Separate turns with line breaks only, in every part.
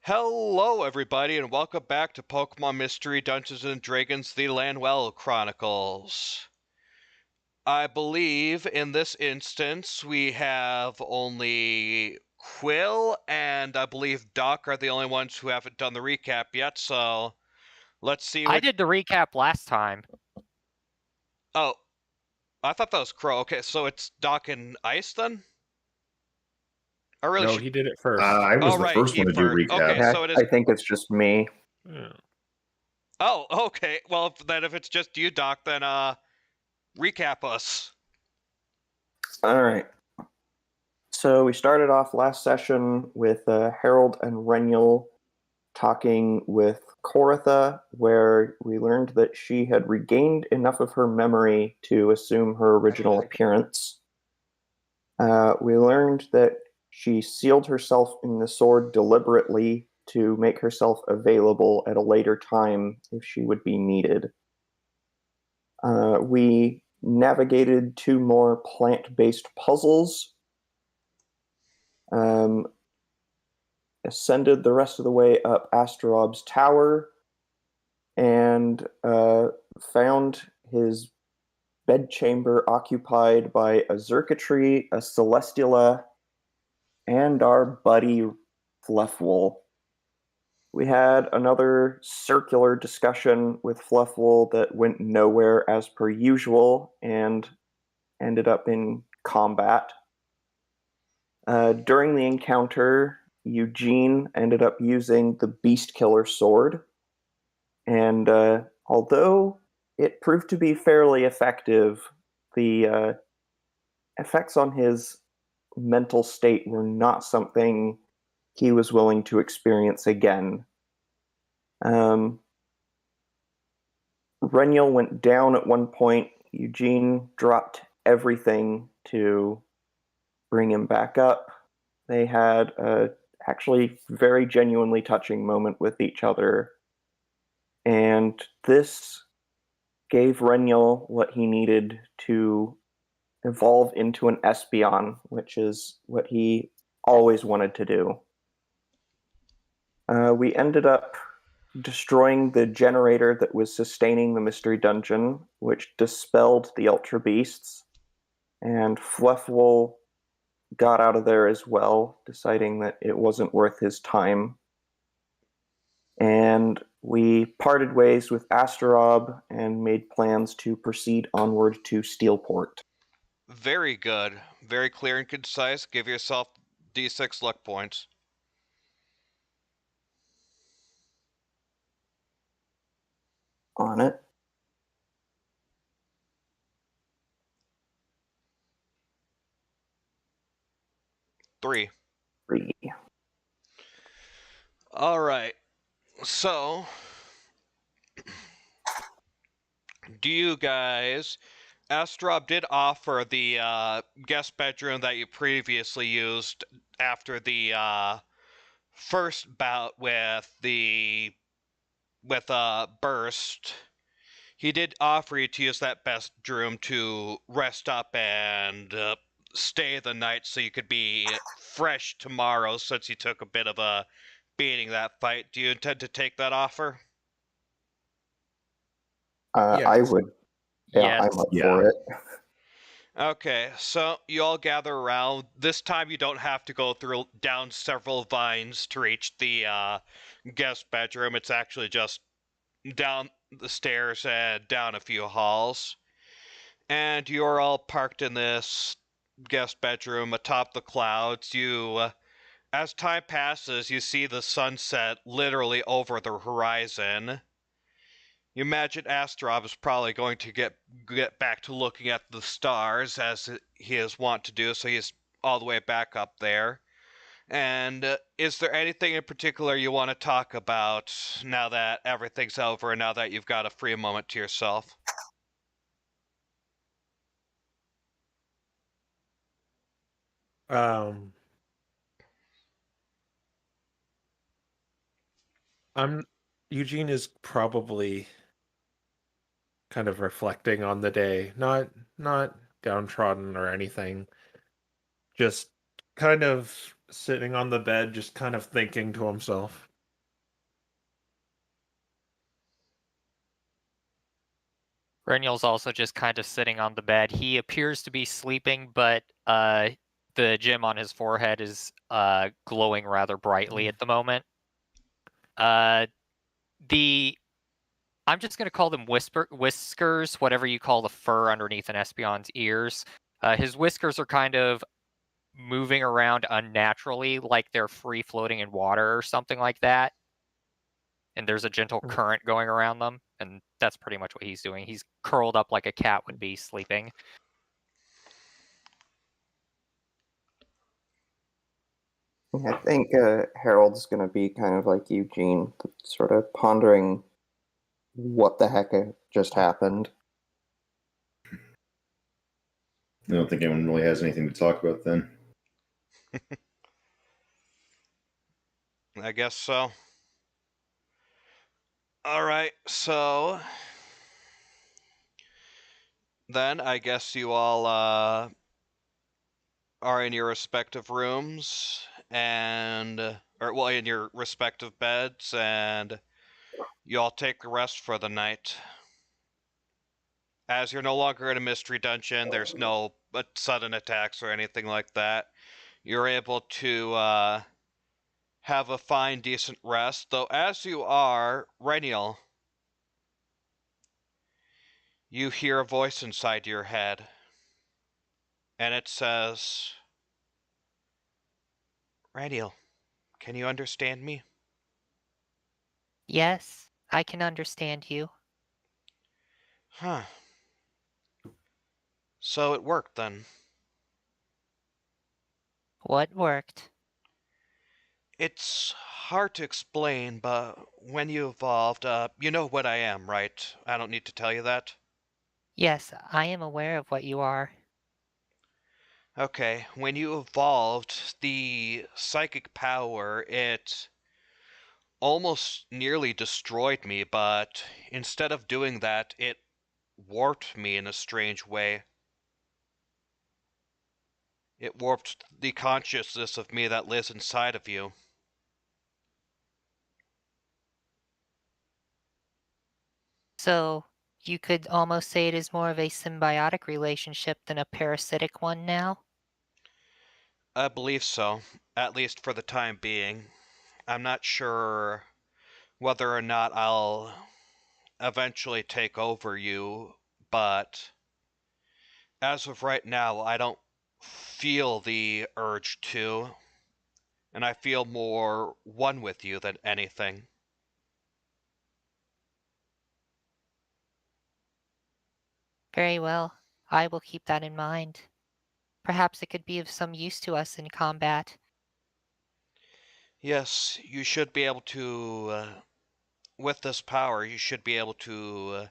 Hello, everybody, and welcome back to Pokemon Mystery Dungeons & Dragons: The Lanwell Chronicles. I believe in this instance we have only Quill and I believe Doc are the only ones who haven't done the recap yet, so let's see
I
what...
did the recap last time.
Oh, I thought that was Crow. Okay, so it's Doc and Ice then? I really
No,
should...
he did it first.
I was
Oh,
the
right,
first
he
one to do
first.
recap.
Okay, so it is...
I think it's just me.
Yeah.
Oh, okay, well, then if it's just you, Doc, then, recap us.
Alright. So we started off last session with Harold and Renyel talking with Koritha, where we learned that she had regained enough of her memory to assume her original appearance. We learned that she sealed herself in the sword deliberately to make herself available at a later time if she would be needed. We navigated two more plant-based puzzles, ascended the rest of the way up Astrob's tower, and found his bedchamber occupied by a Xurkitree, a Celestiala, and our buddy Fluffwool. We had another circular discussion with Fluffwool that went nowhere as per usual and ended up in combat. During the encounter, Eugene ended up using the Beast Killer sword, and although it proved to be fairly effective, the effects on his mental state were not something he was willing to experience again. Renyel went down at one point. Eugene dropped everything to bring him back up. They had a actually very genuinely touching moment with each other, and this gave Renyel what he needed to evolve into an Espeon, which is what he always wanted to do. We ended up destroying the generator that was sustaining the mystery dungeon, which dispelled the Ultra Beasts, and Fluffwool got out of there as well, deciding that it wasn't worth his time. And we parted ways with Astarob and made plans to proceed onward to Steelport.
Very good. Very clear and concise. Give yourself D6 luck points.
On it.
Three.
3.
Alright. So, do you guys... Astrop did offer the guest bedroom that you previously used after the first bout with Burst. He did offer you to use that bedroom to rest up and stay the night so you could be fresh tomorrow since you took a bit of a beating that fight. Do you intend to take that offer?
I would. Yeah,
Yes.
I'm up
Yeah.
for it.
Okay, so you all gather around. This time you don't have to go down several vines to reach the guest bedroom. It's actually just down the stairs and down a few halls. And you're all parked in this guest bedroom atop the clouds. As time passes, you see the sunset literally over the horizon. You imagine Astrov is probably going to get back to looking at the stars as he is wont to do, so he's all the way back up there. And is there anything in particular you want to talk about now that everything's over and now that you've got a free moment to yourself?
Eugene is probably kind of reflecting on the day, not downtrodden or anything. Just kind of sitting on the bed, just kind of thinking to himself.
Renniel's also just kind of sitting on the bed. He appears to be sleeping, but the gem on his forehead is glowing rather brightly at the moment. I'm just going to call them whiskers, whatever you call the fur underneath an Espeon's ears. His whiskers are kind of moving around unnaturally, like they're free floating in water or something like that. And there's a gentle current going around them, and that's pretty much what he's doing. He's curled up like a cat would be sleeping.
I think Harold's going to be kind of like Eugene, sort of pondering what the heck just happened.
I don't think anyone really has anything to talk about then.
I guess so. Alright, so then I guess you all are in your respective rooms or in your respective beds, and you all take a rest for the night. As you're no longer in a mystery dungeon, there's no sudden attacks or anything like that. You're able to have a fine, decent rest. Though as you are, Reniel, you hear a voice inside your head. And it says, Reniel, can you understand me?
Yes, I can understand you.
Huh. So it worked then.
What worked?
It's hard to explain, but when you evolved, you know what I am, right? I don't need to tell you that.
Yes, I am aware of what you are.
Okay, when you evolved, the psychic power, it almost nearly destroyed me, but instead of doing that, it warped me in a strange way. It warped the consciousness of me that lives inside of you.
So, you could almost say it is more of a symbiotic relationship than a parasitic one now?
I believe so, at least for the time being. I'm not sure whether or not I'll eventually take over you, but as of right now, I don't feel the urge to, and I feel more one with you than anything.
Very well. I will keep that in mind. Perhaps it could be of some use to us in combat.
Yes, you should be able to, with this power, you should be able to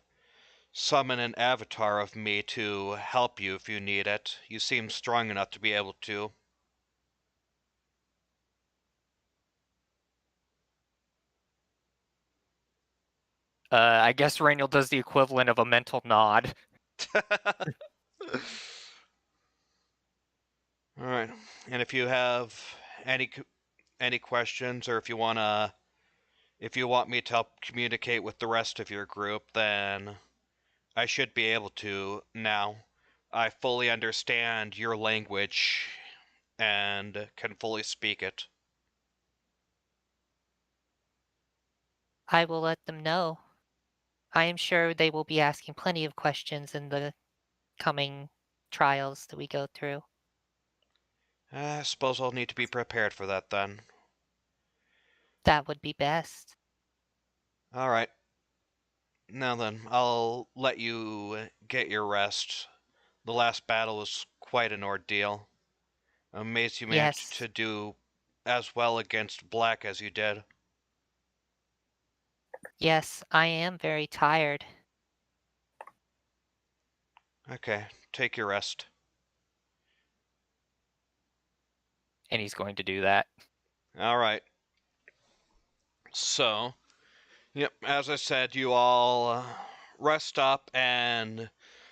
summon an avatar of me to help you if you need it. You seem strong enough to be able to.
I guess Raniel does the equivalent of a mental nod.
All right, and if you have any questions, or if you want me to help communicate with the rest of your group, then I should be able to now. I fully understand your language and can fully speak it.
I will let them know. I am sure they will be asking plenty of questions in the coming trials that we go through.
I suppose I'll need to be prepared for that then.
That would be best.
All right. Now then, I'll let you get your rest. The last battle was quite an ordeal. I'm amazed you managed
Yes.
to do as well against Black as you did.
Yes, I am very tired.
Okay, take your rest.
And he's going to do that.
All right. So, yep, as I said, you all rest up, and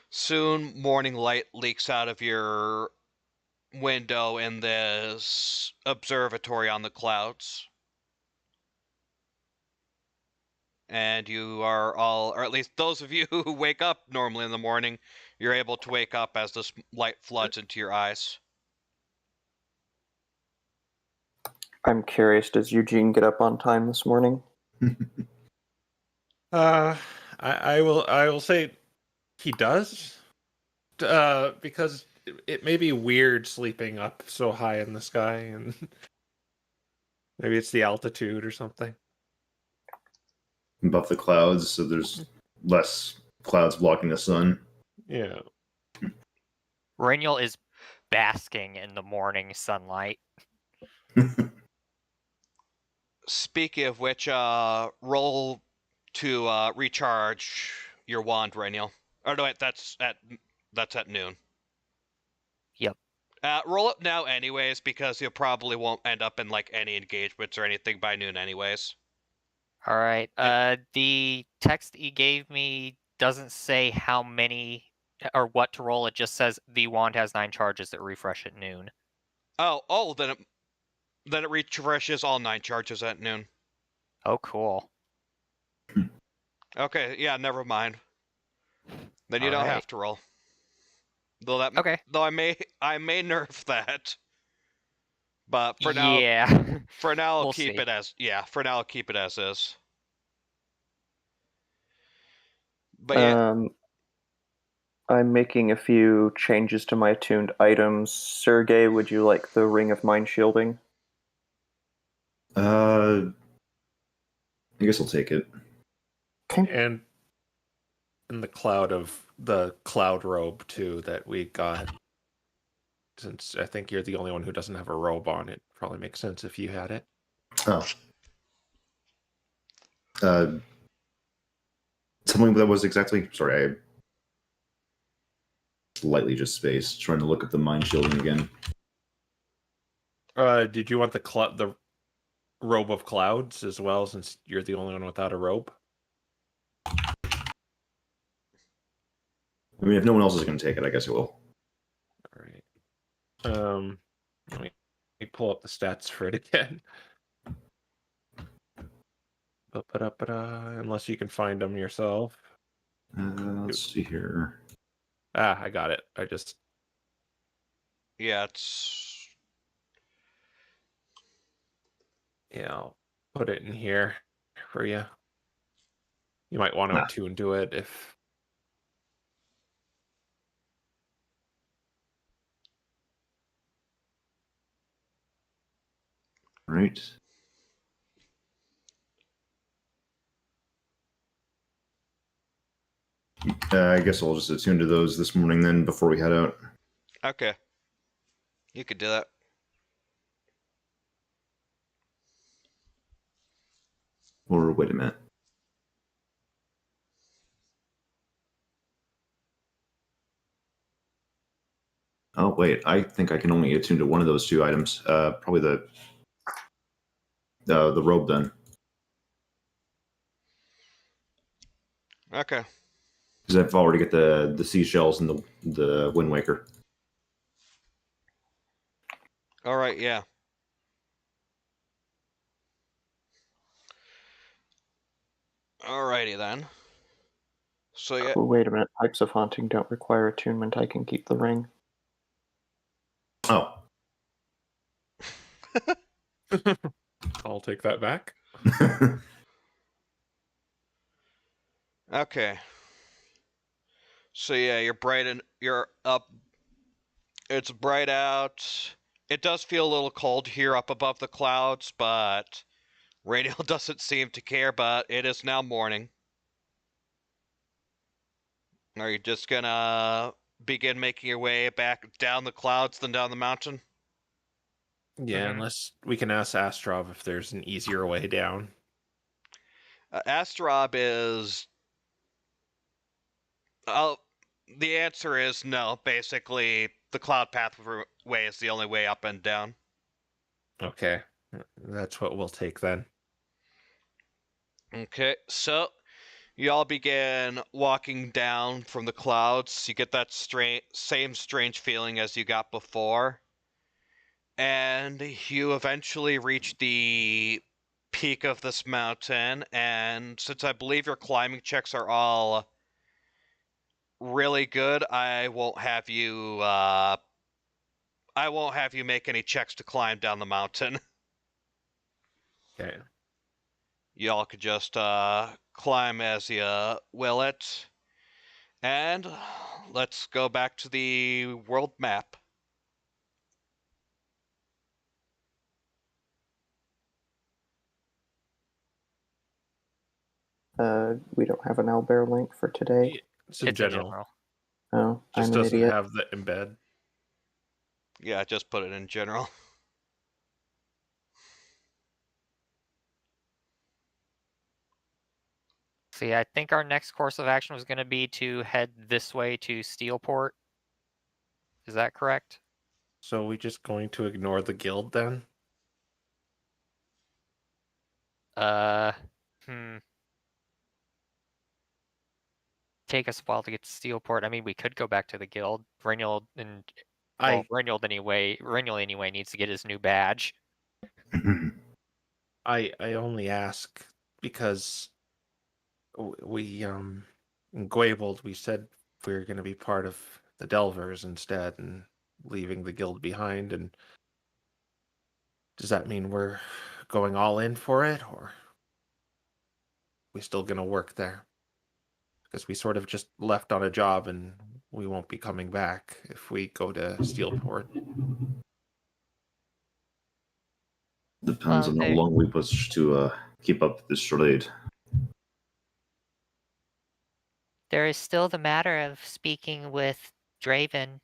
soon morning light leaks out of your window in this observatory on the clouds. and you are all, or at least those of you who wake up normally in the morning, you're able to wake up as this light floods into your eyes.
I'm curious, does Eugene get up on time this morning?
I will say he does, because it may be weird sleeping up so high in the sky, and maybe it's the altitude or something.
Above the clouds, so there's less clouds blocking the sun.
Yeah.
Reniel is basking in the morning sunlight.
Speaking of which, roll to recharge your wand, Reniel. Or no, wait, that's at noon.
Yep.
Roll it now anyways, because you probably won't end up in like any engagements or anything by noon anyways.
All right. The text he gave me doesn't say how many or what to roll. It just says the wand has 9 charges that refresh at noon.
Oh, then it refreshes all 9 charges at noon.
Oh, cool.
Okay, yeah, never mind. Then you
All
don't
right.
have to roll. Though
Okay.
I may nerf that. But for
Yeah.
now I'll
We'll
keep
see.
it as I'll keep it as is. But yeah,
I'm making a few changes to my attuned items. Sergey, would you like the Ring of Mind Shielding?
I guess I'll take it.
And the cloud robe too that we got. Since I think you're the only one who doesn't have a robe on, it probably makes sense if you had it.
Oh. Something that was exactly... Sorry, I slightly just spaced, trying to look at the mind shielding again.
Did you want the robe of clouds as well, since you're the only one without a robe?
I mean, if no one else is going to take it, I guess I will.
All right. Let me pull up the stats for it again. Unless you can find them yourself.
Let's see here.
I got it.
yeah, it's
I'll put it in here for you. You might want to attune to it if...
Right. I guess I'll just attune to those this morning then before we head out.
okay. You could do that.
Or wait a minute. Oh, wait. I think I can only attune to one of those 2 items. Probably the robe then.
Okay.
Because I've already got the seashells and the Wind Waker.
All right, yeah. Alrighty then. So yeah,
Oh, wait a minute. Types of haunting don't require attunement. I can keep the ring.
Oh.
I'll take that back.
okay. So yeah, you're up. It's bright out. It does feel a little cold here up above the clouds, but Radio doesn't seem to care, but it is now morning. Are you just gonna begin making your way back down the clouds than down the mountain?
Yeah,
Mhm.
unless we can ask Astrov if there's an easier way down.
Astrov is... the answer is no. Basically, the cloud pathway is the only way up and down.
Okay, that's what we'll take then.
Okay, so you all begin walking down from the clouds. You get that same strange feeling as you got before. And you eventually reach the peak of this mountain, and since I believe your climbing checks are all really good, I won't have you make any checks to climb down the mountain.
Okay.
Y'all could just climb as you will it. And let's go back to the world map.
We don't have an owlbear link for today.
It's in
It's in
general.
general.
Oh,
Just
I'm an
doesn't
idiot.
have the embed.
Yeah, just put it in general.
See, I think our next course of action was going to be to head this way to Steelport. Is that correct?
So we just going to ignore the guild then?
Hmm. Take us a while to get to Steelport. I mean, we could go back to the guild. Renial anyway needs to get his new badge.
I only ask because we in Gwaybold we said we were going to be part of the Delvers instead and leaving the guild behind, and does that mean we're going all in for it, or we still going to work there? Because we sort of just left on a job and we won't be coming back if we go to Steelport.
Depends on how
there-
long we push to keep up this charade.
There is still the matter of speaking with Raven.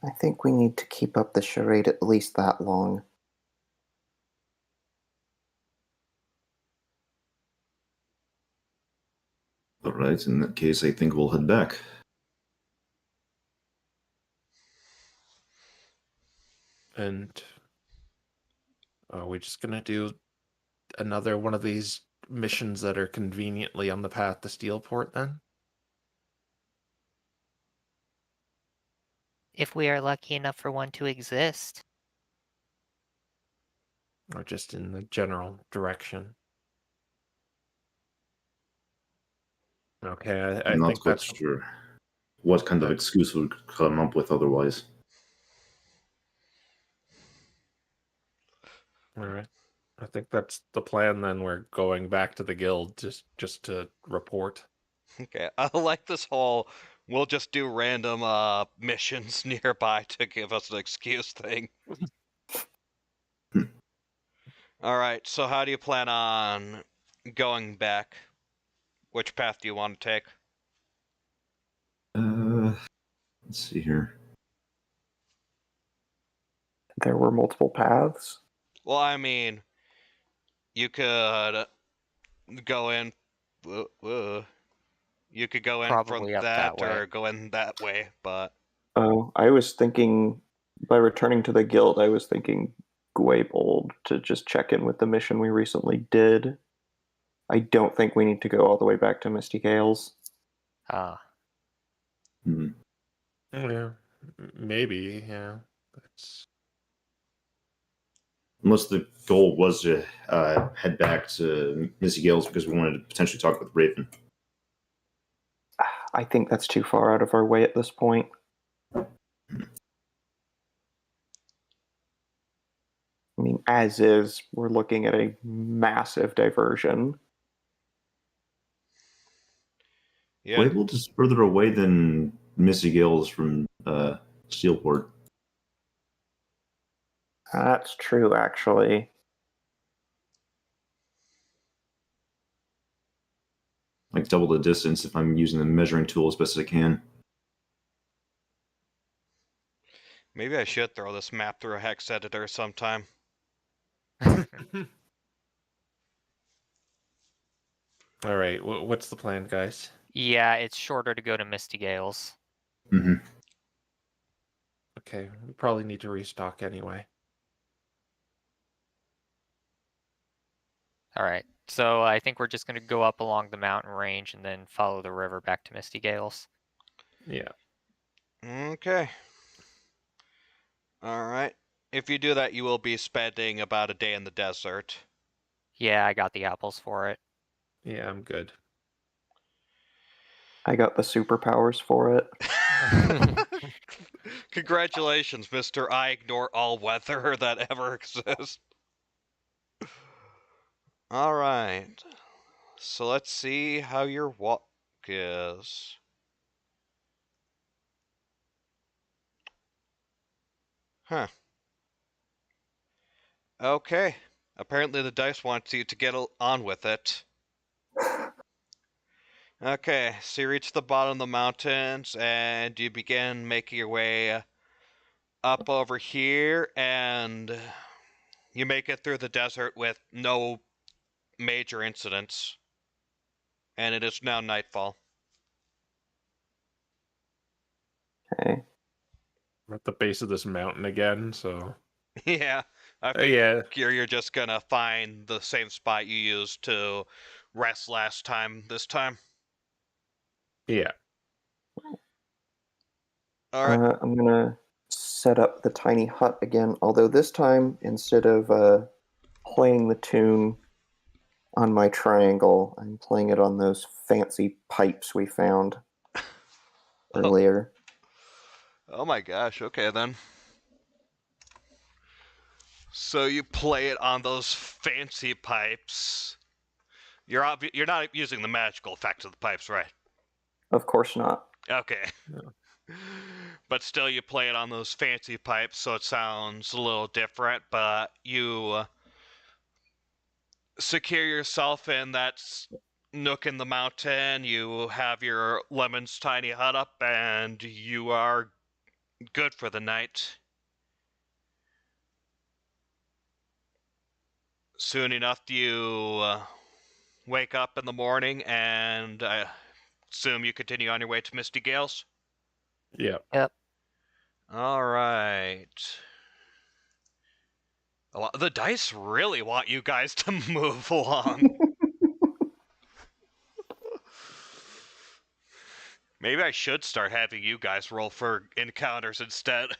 I think we need to keep up the charade at least that long.
All right, in that case, I think we'll head back.
And are we just going to do another one of these missions that are conveniently on the path to Steelport then?
If we are lucky enough for one to exist.
Or just in the general direction? Okay, I
I'm not
think
quite
that's
sure what kind of excuse we could come up with otherwise.
all right. I think that's the plan then. We're going back to the guild just to report.
Okay, I like this whole we'll just do random missions nearby to give us an excuse thing. Alright, so how do you plan on going back? Which path do you want to take?
Let's see here.
There were multiple paths.
Well, I mean, you could go in. You could go in from
Probably up
that,
that way.
or go in that way, but
Oh, I was thinking by returning to the guild, I was thinking Gwaybold to just check in with the mission we recently did. I don't think we need to go all the way back to Misty Gales.
Ah.
Hmm.
Yeah, maybe. Yeah, that's
Unless the goal was to head back to Missy Gales because we wanted to potentially talk with Raven.
I think that's too far out of our way at this point. I mean, as is, we're looking at a massive diversion.
yeah.
Waybold is further away than Missy Gales from Steelport.
That's true, actually.
Like double the distance if I'm using the measuring tool as best as I can.
Maybe I should throw this map through a hex editor sometime.
all right. What's the plan, guys?
Yeah, it's shorter to go to Misty Gales.
Mm-hmm.
Okay, we probably need to restock anyway.
All right. So I think we're just going to go up along the mountain range and then follow the river back to Misty Gales.
Yeah.
Okay. All right. If you do that, you will be spending about a day in the desert.
Yeah, I got the apples for it.
Yeah, I'm good.
I got the superpowers for it.
Congratulations, Mr. I ignore all weather that ever exists. All right. So let's see how your walk is. Huh. Okay. Apparently the dice wants you to get on with it. Okay, so you reach the bottom of the mountains and you begin making your way up over here, and you make it through the desert with no major incidents. And it is now nightfall.
Okay.
I'm at the base of this mountain again, so
Yeah, I
yeah,
think you're just gonna find the same spot you used to rest last time this time.
yeah.
All right.
I'm gonna set up the tiny hut again, although this time, instead of playing the tune on my triangle, I'm playing it on those fancy pipes we found earlier.
Oh my gosh, okay then. So you play it on those fancy pipes. You're not using the magical effect of the pipes, right?
Of course not.
Okay.
No.
But still you play it on those fancy pipes, so it sounds a little different, but you secure yourself in that nook in the mountain. You have your Lemon's tiny hut up, and you are good for the night. Soon enough, you wake up in the morning, and I assume you continue on your way to Misty Gales.
Yeah.
Yep.
All right. The dice really want you guys to move along. Maybe I should start having you guys roll for encounters instead.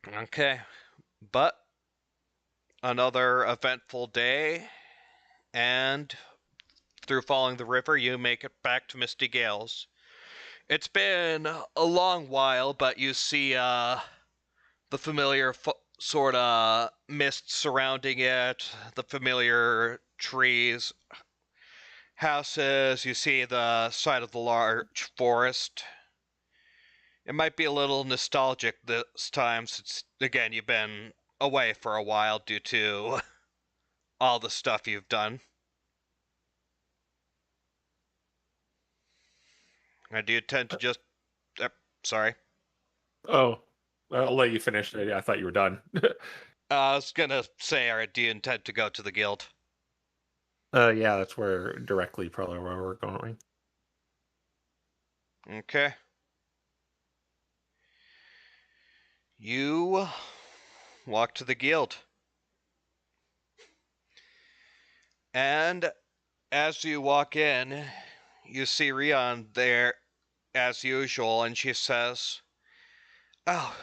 Okay. But another eventful day, and through following the river, you make it back to Misty Gales. It's been a long while, but you see the familiar sort of mist surrounding it, the familiar trees, houses. You see the side of the large forest. It might be a little nostalgic this time since, again, you've been away for a while due to all the stuff you've done. I do tend to just. Sorry.
Oh, I'll let you finish. I thought you were done.
I was gonna say, do you intend to go to the guild?
Yeah, that's where directly probably where we're going.
Okay. You walk to the guild. And as you walk in, you see Rion there as usual, and she says, "Oh,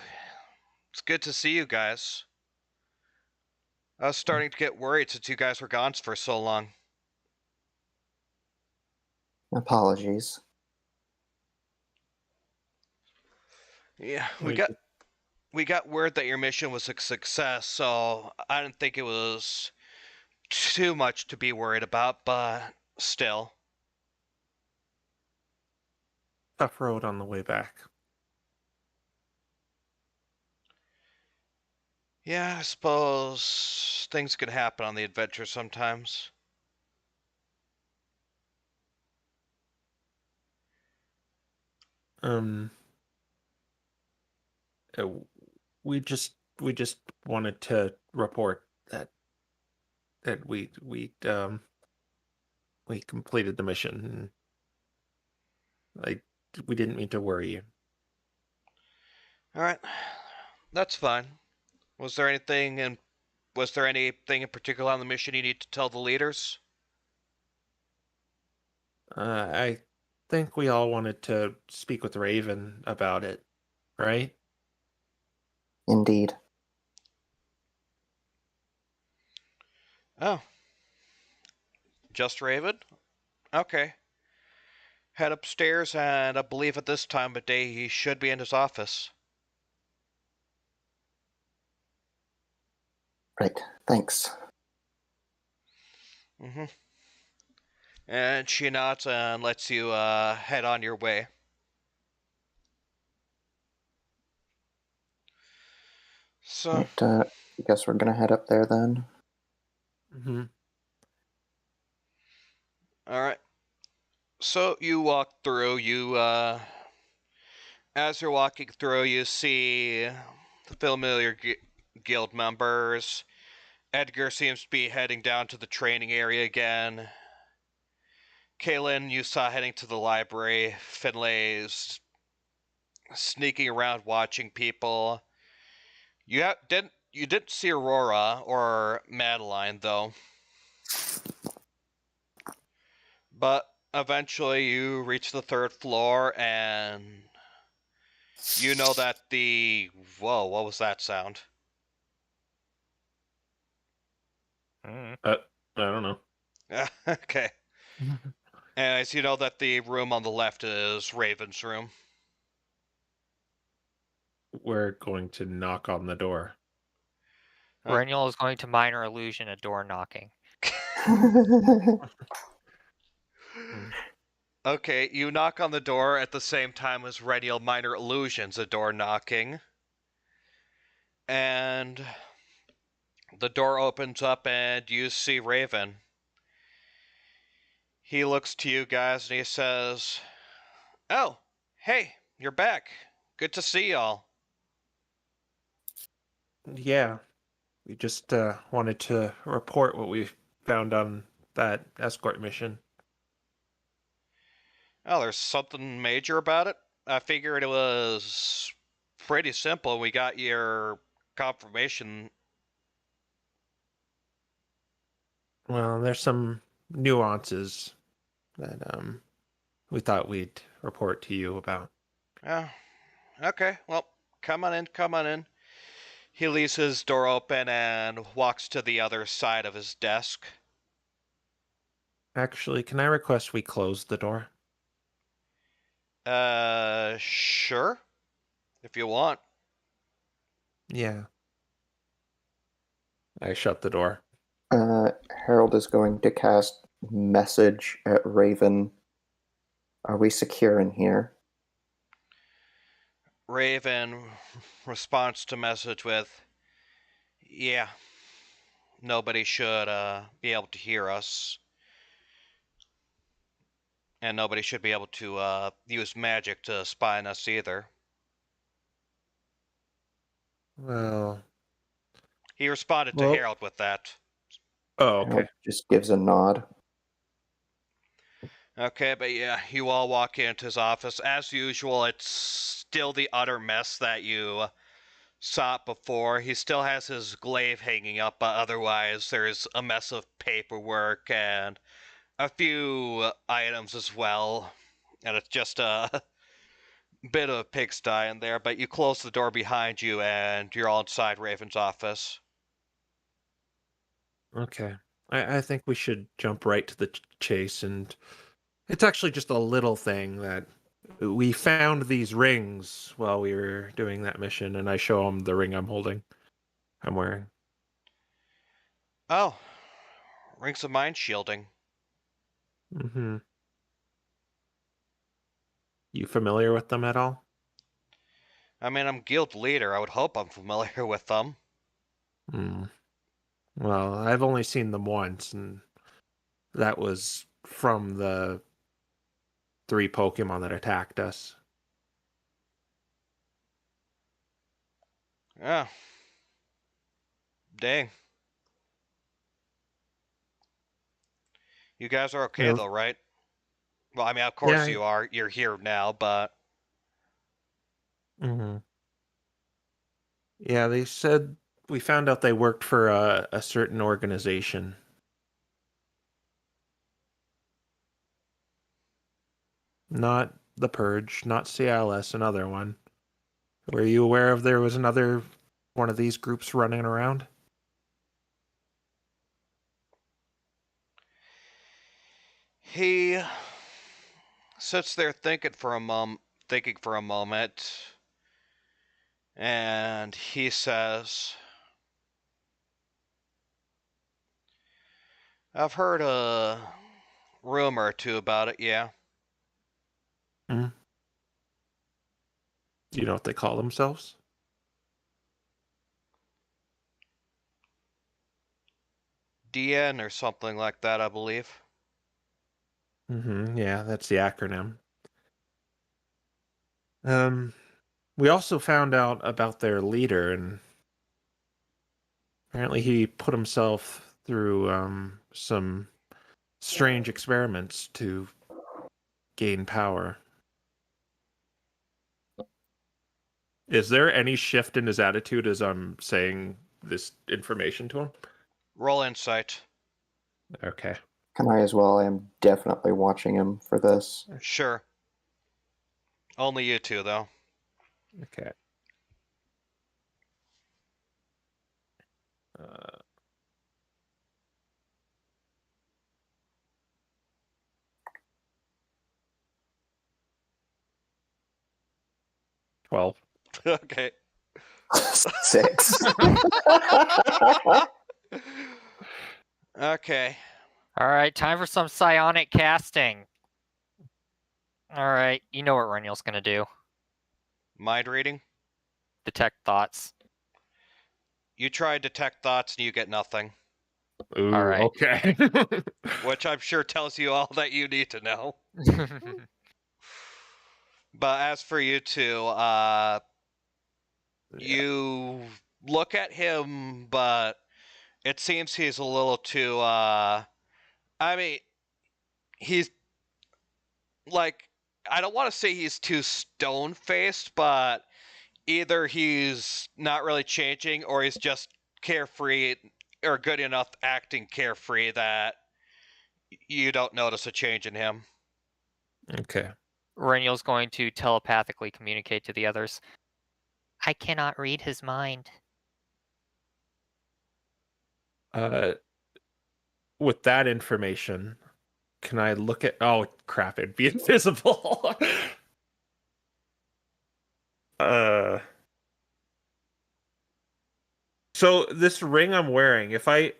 it's good to see you guys. I was starting to get worried since you guys were gone for so long."
Apologies.
Yeah,
Wait,
we got word that your mission was a success, so I didn't think it was too much to be worried about, but still.
tough road on the way back.
Yeah, I suppose things could happen on the adventure sometimes.
Um, uh, we just wanted to report that we completed the mission. Like we didn't mean to worry you.
Alright, that's fine. Was there anything in particular on the mission you need to tell the leaders?
I think we all wanted to speak with Raven about it, right?
Indeed.
Oh, just Raven? Okay. Head upstairs, and I believe at this time of day he should be in his office.
Right. Thanks.
Mm-hmm. And she nods and lets you head on your way. So,
Right, I guess we're gonna head up there then.
Mm-hmm.
alright. So you walk through, as you're walking through, you see the familiar guild members. Edgar seems to be heading down to the training area again. Kaylin, you saw heading to the library. Finlay's sneaking around watching people. You didn't see Aurora or Madeline though. But eventually you reach the 3rd floor and you know that whoa, what was that sound?
Mm.
I don't know.
Okay. Anyways, you know that the room on the left is Raven's room.
We're going to knock on the door.
Renniel is going to minor illusion a door knocking.
Okay, you knock on the door at the same time as Renial Minor Illusions a door knocking. And the door opens up and you see Raven. He looks to you guys and he says, "Oh, hey, you're back. Good to see y'all."
Yeah, we just wanted to report what we found on that escort mission.
Oh, there's something major about it? I figured it was pretty simple. We got your confirmation.
Well, there's some nuances that we thought we'd report to you about.
Oh, okay, well, come on in, come on in. He leaves his door open and walks to the other side of his desk.
Actually, can I request we close the door?
Sure, if you want.
Yeah. I shut the door.
Harold is going to cast message at Raven. Are we secure in here?
Raven responds to message with, "Yeah, nobody should be able to hear us. And nobody should be able to use magic to spy on us either."
Well,
He responded to Harold with that.
oh, okay.
Harold just gives a nod.
Okay, but yeah, you all walk into his office. As usual, it's still the utter mess that you saw it before. He still has his glaive hanging up, but otherwise there's a mess of paperwork and a few items as well. And it's just a bit of a pigsty in there, but you close the door behind you and you're all inside Raven's office.
Okay. I think we should jump right to the chase, and it's actually just a little thing that we found these rings while we were doing that mission, and I show him the ring I'm wearing.
Oh, rings of mind shielding.
Mm-hmm. You familiar with them at all?
I mean, I'm guild leader. I would hope I'm familiar with them.
Hmm. Well, I've only seen them once, and that was from the 3 Pokemon that attacked us.
Yeah. Dang. You guys are okay
Yeah.
though, right? Well, I mean, of course
Yeah.
you are. You're here now, but
Mm-hmm. Yeah, they said we found out they worked for a certain organization. not the Purge, not CLS, another one. Were you aware of there was another one of these groups running around?
He sits there thinking for a moment, and he says, "I've heard a rumor or two about it, yeah."
Do you know what they call themselves?
DN or something like that, I believe.
Yeah, that's the acronym. We also found out about their leader, and apparently he put himself through some strange experiments to gain power. Is there any shift in his attitude as I'm saying this information to him?
Roll insight.
Okay.
Can I as well? I am definitely watching him for this.
Sure. Only you two, though.
Okay. 12.
Okay.
6.
Okay.
All right, time for some psionic casting. All right, you know what Renniel's gonna do.
Mind reading.
Detect thoughts.
You try detect thoughts and you get nothing,
Ooh,
All right.
okay.
which I'm sure tells you all that you need to know. But as for you two, you look at him, but it seems he's a little too, I mean, he's like, I don't want to say he's too stone-faced, but either he's not really changing or he's just carefree or good enough acting carefree that you don't notice a change in him.
Okay.
Renniel's going to telepathically communicate to the others.
I cannot read his mind.
With that information, can I look at... Oh, crap, it'd be invisible. So this ring I'm wearing, if I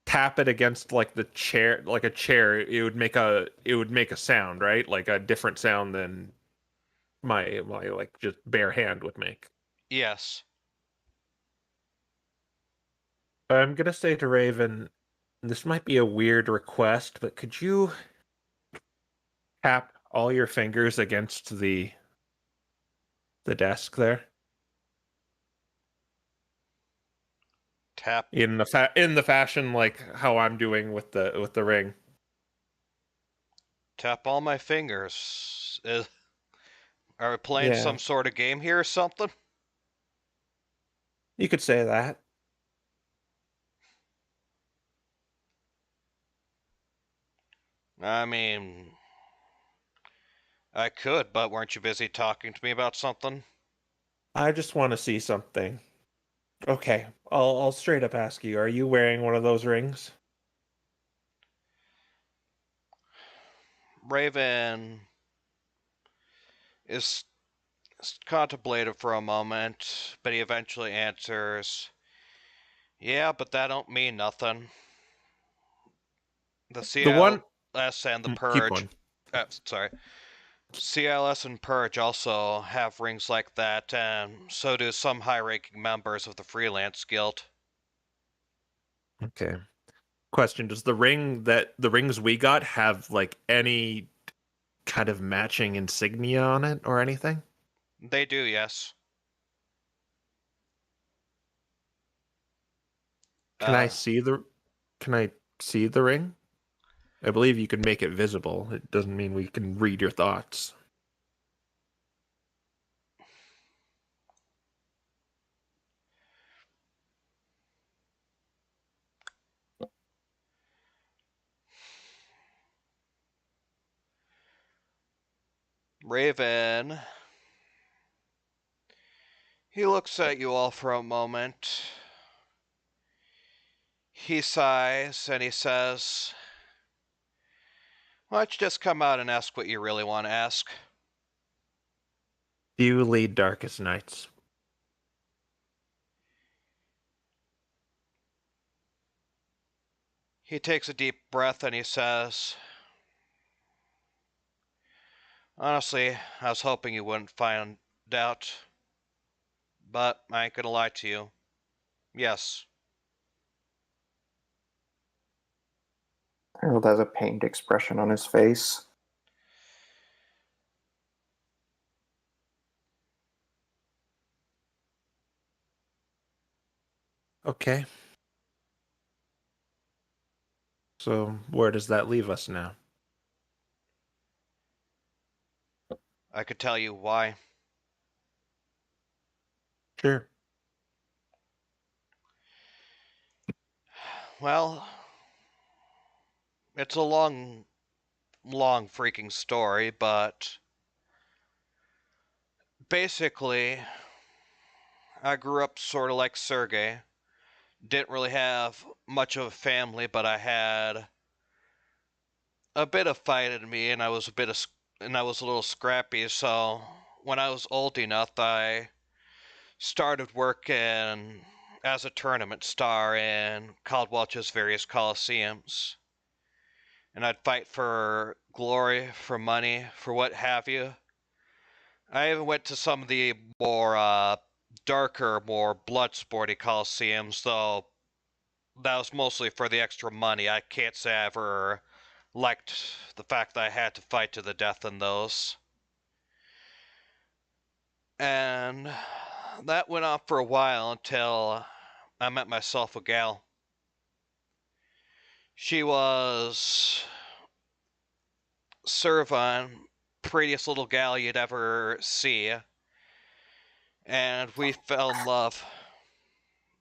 tap it against like the chair, like a chair, it would make a sound, right? Like a different sound than my like just bare hand would make.
Yes.
I'm gonna say to Raven, this might be a weird request, but could you tap all your fingers against the desk there
Tap.
in the fashion like how I'm doing with the ring?
Tap all my fingers. Are we playing
Yeah,
some sort of game here or something?
you could say that.
I mean, I could, but weren't you busy talking to me about something?
I just want to see something. Okay, I'll straight up ask you: are you wearing one of those rings?
Raven is contemplative for a moment, but he eventually answers, "Yeah, but that don't mean nothing. The
The one.
CLS and the
Keep
Purge,
going.
sorry, CLS and Purge also have rings like that, and so do some high-ranking members of the Freelance Guild."
Okay. Question: does the rings we got have like any kind of matching insignia on it or anything?
They do, yes.
Can I see the ring? I believe you can make it visible. It doesn't mean we can read your thoughts.
Raven. He looks at you all for a moment. He sighs and he says, "Why don't you just come out and ask what you really want to ask?"
Do you lead Darkest Nights?
He takes a deep breath and he says, "Honestly, I was hoping you wouldn't find out. But I ain't gonna lie to you. Yes."
Harold has a pained expression on his face.
Okay. So where does that leave us now?
I could tell you why.
Sure.
Well, it's a long freaking story, but basically, I grew up sort of like Sergey. Didn't really have much of a family, but I had a bit of fight in me, and I was a little scrappy. So when I was old enough, I started working as a tournament star in Caldwell's various coliseums. And I'd fight for glory, for money, for what have you. I even went to some of the more darker, more blood sporty coliseums, though that was mostly for the extra money. I can't say I ever liked the fact that I had to fight to the death in those. And that went on for a while until I met myself a gal. She was Servine, prettiest little gal you'd ever see, and we fell in love.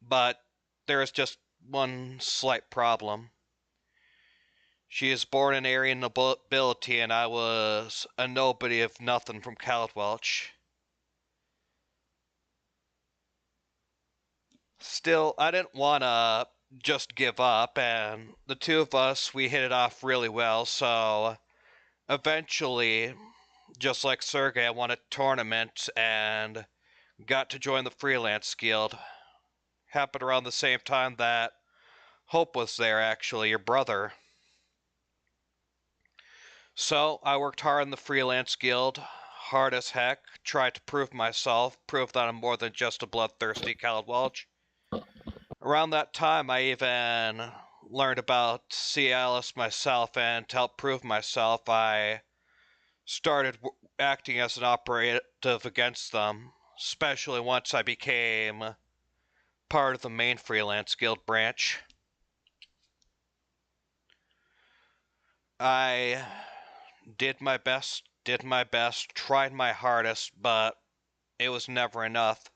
But there is just one slight problem. She is born in Aryan nobility, and I was a nobody of nothing from Caldwelch. Still, I didn't want to just give up, and the two of us, we hit it off really well, so eventually, just like Sergey, I won a tournament and got to join the Freelance Guild. Happened around the same time that Hope was there, actually, your brother. So I worked hard in the Freelance Guild, hard as heck, tried to prove myself, prove that I'm more than just a bloodthirsty Caldwelch. Around that time, I even learned about Cialis myself, and to help prove myself, I started acting as an operative against them, especially once I became part of the main Freelance Guild branch. I did my best, tried my hardest, but it was never enough.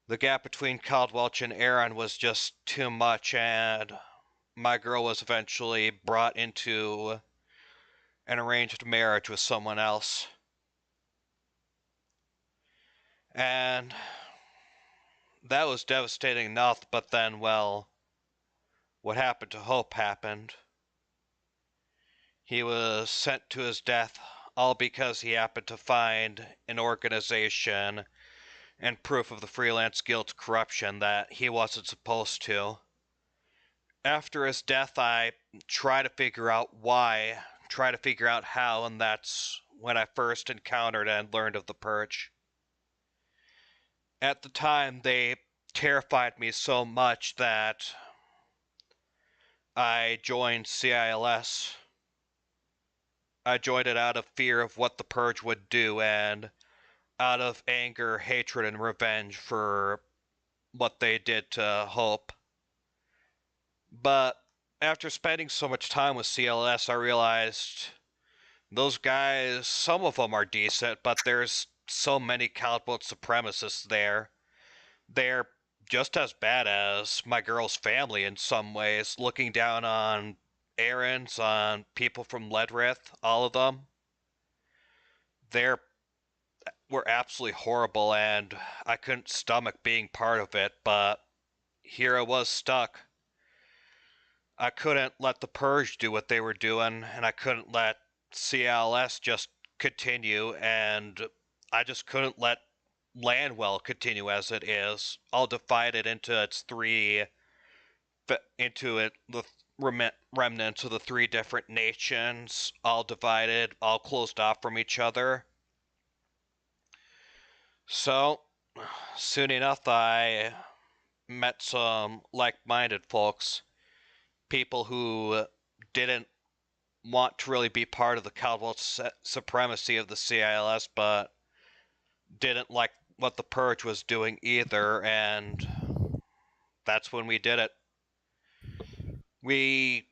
The gap between Caldwelch and Aaron was just too much, and my girl was eventually brought into an arranged marriage with someone else. And that was devastating enough, but then, well, what happened to Hope happened. He was sent to his death, all because he happened to find an organization and proof of the Freelance Guild's corruption that he wasn't supposed to. After his death, I try to figure out why, try to figure out how, and that's when I first encountered and learned of the Purge. At the time, they terrified me so much that I joined CILS. I joined it out of fear of what the Purge would do, and out of anger, hatred, and revenge for what they did to Hope. But after spending so much time with CLS, I realized those guys, some of them are decent, but there's so many Caldwell supremacists there. They're just as bad as my girl's family in some ways, looking down on Aarons, on people from Ledrith, all of them. were absolutely horrible, and I couldn't stomach being part of it, but here I was stuck. I couldn't let the Purge do what they were doing, and I couldn't let CLS just continue, and I just couldn't let Lanwell continue as it is. I'll divide it into the remnants of the three different nations, all divided, all closed off from each other. So, soon enough, I met some like-minded folks, people who didn't want to really be part of the Caldwell supremacy of the CILS, but didn't like what the Purge was doing either, and that's when we did it. We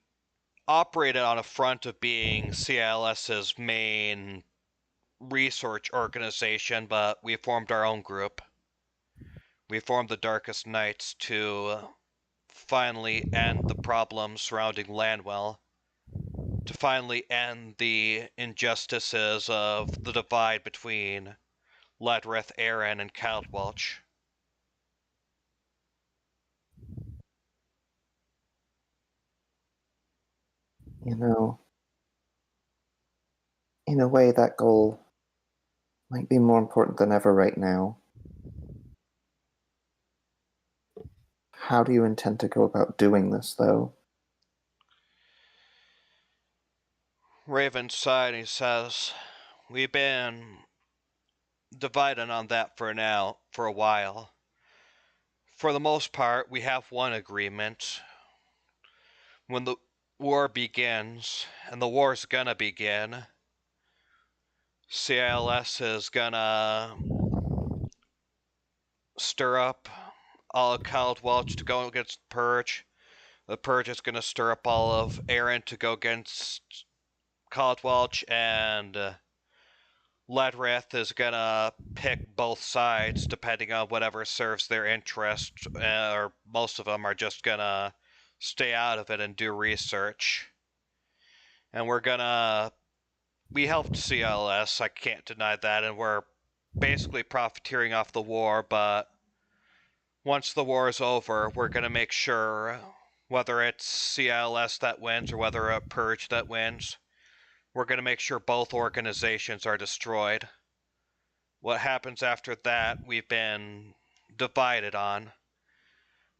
operated on a front of being CILS's main research organization, but we formed our own group. We formed the Darkest Knights to finally end the problems surrounding Lanwell, to finally end the injustices of the divide between Ledrith, Aaron, and Caldwelch.
You know, in a way, that goal might be more important than ever right now. How do you intend to go about doing this, though?
Raven sighed and he says, "We've been divided on that for a while. For the most part, we have one agreement. When the war begins, and the war's gonna begin, CILS is gonna stir up all of Caldwelch to go against the Purge. The Purge is gonna stir up all of Aaron to go against Caldwelch, and Ledrith is gonna pick both sides depending on whatever serves their interest, or most of them are just gonna stay out of it and do research. And we helped CLS, I can't deny that, and we're basically profiteering off the war, but once the war is over, we're gonna make sure, whether it's CLS that wins or whether a Purge that wins, we're gonna make sure both organizations are destroyed. What happens after that, we've been divided on.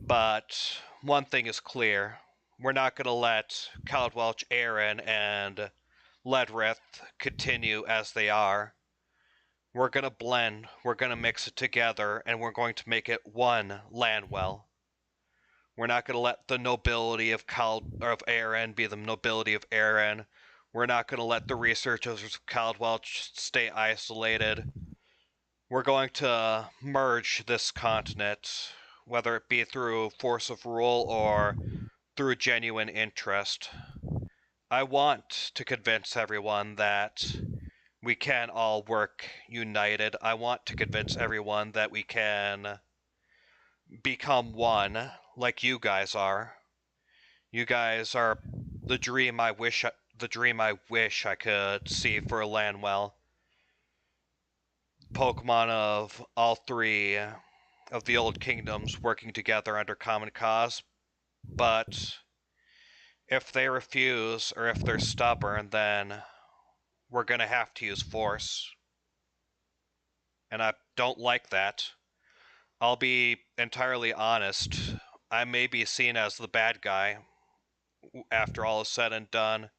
But one thing is clear. We're not going to let Caldwelch, Aaron, and Ledrith continue as they are. We're going to blend, we're going to mix it together, and we're going to make it one Lanwell. We're not going to let the nobility of Aaron be the nobility of Aaron. We're not going to let the researchers of Caldwelch stay isolated. We're going to merge this continent, whether it be through force of rule or through genuine interest. I want to convince everyone that we can all work united. I want to convince everyone that we can become one, like you guys are. You guys are the dream I wish I could see for Lanwell. Pokemon of all three of the old kingdoms working together under common cause, but if they refuse or if they're stubborn, then we're gonna have to use force. And I don't like that. I'll be entirely honest. I may be seen as the bad guy after all is said and done,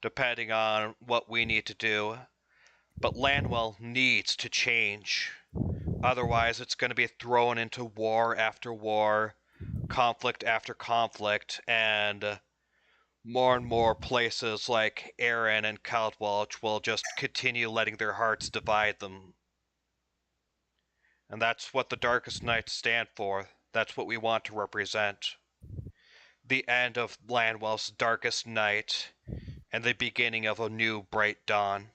depending on what we need to do. But Lanwell needs to change. Otherwise, it's going to be thrown into war after war, conflict after conflict, and more places like Aaron and Caldwelch will just continue letting their hearts divide them. And that's what the Darkest Knights stand for. That's what we want to represent. The end of Lanwell's darkest night, and the beginning of a new bright dawn.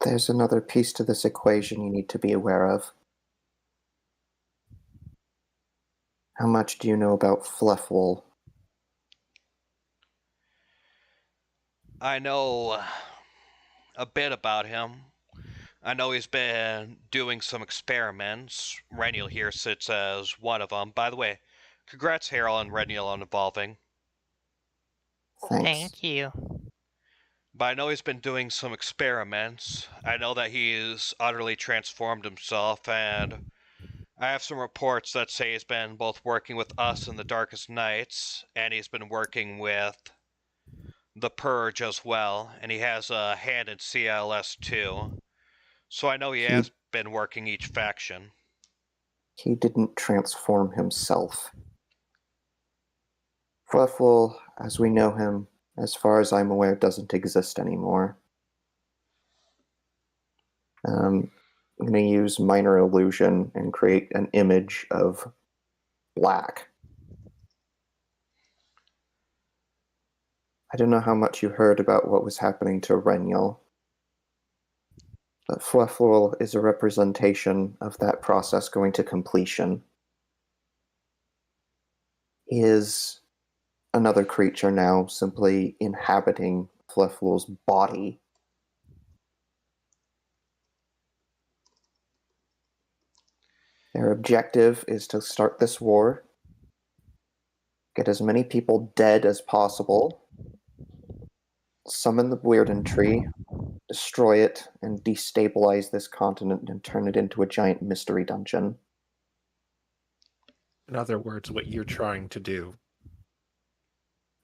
There's another piece to this equation you need to be aware of. How much do you know about Fluffwool?
I know a bit about him. I know he's been doing some experiments. Reniel here sits as one of them. By the way, congrats, Harold and Reniel, on evolving.
Thanks.
Thank you.
But I know he's been doing some experiments. I know that he's utterly transformed himself, and I have some reports that say he's been both working with us in the Darkest Nights, and he's been working with the Purge as well, and he has a hand in CLS too. So I know he has been working each faction.
He didn't transform himself. Fluffle, as we know him, as far as I'm aware, doesn't exist anymore. I'm going to use minor illusion and create an image of black. I don't know how much you heard about what was happening to Reniel, but Fluffle is a representation of that process going to completion. He is another creature now, simply inhabiting Fluffle's body. Their objective is to start this war, get as many people dead as possible, summon the Weirden Tree, destroy it, and destabilize this continent and turn it into a giant mystery dungeon.
In other words, what you're trying to do.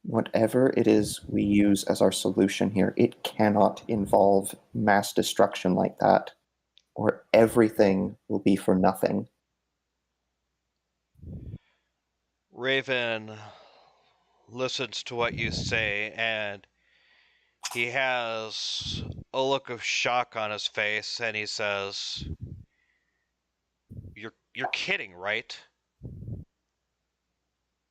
Whatever it is we use as our solution here, it cannot involve mass destruction like that, or everything will be for nothing.
Raven listens to what you say, and he has a look of shock on his face, and he says, You're kidding, right?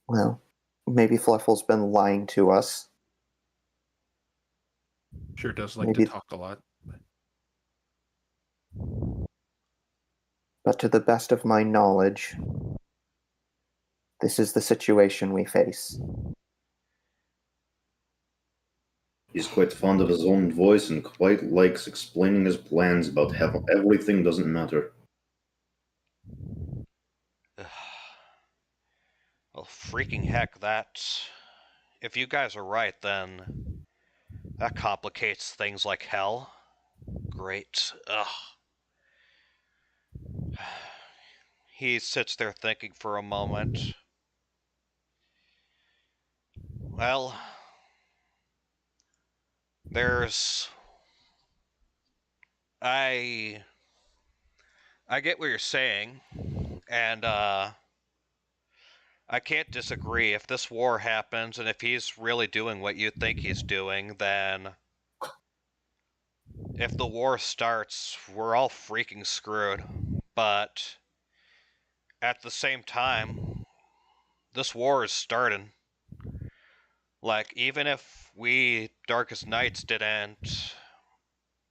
Well, maybe Fluffle's been lying to us.
Sure does like
Maybe-
to talk a lot.
But to the best of my knowledge, this is the situation we face.
He's quite fond of his own voice and quite likes explaining his plans about how everything doesn't matter.
Well, freaking heck, that's... If you guys are right, then that complicates things like hell. Great. Ugh. He sits there thinking for a moment. Well, there's... I get what you're saying, and I can't disagree. If this war happens, and if he's really doing what you think he's doing, then if the war starts, we're all freaking screwed. But at the same time, this war is starting. Like, even if we Darkest Knights didn't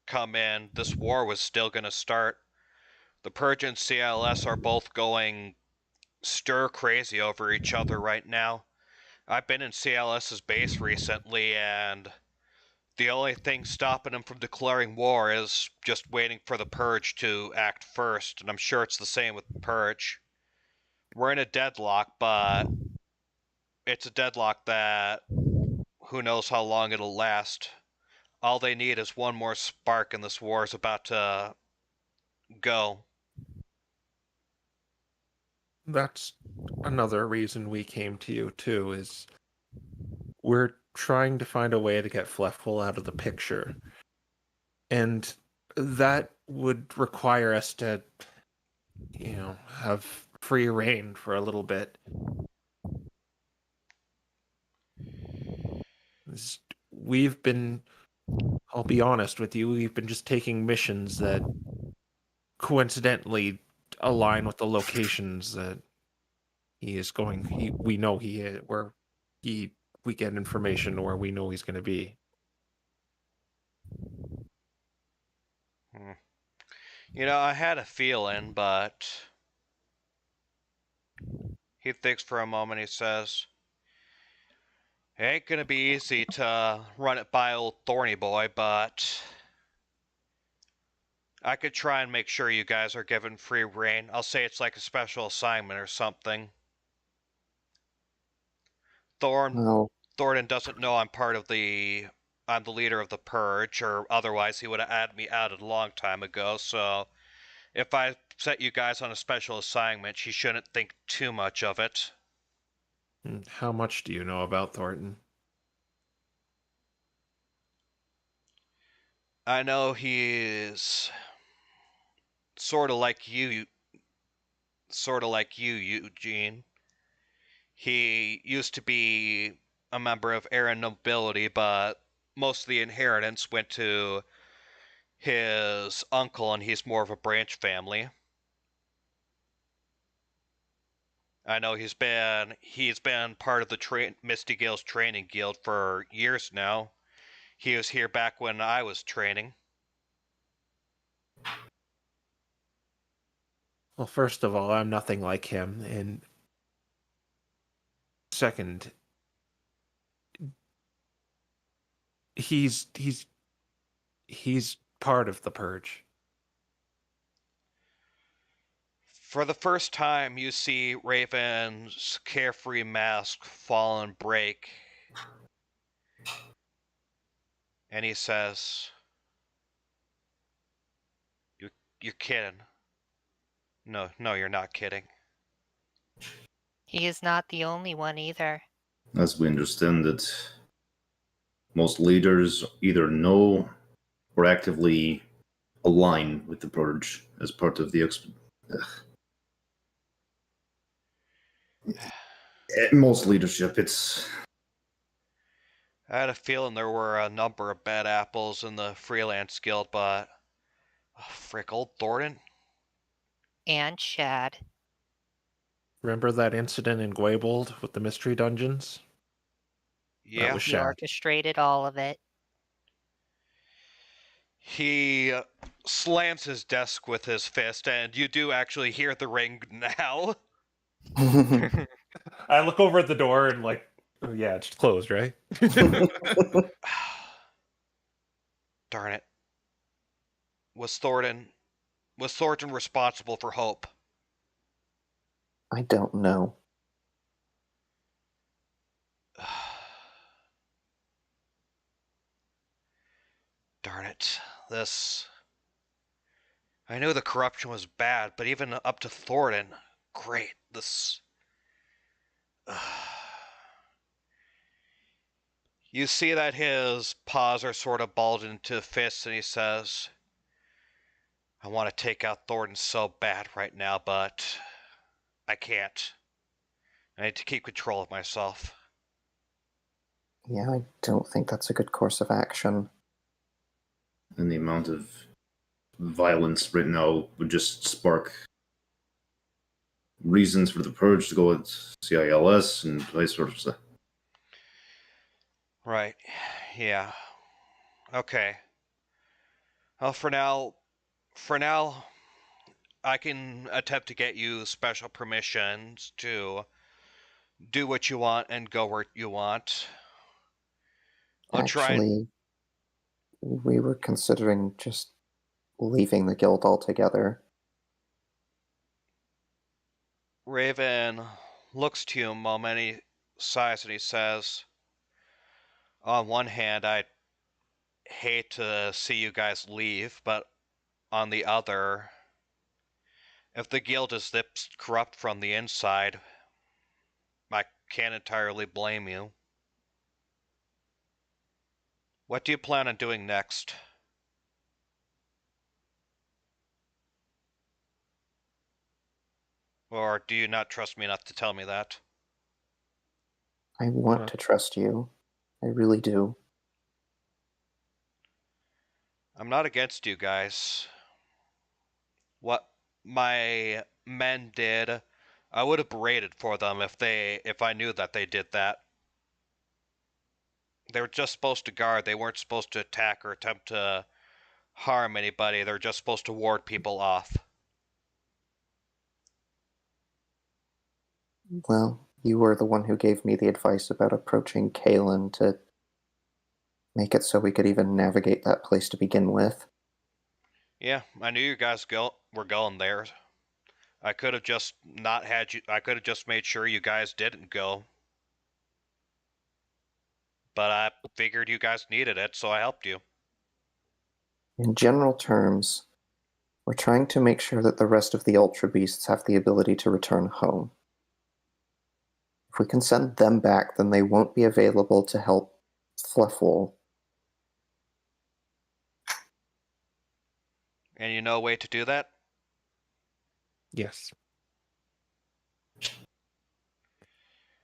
come in, this war was still gonna start. The Purge and CLS are both going stir crazy over each other right now. I've been in CLS's base recently, and the only thing stopping them from declaring war is just waiting for the Purge to act first, and I'm sure it's the same with Purge. We're in a deadlock, but it's a deadlock that who knows how long it'll last. All they need is one more spark, and this war is about to go.
That's another reason we came to you, too, is we're trying to find a way to get Fluffle out of the picture. And that would require us to, have free reign for a little bit. We've been, I'll be honest with you, we've been just taking missions that coincidentally align with the locations that he is going. We know he is, where we get information where we know he's going to be.
You know, I had a feeling, but he thinks for a moment. He says, It ain't gonna be easy to run it by old Thorny Boy, but I could try and make sure you guys are given free reign. I'll say it's like a special assignment or something.
Well,
Thornton doesn't know I'm the leader of the Purge, or otherwise he would have added me out a long time ago, so if I set you guys on a special assignment, she shouldn't think too much of it.
How much do you know about Thornton?
I know he's sort of like you, Eugene. He used to be a member of Aryan nobility, but most of the inheritance went to his uncle, and he's more of a branch family. I know he's been part of the Misty Gale's training guild for years now. He was here back when I was training.
Well, first of all, I'm nothing like him, and second, he's part of the Purge.
For the first time, you see Raven's carefree mask fall and break, and he says, "You're kidding? No, you're not kidding."
He is not the only one either.
As we understand it, most leaders either know or actively align with the Purge as part of the most leadership.
I had a feeling there were a number of bad apples in the Freelance Guild, but frick, old Thornton.
And Shad.
Remember that incident in Gwaybold with the mystery dungeons?
Yeah,
That was
He
Shad.
orchestrated all of it.
he slams his desk with his fist, and you do actually hear the ring now.
I look over at the door and oh yeah, it's closed, right?
Darn it. Was Thornton responsible for Hope?
I don't know.
Darn it. I knew the corruption was bad, but even up to Thornton, great. You see that his paws are sort of balled into fists, and he says, "I want to take out Thornton so bad right now, but I can't. I need to keep control of myself."
Yeah, I don't think that's a good course of action.
And the amount of violence right now would just spark reasons for the Purge to go with CILS and vice versa.
Right. Yeah. Okay. Well, for now, I can attempt to get you special permissions to do what you want and go where you want.
Actually, we were considering just leaving the guild altogether.
Raven looks to you a moment, he sighs and he says, "On one hand, I hate to see you guys leave, but on the other, if the guild is this corrupt from the inside, I can't entirely blame you. What do you plan on doing next?" Or do you not trust me enough to tell me that?
I want to trust you. I really do.
I'm not against you guys. What my men did, I would have berated for them if I knew that they did that. They were just supposed to guard. They weren't supposed to attack or attempt to harm anybody. They're just supposed to ward people off.
Well, You were the one who gave me the advice about approaching Kalen to make it so we could even navigate that place to begin with.
Yeah, I knew you guys were going there. I could have just not had you. I could have just made sure you guys didn't go. But I figured you guys needed it, so I helped you.
In general terms, we're trying to make sure that the rest of the Ultra Beasts have the ability to return home. If we can send them back, then they won't be available to help Fluffwall.
And you know a way to do that?
Yes.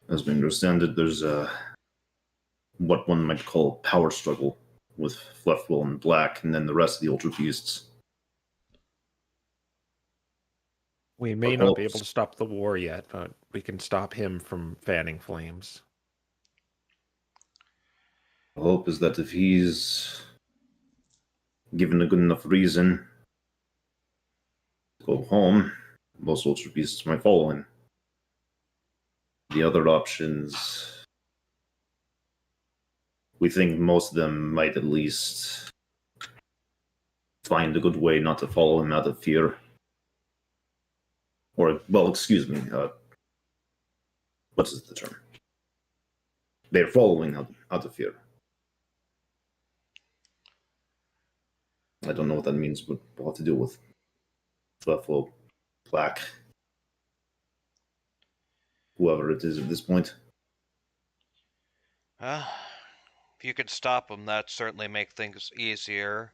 As we understand it, there's what one might call a power struggle with Fluffwell and Black, and then the rest of the Ultra Beasts.
We may
Our
not be
hopes.
able to stop the war yet, but we can stop him from fanning flames.
The hope is that if he's given a good enough reason to go home, most Ultra Beasts might follow him. The other options, we think most of them might at least find a good way not to follow him out of fear. Or, well, excuse me, what is the term? They're following out of fear. I don't know what that means, but we'll have to deal with Fluffwell, Black, whoever it is at this point.
If you could stop them, that'd certainly make things easier.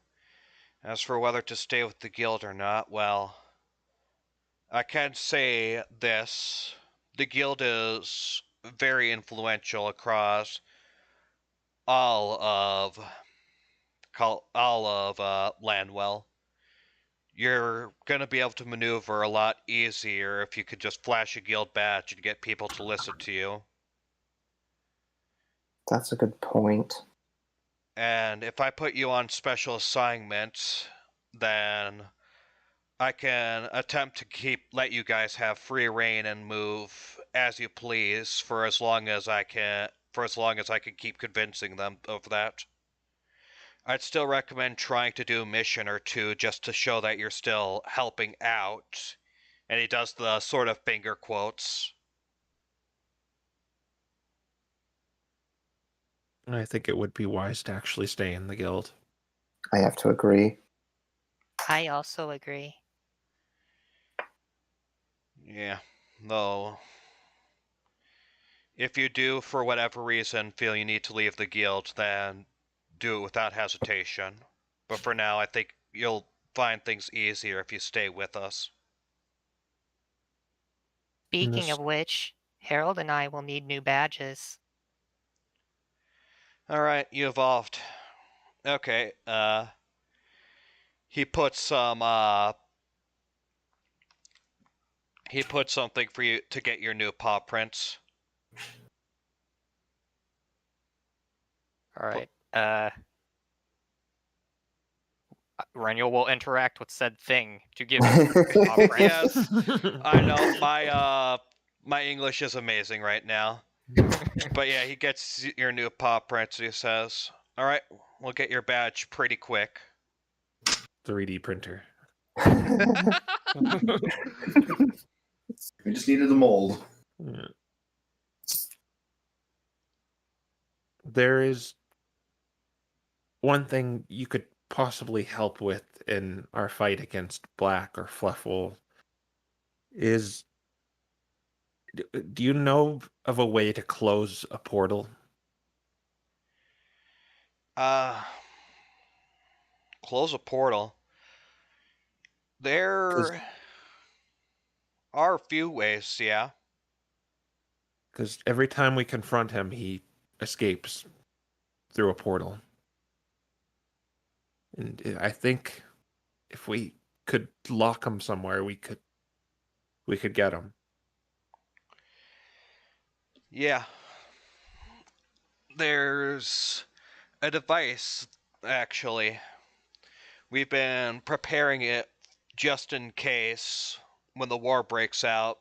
As for whether to stay with the guild or not, well, I can say this. The guild is very influential across all of Lanwell. You're gonna be able to maneuver a lot easier if you could just flash a guild badge and get people to listen to you.
That's a good point.
And if I put you on special assignments, then I can attempt to let you guys have free reign and move as you please for as long as I can keep convincing them of that. I'd still recommend trying to do a mission or two just to show that you're still helping out. And he does the sort of finger quotes.
I think it would be wise to actually stay in the guild.
I have to agree.
I also agree.
Yeah, though, if you do, for whatever reason, feel you need to leave the guild, then do it without hesitation. But for now, I think you'll find things easier if you stay with us.
Speaking of which, Harold and I will need new badges.
Alright, you evolved. Okay, he puts something for you to get your new paw prints.
All right. Reniel will interact with said thing to give him paw prints.
Yes, I know my English is amazing right now. But yeah, he gets your new paw prints. He says, "All right, we'll get your badge pretty quick."
3D printer.
We just needed a mold.
Yeah. There is one thing you could possibly help with in our fight against Black or Fluffwell. Do you know of a way to close a portal?
Close a portal. There are a few ways, yeah.
Because every time we confront him, he escapes through a portal. And I think if we could lock him somewhere, we could get him.
Yeah. There's a device, actually. We've been preparing it just in case when the war breaks out.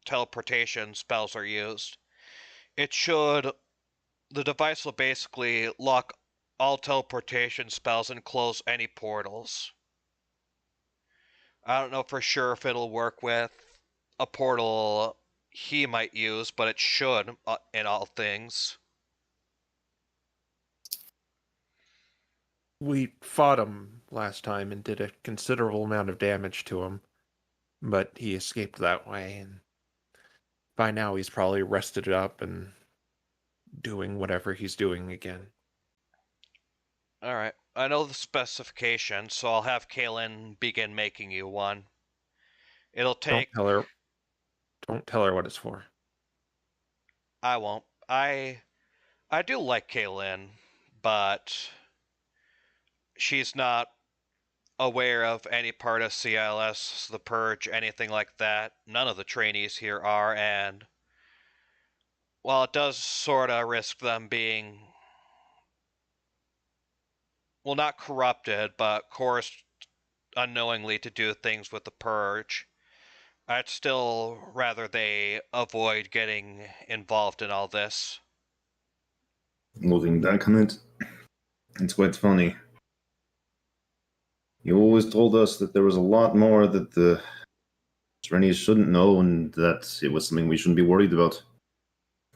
teleportation spells are used. The device will basically lock all teleportation spells and close any portals. I don't know for sure if it'll work with a portal he might use, but it should in all things.
We fought him last time and did a considerable amount of damage to him, but he escaped that way, and by now he's probably rested up and doing whatever he's doing again.
Alright, I know the specifications, so I'll have Kaylin begin making you one. It'll take...
Don't tell her what it's for.
I won't. I do like Kaylin, but she's not aware of any part of CILS, the Purge, anything like that. None of the trainees here are, and while it does sorta risk them being, well, not corrupted, but coerced unknowingly to do things with the Purge, I'd still rather they avoid getting involved in all this.
Looking back on it, it's quite funny. You always told us that there was a lot more that the trainees shouldn't know, and that it was something we shouldn't be worried about.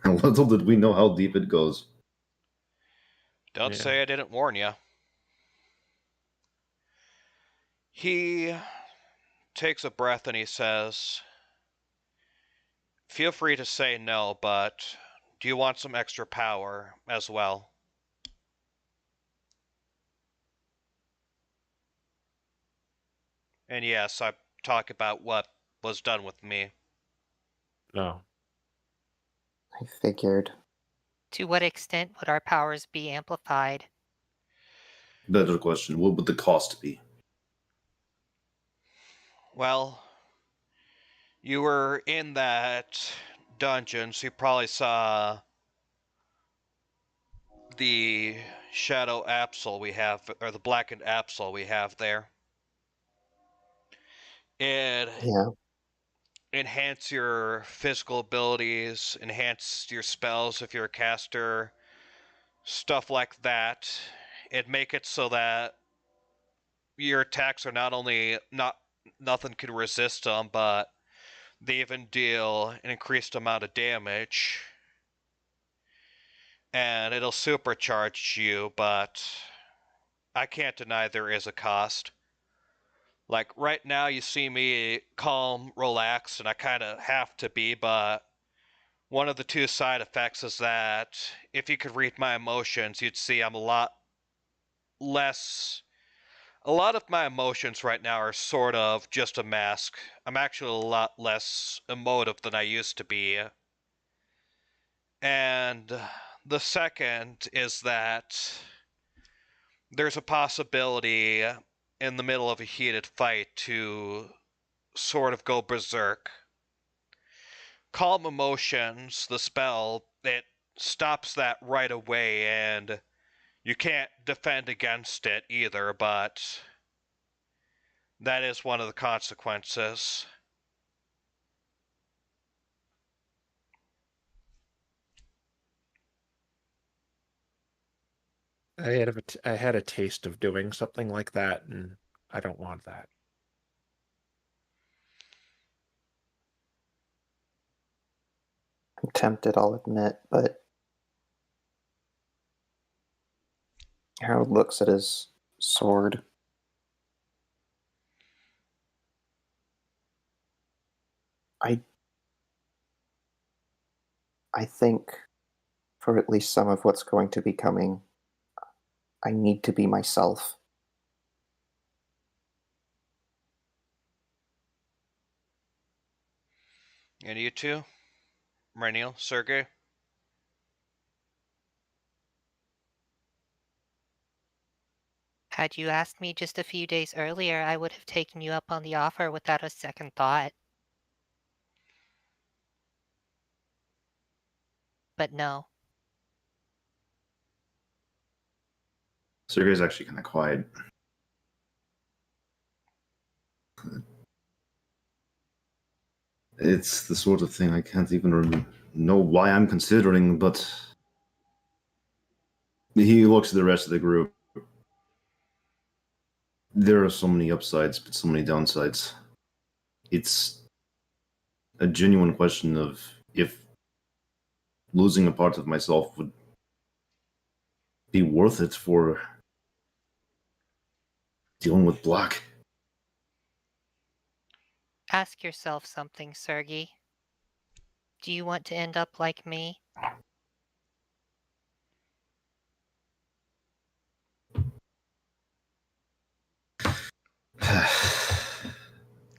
How little did we know how deep it goes.
Don't say I didn't warn you. He takes a breath and he says, feel free to say no, but do you want some extra power as well? And yes, I talk about what was done with me.
No.
I figured.
To what extent would our powers be amplified?
Better question, what would the cost be?
Well, you were in that dungeon, so you probably saw the shadow apsol we have, or the blackened apsol we have there. It enhance your physical abilities, enhance your spells if you're a caster, stuff like that. It'd make it so that your attacks are not only nothing can resist them, but they even deal an increased amount of damage. And it'll supercharge you, but I can't deny there is a cost. Like, right now you see me calm, relaxed, and I kind of have to be, but one of the two side effects is that if you could read my emotions, you'd see I'm a lot of my emotions right now are sort of just a mask. I'm actually a lot less emotive than I used to be. And the second is that there's a possibility in the middle of a heated fight to sort of go berserk. Calm Emotions, the spell, it stops that right away, and you can't defend against it either, but that is one of the consequences.
I had a taste of doing something like that, and I don't want that.
I'm tempted, I'll admit, but Harold looks at his sword. I think for at least some of what's going to be coming, I need to be myself.
And you two? Reniel, Sergey?
Had you asked me just a few days earlier, I would have taken you up on the offer without a second thought. But no.
Sergey's actually kind of quiet. It's the sort of thing I can't even know why I'm considering, but he looks at the rest of the group. There are so many upsides, but so many downsides. It's a genuine question of if losing a part of myself would be worth it for dealing with Black.
Ask yourself something, Sergey. Do you want to end up like me?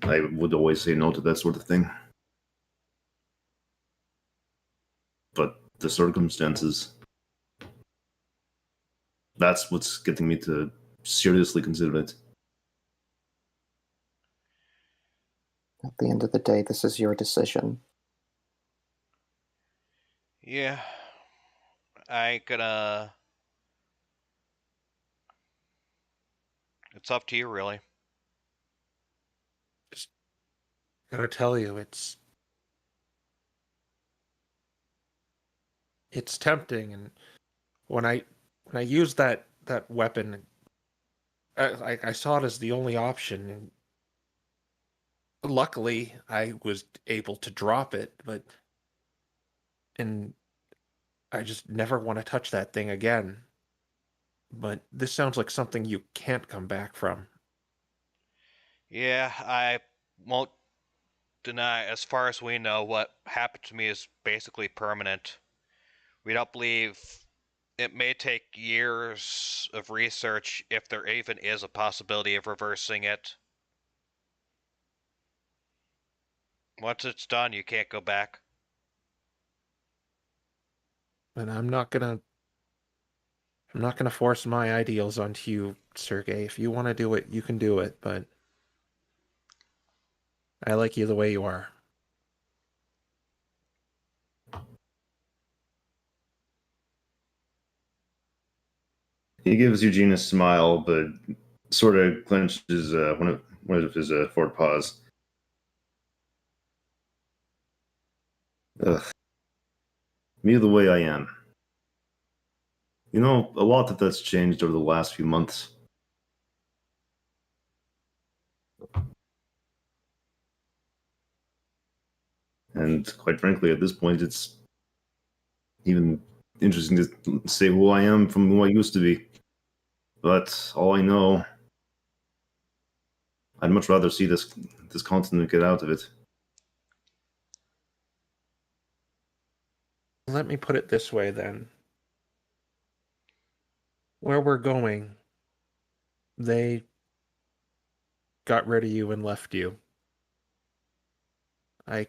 I would always say no to that sort of thing. But the circumstances, that's what's getting me to seriously consider it.
At the end of the day, this is your decision.
Yeah. I ain't gonna... It's up to you, really.
Gotta tell you, it's tempting, and when I used that weapon, I saw it as the only option, and luckily I was able to drop it, and I just never want to touch that thing again. But this sounds like something you can't come back from.
Yeah, I won't deny, as far as we know, what happened to me is basically permanent. We don't believe it may take years of research if there even is a possibility of reversing it. Once it's done, you can't go back.
And I'm not gonna force my ideals onto you, Sergey. If you want to do it, you can do it, but I like you the way you are.
He gives Eugene a smile, but sort of clenches one of his forward paws. Ugh. Me the way I am. You know, a lot that's changed over the last few months. And quite frankly, at this point, it's even interesting to say who I am from who I used to be. But all I know, I'd much rather see this continent get out of it.
Let me put it this way, then. Where we're going, they got rid of you and left you. I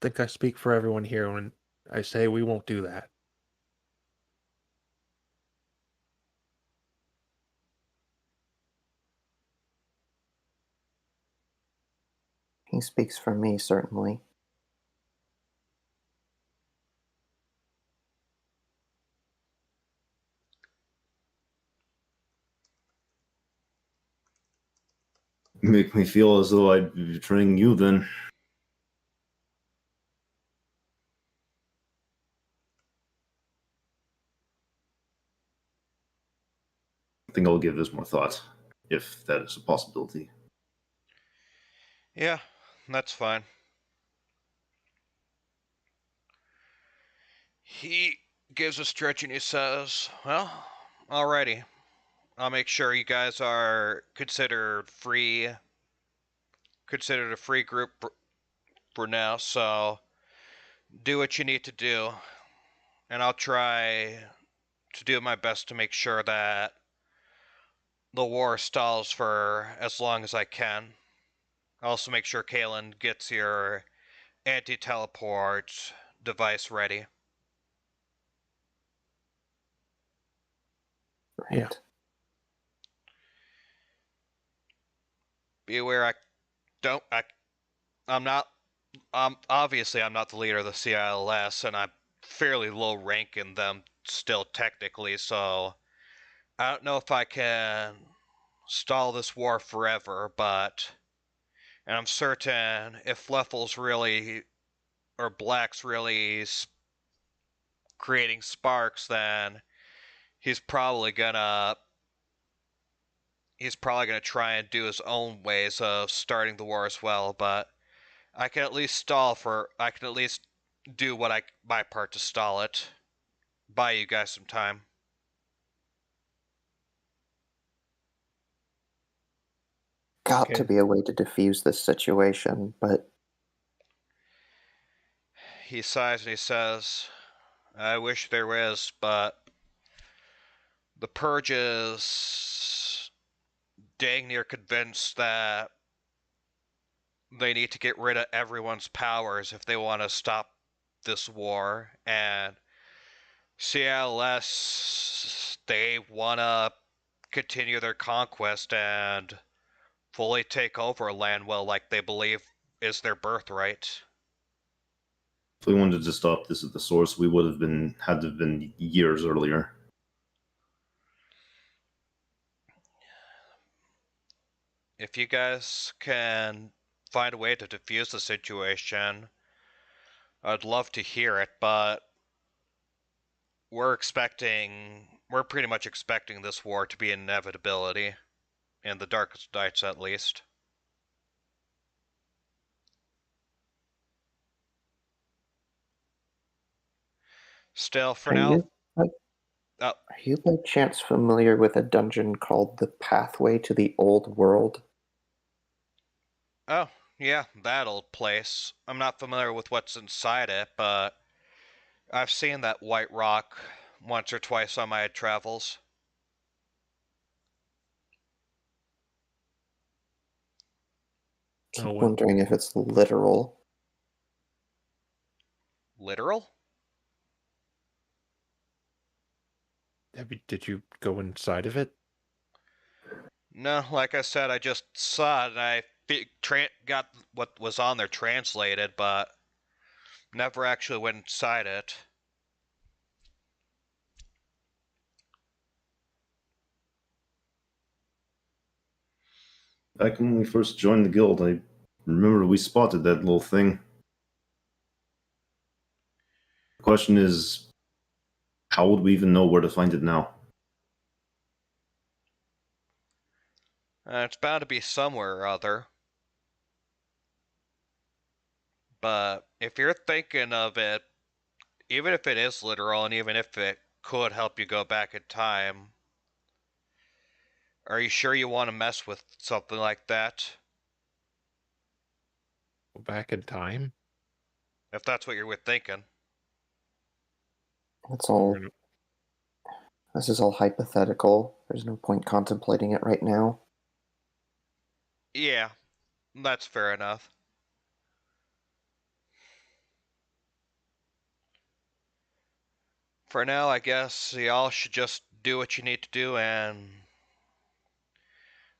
think I speak for everyone here when I say we won't do that.
He speaks for me, certainly.
Make me feel as though I'd be betraying you then. I think I'll give this more thought, if that is a possibility.
Yeah, that's fine. He gives a stretch and he says, well, alrighty. I'll make sure you guys are considered a free group for now, so do what you need to do. And I'll try to do my best to make sure that the war stalls for as long as I can. I'll also make sure Kalen gets your anti-teleport device ready.
Right.
Yeah.
Be aware I'm not obviously I'm not the leader of the CILS, and I'm fairly low rank in them still technically, so I don't know if I can stall this war forever, but And I'm certain if Leffel's really, or Black's really creating sparks, then he's probably gonna try and do his own ways of starting the war as well. But I can at least do my part to stall it. Buy you guys some time.
Got
Okay.
to be a way to defuse this situation, but
He sighs and he says, I wish there was, but the Purge is dang near convinced that they need to get rid of everyone's powers if they want to stop this war, and CLS, they want to continue their conquest and fully take over Lanwell like they believe is their birthright.
If we wanted to stop this at the source, we would have had to have been years earlier.
If you guys can find a way to defuse the situation, I'd love to hear it, but we're pretty much expecting this war to be an inevitability, in the darkest nights at least. Still, for now,
are you by chance familiar with a dungeon called the Pathway to the Old World?
oh, yeah, that old place. I'm not familiar with what's inside it, but I've seen that white rock once or twice on my travels.
Keep wondering if it's literal.
Literal?
Did you go inside of it?
No, like I said, I just saw it and I got what was on there translated, but never actually went inside it.
Back when we first joined the guild, I remember we spotted that little thing. The question is, how would we even know where to find it now?
It's bound to be somewhere or other. But if you're thinking of it, even if it is literal and even if it could help you go back in time, are you sure you want to mess with something like that?
Go back in time?
If that's what you were thinking.
It's all. This is all hypothetical. There's no point contemplating it right now.
Yeah, that's fair enough. For now, I guess y'all should just do what you need to do, and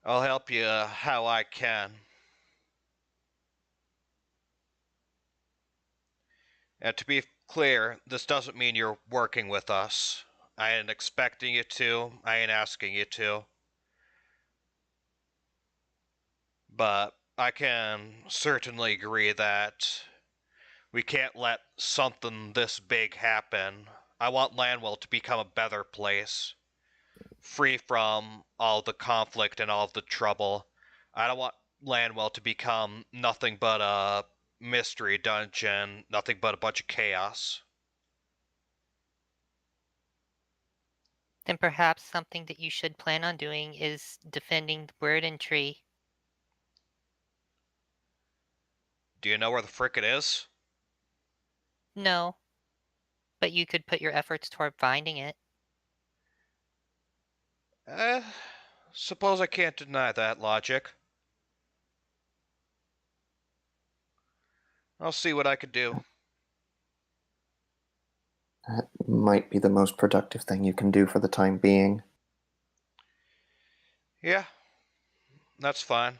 I'll help you how I can. And to be clear, this doesn't mean you're working with us. I ain't expecting you to, I ain't asking you to. But I can certainly agree that we can't let something this big happen. I want Lanwell to become a better place, free from all the conflict and all the trouble. I don't want Lanwell to become nothing but a mystery dungeon, nothing but a bunch of chaos.
Then perhaps something that you should plan on doing is defending the Word and Tree.
Do you know where the frick it is?
No, but you could put your efforts toward finding it.
Suppose I can't deny that logic. I'll see what I can do.
That might be the most productive thing you can do for the time being.
Yeah, that's fine.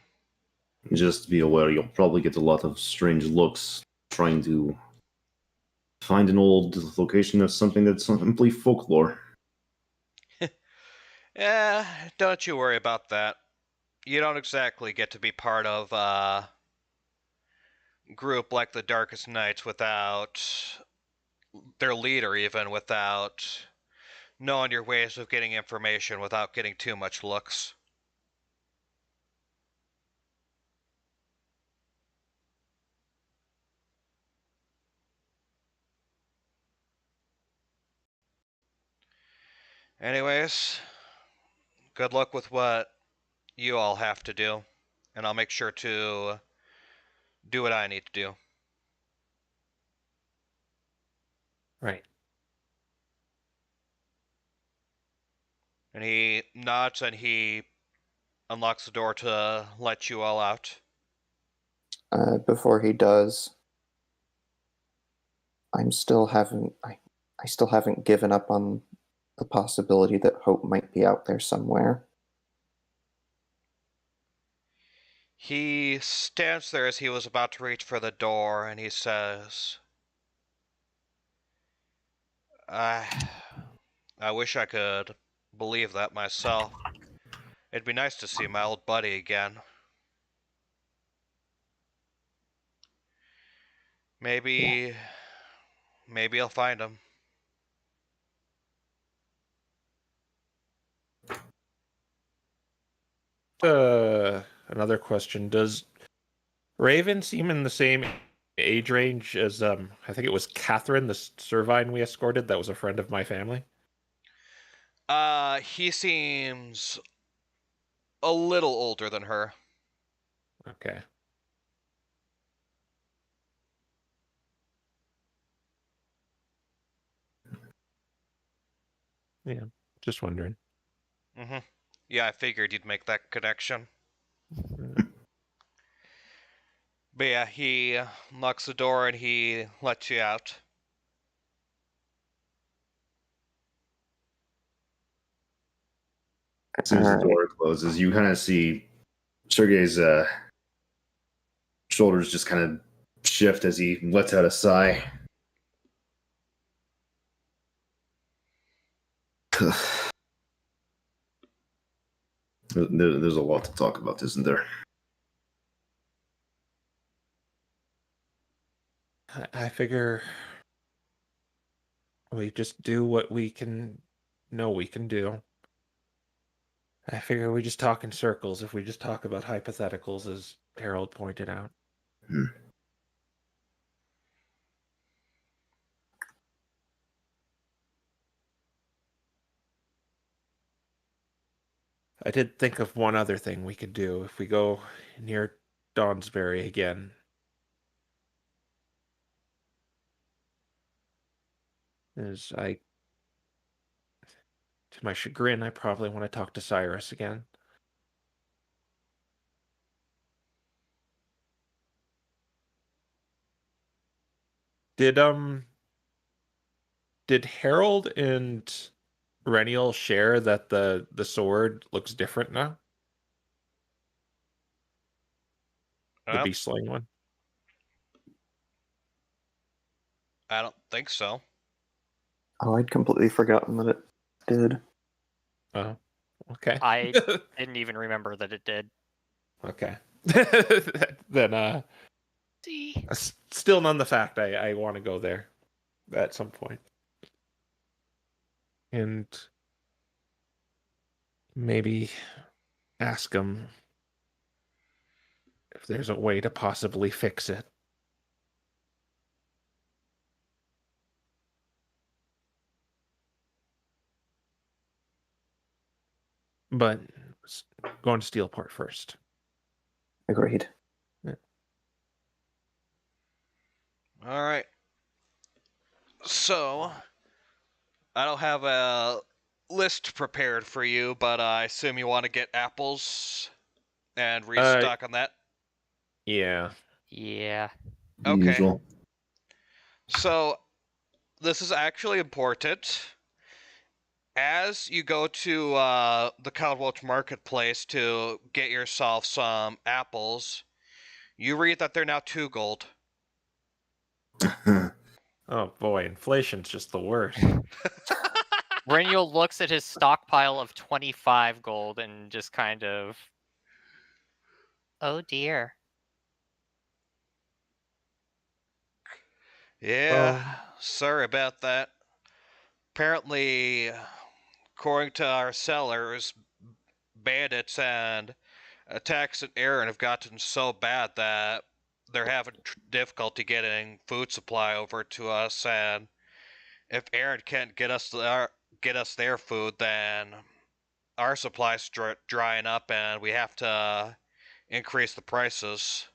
Just be aware, you'll probably get a lot of strange looks trying to find an old location of something that's simply folklore.
Don't you worry about that. You don't exactly get to be part of, group like the Darkest Knights without their leader, even without knowing your ways of getting information without getting too much looks. Anyways, good luck with what you all have to do, and I'll make sure to do what I need to do.
Right.
And he nods and he unlocks the door to let you all out.
Before he does, I still haven't given up on the possibility that Hope might be out there somewhere.
He stands there as he was about to reach for the door, and he says, I wish I could believe that myself. It'd be nice to see my old buddy again. Maybe I'll find him.
Another question. Does Raven seem in the same age range as I think it was Catherine, the Servine we escorted that was a friend of my family?
He seems a little older than her.
Okay. Yeah, just wondering.
Mm-hmm. Yeah, I figured you'd make that connection. But yeah, he locks the door and he lets you out.
As soon as the door closes, you kind of see Sergei's shoulders just kind of shift as he lets out a sigh. There's a lot to talk about, isn't there?
I figure we just do what we know we can do. I figure we just talk in circles if we just talk about hypotheticals, as Harold pointed out. I did think of one other thing we could do if we go near Dawnsbury again. To my chagrin, I probably want to talk to Cyrus again. Did Harold and Reniel share that the sword looks different now? The beast slaying one?
I don't think so.
Oh, I'd completely forgotten that it did.
Oh, okay.
I didn't even remember that it did.
Okay. Then,
See.
still none the fact I want to go there at some point. And maybe ask him if there's a way to possibly fix it. But going to Steelport first.
Agreed.
All right. So, I don't have a list prepared for you, but I assume you want to get apples and restock on that?
Yeah.
Yeah.
Okay.
Usual.
So, this is actually important. As you go to the Cloudwatch Marketplace to get yourself some apples, you read that they're now 2 gold.
Oh boy, inflation's just the worst.
Reniel looks at his stockpile of 25 gold and just kind of...
Oh dear.
Yeah, sorry about that. Apparently, according to our sellers, bandits and attacks at Aaron have gotten so bad that they're having difficulty getting food supply over to us, and if Aaron can't get us their food, then our supply's drying up, and we have to increase the prices.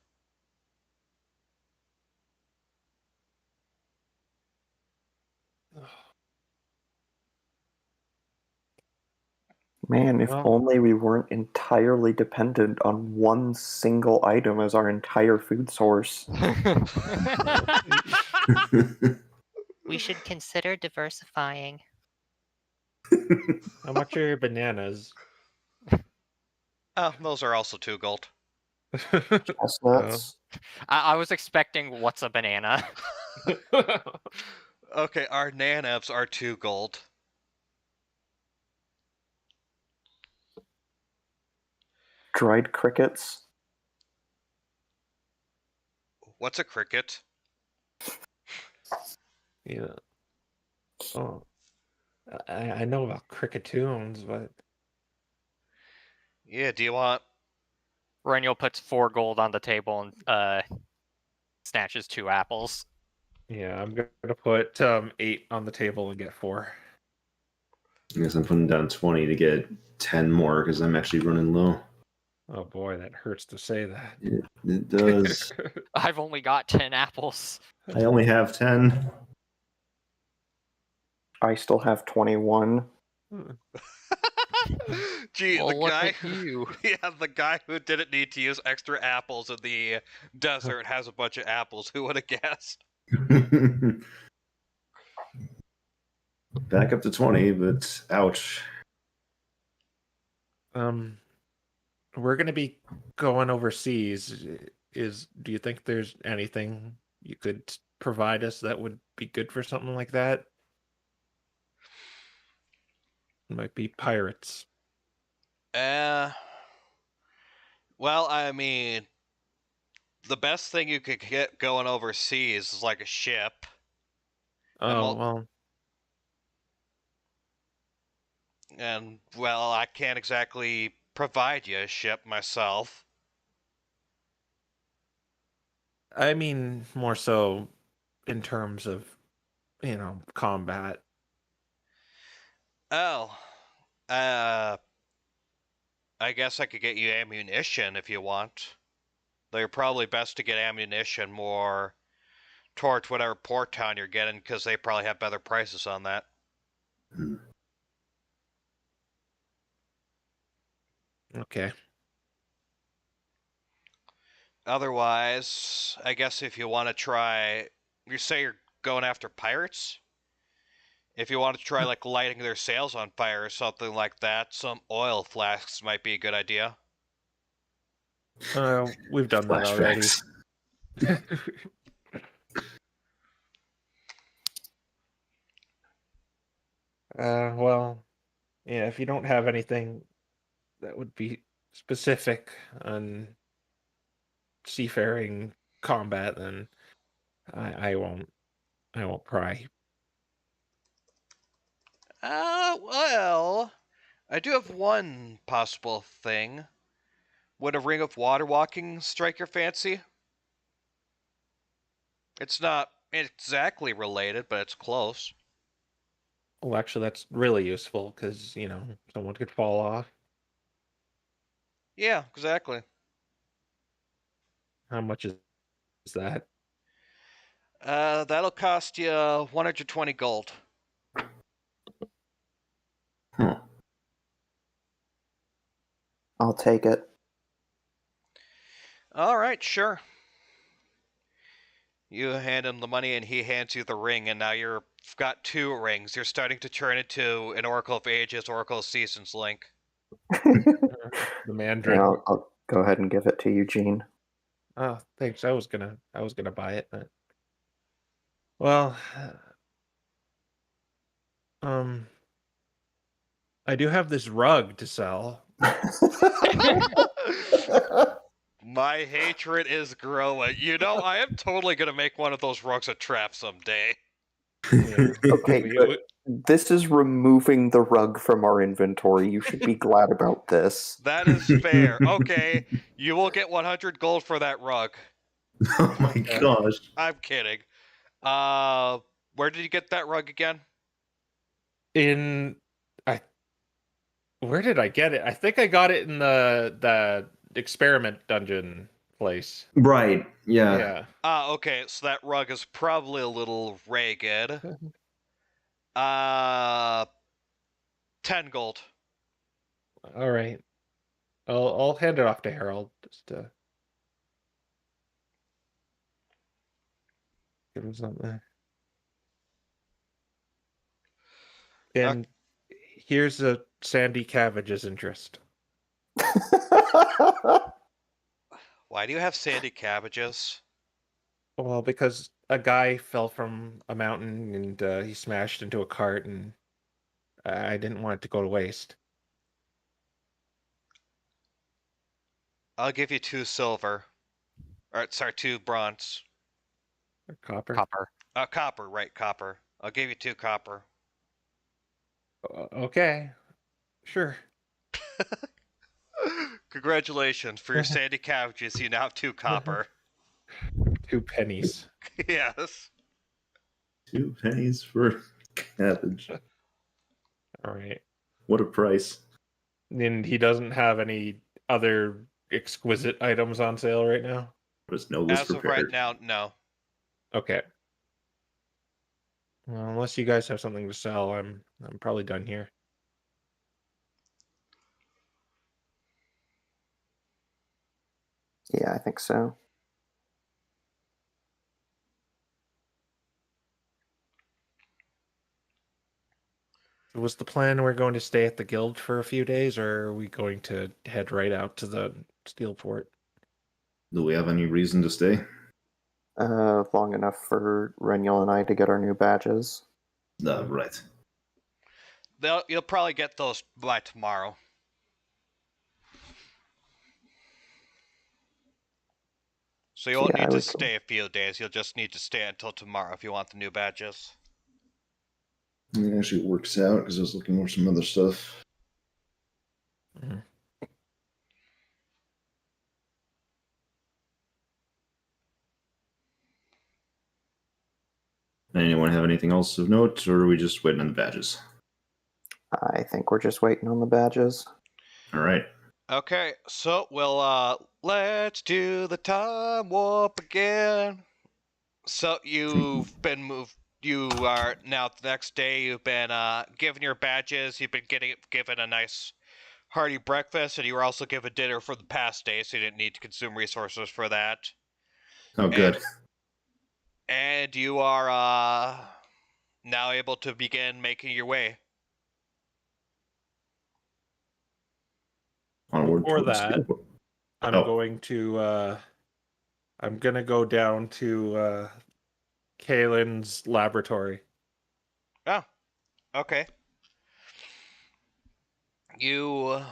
Man, if
Well-
only we weren't entirely dependent on one single item as our entire food source.
We should consider diversifying.
How much are your bananas?
Oh, those are also 2 gold.
Chestnuts.
I was expecting what's a banana.
Okay, our nanavs are 2 gold.
Dried crickets.
What's a cricket?
Yeah. Oh, I know about cricketoons, but
Yeah, do you want...
Reniel puts 4 gold on the table and snatches 2 apples.
yeah, I'm gonna put 8 on the table and get 4.
I guess I'm putting down 20 to get 10 more because I'm actually running low.
Oh boy, that hurts to say that.
It does.
I've only got 10 apples.
I only have 10.
I still have 21.
Gee,
Well,
the
look
guy
at you.
Yeah, the guy who didn't need to use extra apples in the desert has a bunch of apples. Who would have guessed?
Back up to 20, but ouch.
We're gonna be going overseas. Do you think there's anything you could provide us that would be good for something like that? It might be pirates.
Well, I mean, the best thing you could get going overseas is like a ship.
Oh well,
And, well, I can't exactly provide you a ship myself.
I mean more so in terms of combat.
Oh, I guess I could get you ammunition if you want. They're probably best to get ammunition more towards whatever port town you're getting, because they probably have better prices on that.
Okay.
Otherwise, I guess if you want to try, you say you're going after pirates? If you want to try like lighting their sails on fire or something like that, some oil flasks might be a good idea.
We've done that already.
Flashbacks.
Well, yeah, if you don't have anything that would be specific on seafaring combat, then I won't pry.
Well, I do have one possible thing. Would a ring of water walking strike your fancy? It's not exactly related, but it's close.
Well, actually, that's really useful because someone could fall off.
Yeah, exactly.
How much is that?
That'll cost you 120 gold.
Huh.
I'll take it.
All right, sure. You hand him the money and he hands you the ring, and now you've got 2 rings. You're starting to turn into an Oracle of Ages, Oracle of Seasons link.
The Mandarin.
Yeah, I'll go ahead and give it to Eugene.
Oh, thanks. I was gonna buy it, but well, I do have this rug to sell.
My hatred is growing. You know, I am totally gonna make one of those rugs a trap someday.
Yeah.
Okay,
We-
good. This is removing the rug from our inventory. You should be glad about this.
That is fair. Okay, you will get 100 gold for that rug.
Oh my gosh.
I'm kidding. Where did you get that rug again?
Where did I get it? I think I got it in the experiment dungeon place.
Right. Yeah.
Yeah.
Okay, so that rug is probably a little ragged. 10 gold.
All right. I'll hand it off to Harold just to give him something. And here's a Sandy Cabbage's interest.
Why do you have sandy cabbages?
Well, because a guy fell from a mountain and he smashed into a cart, and I didn't want it to go to waste.
I'll give you 2 silver. Or, sorry, 2 bronze.
Or copper.
Copper.
Copper, right, copper. I'll give you 2 copper.
Okay. Sure.
Congratulations. For your sandy cabbages, you now have 2 copper.
2 pennies.
Yes.
2 pennies for cabbage.
All right.
What a price.
And he doesn't have any other exquisite items on sale right now?
There's no list
As of
prepared.
right now, no.
Okay. Well, unless you guys have something to sell, I'm probably done here.
Yeah, I think so.
Was the plan we're going to stay at the guild for a few days, or are we going to head right out to the steel port?
Do we have any reason to stay?
Long enough for Renyel and I to get our new badges.
Right.
You'll probably get those by tomorrow. So you won't
Yeah,
need
we
to
can-
stay a few days. You'll just need to stay until tomorrow if you want the new badges.
It actually works out because I was looking for some other stuff.
Mhm.
Anyone have anything else of note, or are we just waiting on the badges?
I think we're just waiting on the badges.
All right.
Okay, so let's do the time warp again. So you've been moved. You are now the next day. You've been given your badges. You've been given a nice hearty breakfast, and you were also given dinner for the past day, so you didn't need to consume resources for that.
Oh, good.
And you are now able to begin making your way.
Onward
Before
towards
that,
the-
I'm
Oh.
going to I'm gonna go down to Kalen's laboratory.
Oh, okay. You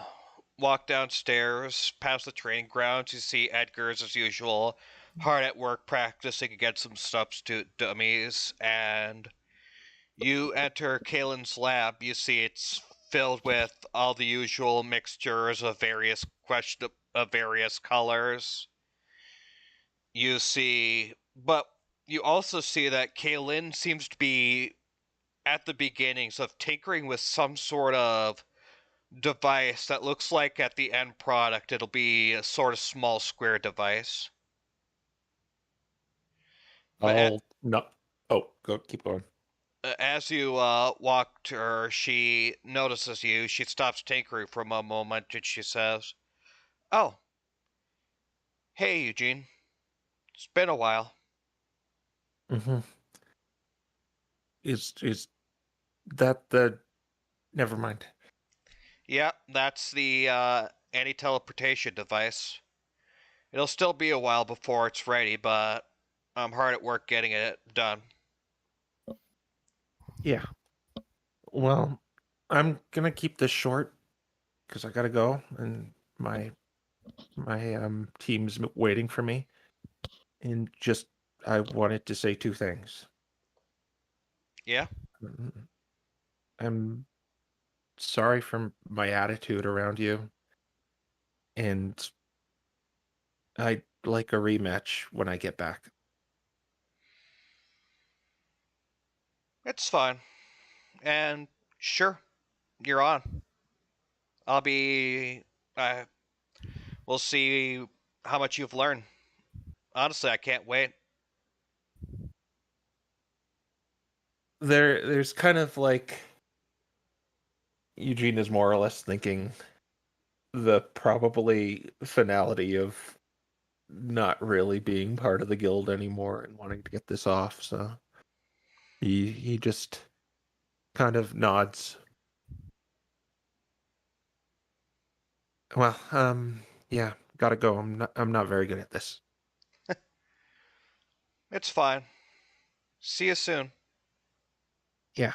walk downstairs, past the training grounds. You see Edgar's as usual, hard at work practicing against some substitute dummies, and you enter Kalen's lab. You see it's filled with all the usual mixtures of various colors. You see, but you also see that Kalen seems to be at the beginnings of tinkering with some sort of device that looks like at the end product it'll be a sort of small square device. But
Keep going.
as you walk to her, she notices you. She stops tinkering for a moment and she says, "Oh, hey Eugene. It's been a while."
Mm-hmm. Is that the? Never mind.
Yeah, that's the anti-teleportation device. It'll still be a while before it's ready, but I'm hard at work getting it done.
Yeah. Well, I'm gonna keep this short because I gotta go, and my My team's waiting for me, and just I wanted to say two things.
Yeah.
I'm sorry for my attitude around you, and I'd like a rematch when I get back.
It's fine. And sure, you're on. I'll be. We'll see how much you've learned. Honestly, I can't wait.
There's kind of like Eugene is more or less thinking the probably finality of not really being part of the guild anymore and wanting to get this off, so he just kind of nods. Well, yeah, gotta go. I'm not very good at this.
It's fine. See you soon.
Yeah.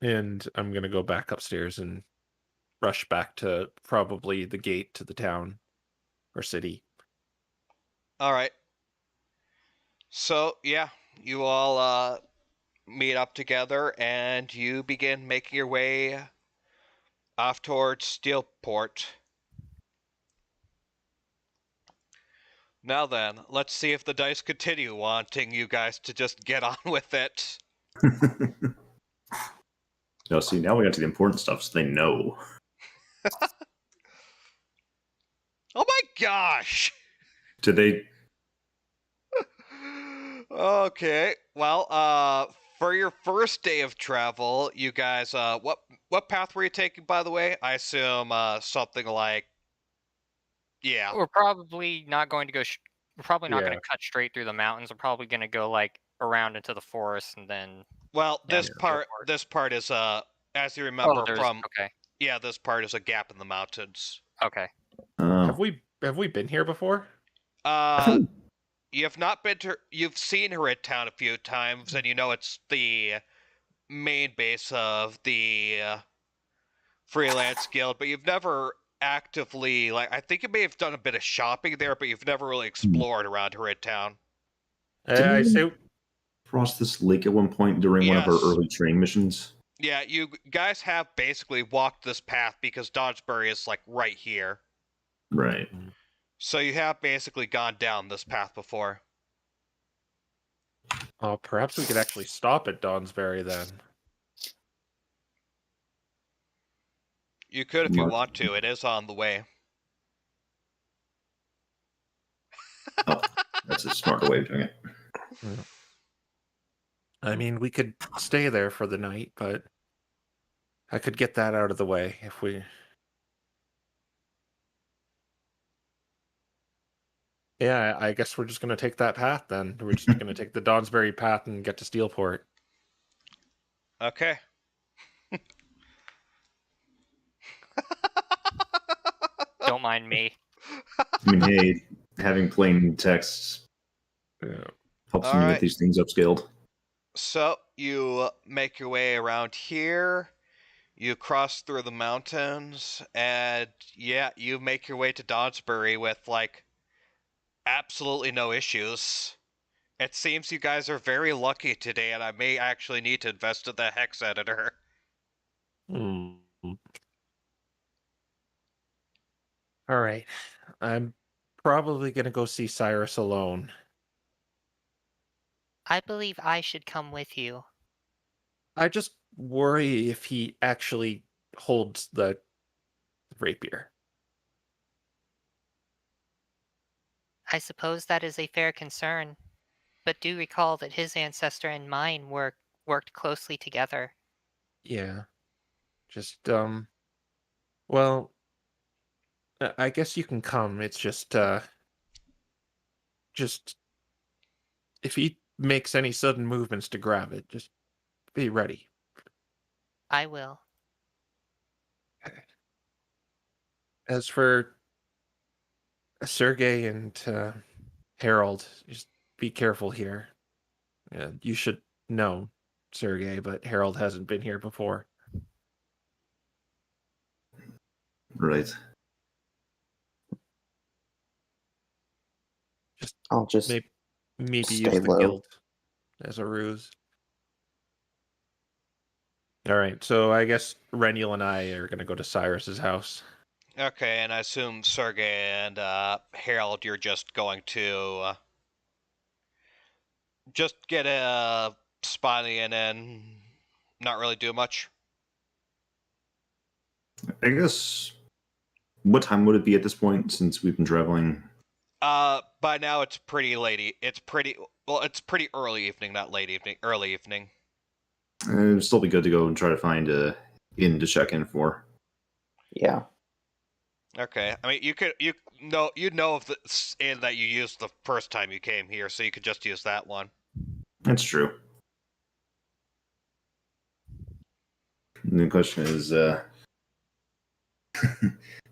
And I'm gonna go back upstairs and rush back to probably the gate to the town or city.
All right. So, yeah, you all meet up together and you begin making your way off towards Steelport. Now then, let's see if the dice continue wanting you guys to just get on with it.
No, see, now we got to the important stuff, so they know.
Oh my gosh!
Did they?
Okay, well, for your first day of travel, you guys, what path were you taking, by the way? I assume, something like, yeah.
We're probably not going to go. We're probably not going
Yeah.
to cut straight through the mountains. We're probably going to go like around into the forest and then.
Well,
down
this
to
part,
Steelport.
this part is, as you
Oh,
remember
there's
from,
okay.
yeah, this part is a gap in the mountains.
Okay.
Have we been here before?
You have not been to, you've seen her at town a few times, and you know it's the main base of the Freelance Guild, but you've never actively, like, I think you may have done a bit of shopping there, but you've never really explored around her at town.
I say
Cross this lake at one point during one of our
Yes.
early training missions.
Yeah, you guys have basically walked this path because Dodgebury is, like, right here.
Right.
So you have basically gone down this path before.
oh, perhaps we could actually stop at Donsbury then.
You could if you
Mark.
want to, it is on the way.
Oh, that's a smarter way of doing it.
I mean, we could stay there for the night, but I could get that out of the way if we. Yeah, I guess we're just gonna take that path then. We're just gonna take the Donsbury path and get to Steelport.
Okay.
Don't mind me.
I mean, hey, having plain text
Yeah.
helps when you
Alright.
get these things upscaled.
So you make your way around here. You cross through the mountains, and yeah, you make your way to Dodgebury with, like, absolutely no issues. It seems you guys are very lucky today, and I may actually need to invest in the hex editor.
Hmm. All right. I'm probably gonna go see Cyrus alone.
I believe I should come with you.
I just worry if he actually holds the rapier.
I suppose that is a fair concern, but do recall that his ancestor and mine worked closely together.
Yeah. Just well, I guess you can come. It's just if he makes any sudden movements to grab it, just be ready.
I will.
As for Sergey and Harold, just be careful here. You should know Sergey, but Harold hasn't been here before.
Right.
I'll just
maybe
stay
use the
low.
guild as a ruse. All right, so I guess Reniel and I are gonna go to Cyrus's house.
Okay, and I assume Sergey and Harold, you're just going to just get a spotty in and not really do much.
I guess. What time would it be at this point? Since we've been traveling.
By now it's pretty late. It's pretty early evening, not late evening. Early evening.
It'd still be good to go and try to find a inn to check in for.
Yeah.
Okay, I mean you know of the inn that you used the first time you came here, so you could just use that one.
That's true. And the question is,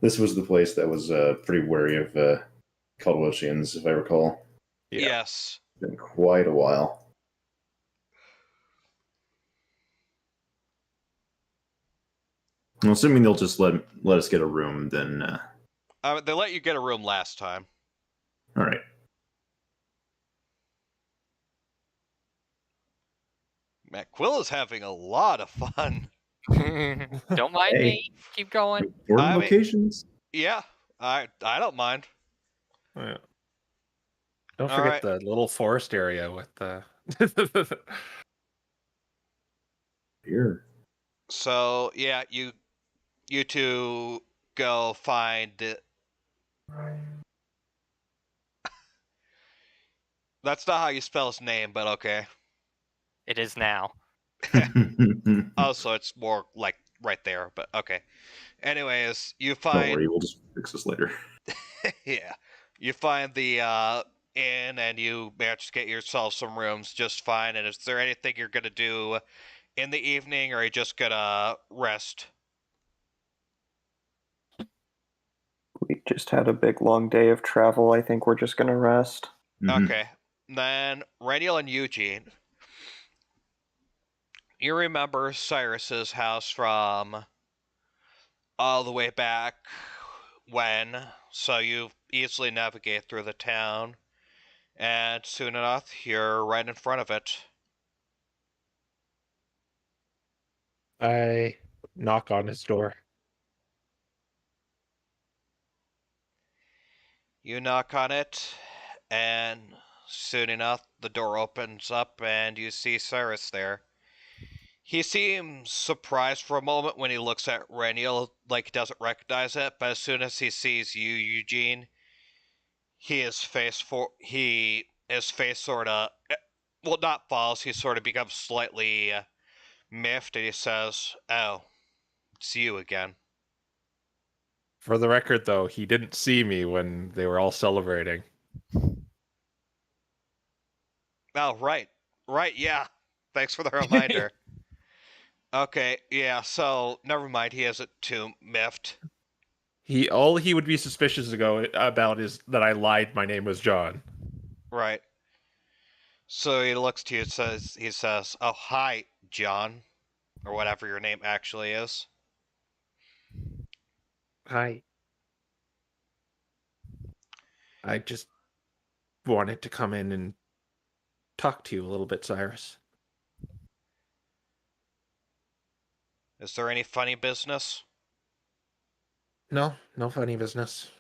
this was the place that was pretty wary of Caldwellians, if I recall.
Yeah.
Yes.
It's been quite a while. Well, assuming they'll just let us get a room, then
They let you get a room last time.
all right.
Man, Quill is having a lot of fun.
Don't mind
Hey.
me. Keep going.
Important
I mean-
locations.
Yeah, I don't mind.
Oh, yeah. Don't
All
forget
right.
the little forest area with the.
Here.
So yeah, you two go find. That's not how you spell his name, but okay.
It is now.
Oh, so it's more like right there, but okay. Anyways, you
Don't
find
worry, we'll just fix this later.
yeah, you find the inn and you manage to get yourself some rooms just fine. And is there anything you're gonna do in the evening, or are you just gonna rest?
We just had a big long day of travel. I think we're just gonna rest.
Mhm.
Okay, then Reniel and Eugene. You remember Cyrus's house from all the way back when, so you easily navigate through the town, and soon enough, you're right in front of it.
I knock on his door.
You knock on it, and soon enough, the door opens up, and you see Cyrus there. He seems surprised for a moment when he looks at Reniel, like he doesn't recognize it, but as soon as he sees you, Eugene, his face sort of, well, not falls, he sort of becomes slightly miffed, and he says, "Oh, it's you again."
For the record, though, he didn't see me when they were all celebrating.
Oh, right, yeah. Thanks for the reminder. Okay, yeah. So never mind. He isn't too miffed.
All he would be suspicious about is that I lied. My name was John.
Right. So he looks to you and he says, "Oh, hi, John," or whatever your name actually is.
Hi. I just wanted to come in and talk to you a little bit, Cyrus.
Is there any funny business?
No funny business.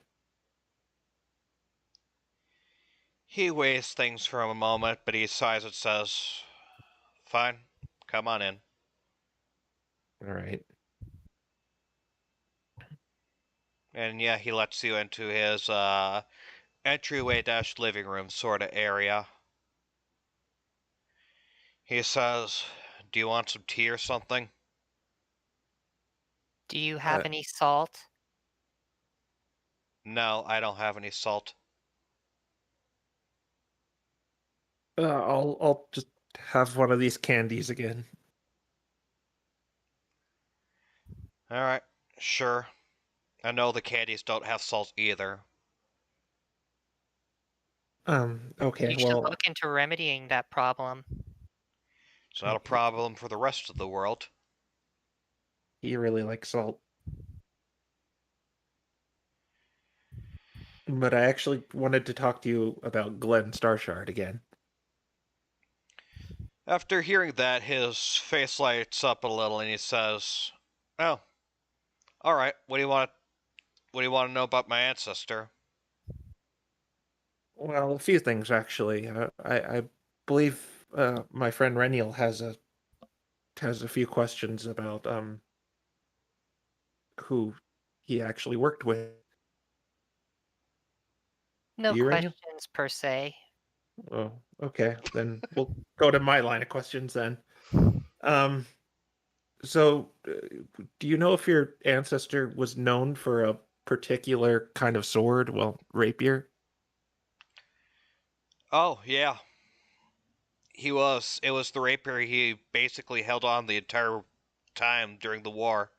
He weighs things for a moment, but he sighs and says, "Fine, come on in."
All right.
And yeah, he lets you into his entryway - living room sort of area. He says, "Do you want some tea or something?"
Do you have any salt?
No, I don't have any salt.
I'll just have one of these candies again.
Alright, sure. I know the candies don't have salt either.
Okay,
You should
well,
look into remedying that problem.
It's not a problem for the rest of the world.
he really likes salt. But I actually wanted to talk to you about Glenn Starshard again.
After hearing that, his face lights up a little, and he says, "Oh, all right. What do you want? What do you want to know about my ancestor?"
Well, a few things actually. I believe my friend Reniel has a few questions about who he actually worked with.
No
Do you, Reniel?
questions per se.
Oh, okay. Then we'll go to my line of questions then. Um, so, do you know if your ancestor was known for a particular kind of sword? Well, rapier.
Oh, yeah. He was. It was the rapier he basically held on the entire time during the war.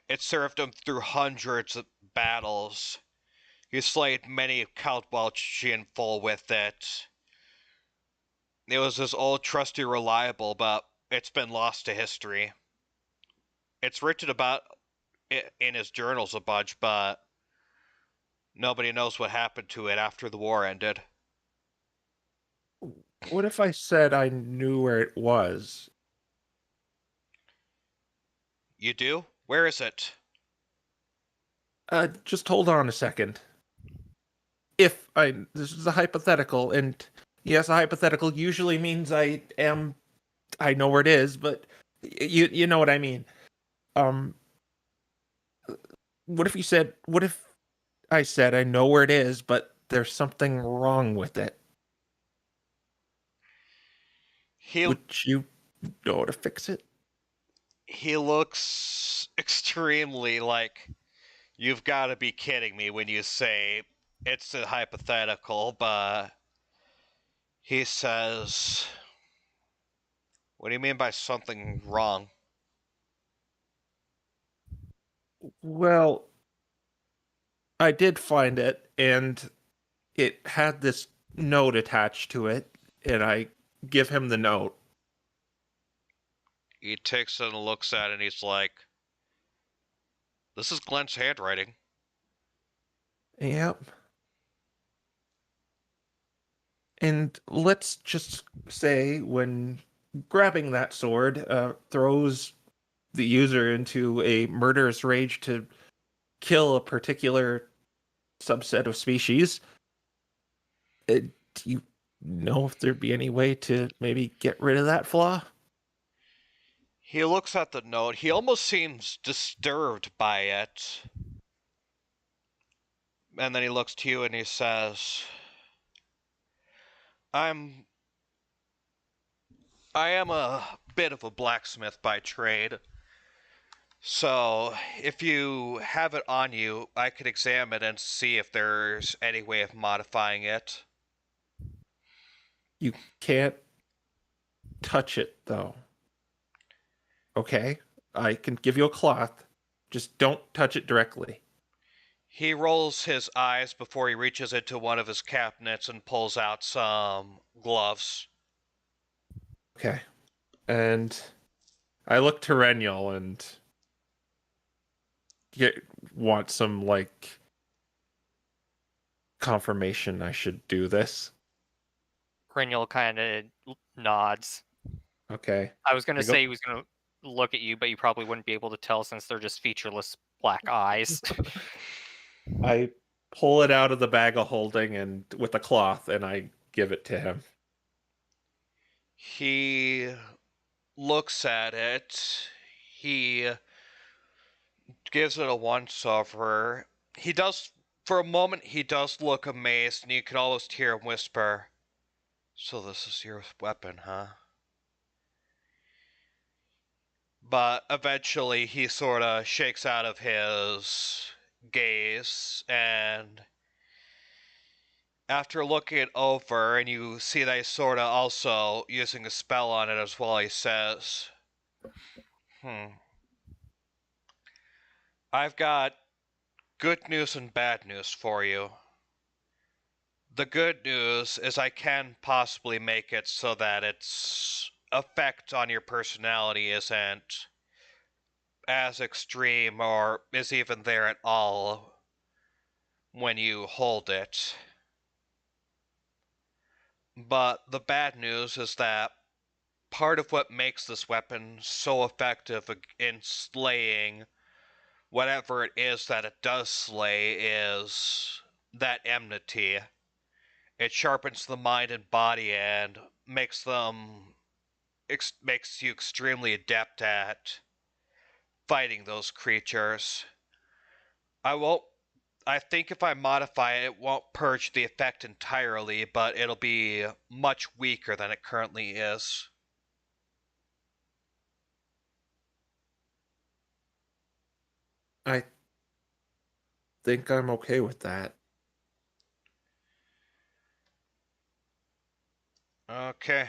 It served him through hundreds of battles. He slayed many Count Welchian full with it. It was his old trusty reliable, but it's been lost to history. It's written about it in his journals a bunch, but nobody knows what happened to it after the war ended.
What if I said I knew where it was?
You do? Where is it?
Just hold on a second. This is a hypothetical, and yes, a hypothetical usually means I know where it is, but you know what I mean. Um, what if I said I know where it is, but there's something wrong with it?
He
Would you know how to fix it?
he looks extremely like, you've got to be kidding me when you say it's a hypothetical, but he says, "What do you mean by something wrong?"
Well, I did find it, and it had this note attached to it, and I give him the note.
He takes it and looks at it and he's like, "This is Glenn's handwriting."
Yep. And let's just say when grabbing that sword throws the user into a murderous rage to kill a particular subset of species, do you know if there'd be any way to maybe get rid of that flaw?
He looks at the note. He almost seems disturbed by it. And then he looks to you and he says, I am a bit of a blacksmith by trade. So, if you have it on you, I could examine it and see if there's any way of modifying it."
You can't touch it, though. Okay? I can give you a cloth. Just don't touch it directly.
He rolls his eyes before he reaches into one of his cabinets and pulls out some gloves.
Okay. And I look to Reniel and want some, like, confirmation I should do this.
Grinnell kind of nods.
Okay.
I was going
I
to
go-
say he was going to look at you, but you probably wouldn't be able to tell since they're just featureless black eyes.
I pull it out of the bag of holding and with a cloth and I give it to him.
He looks at it. He gives it a once over. He does, for a moment, he does look amazed, and you can almost hear him whisper, "So this is your weapon, huh?" But eventually he sort of shakes out of his gaze, and after looking it over, and you see that he's sort of also using a spell on it as well, he says, "I've got good news and bad news for you. The good news is I can possibly make it so that its effect on your personality isn't as extreme or is even there at all. when you hold it. But the bad news is that part of what makes this weapon so effective in slaying whatever it is that it does slay is that enmity. It sharpens the mind and body and makes you extremely adept at fighting those creatures. I think if I modify it, it won't purge the effect entirely, but it'll be much weaker than it currently is.
I think I'm okay with that.
Okay.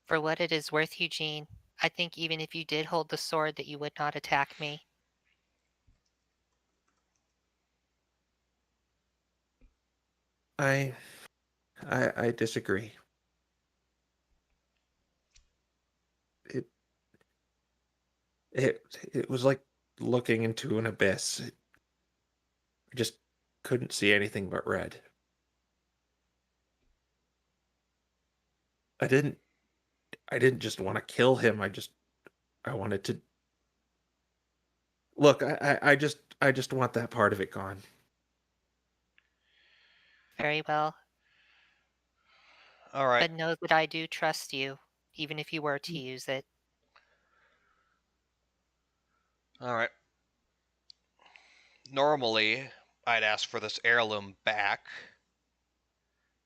For what it is worth, Eugene, I think even if you did hold the sword that you would not attack me.
I disagree. It was like looking into an abyss. I just couldn't see anything but red. I didn't just want to kill him. I wanted to look. I just want that part of it gone.
Very well.
All right.
But know that I do trust you, even if you were to use it.
All right. Normally, I'd ask for this heirloom back,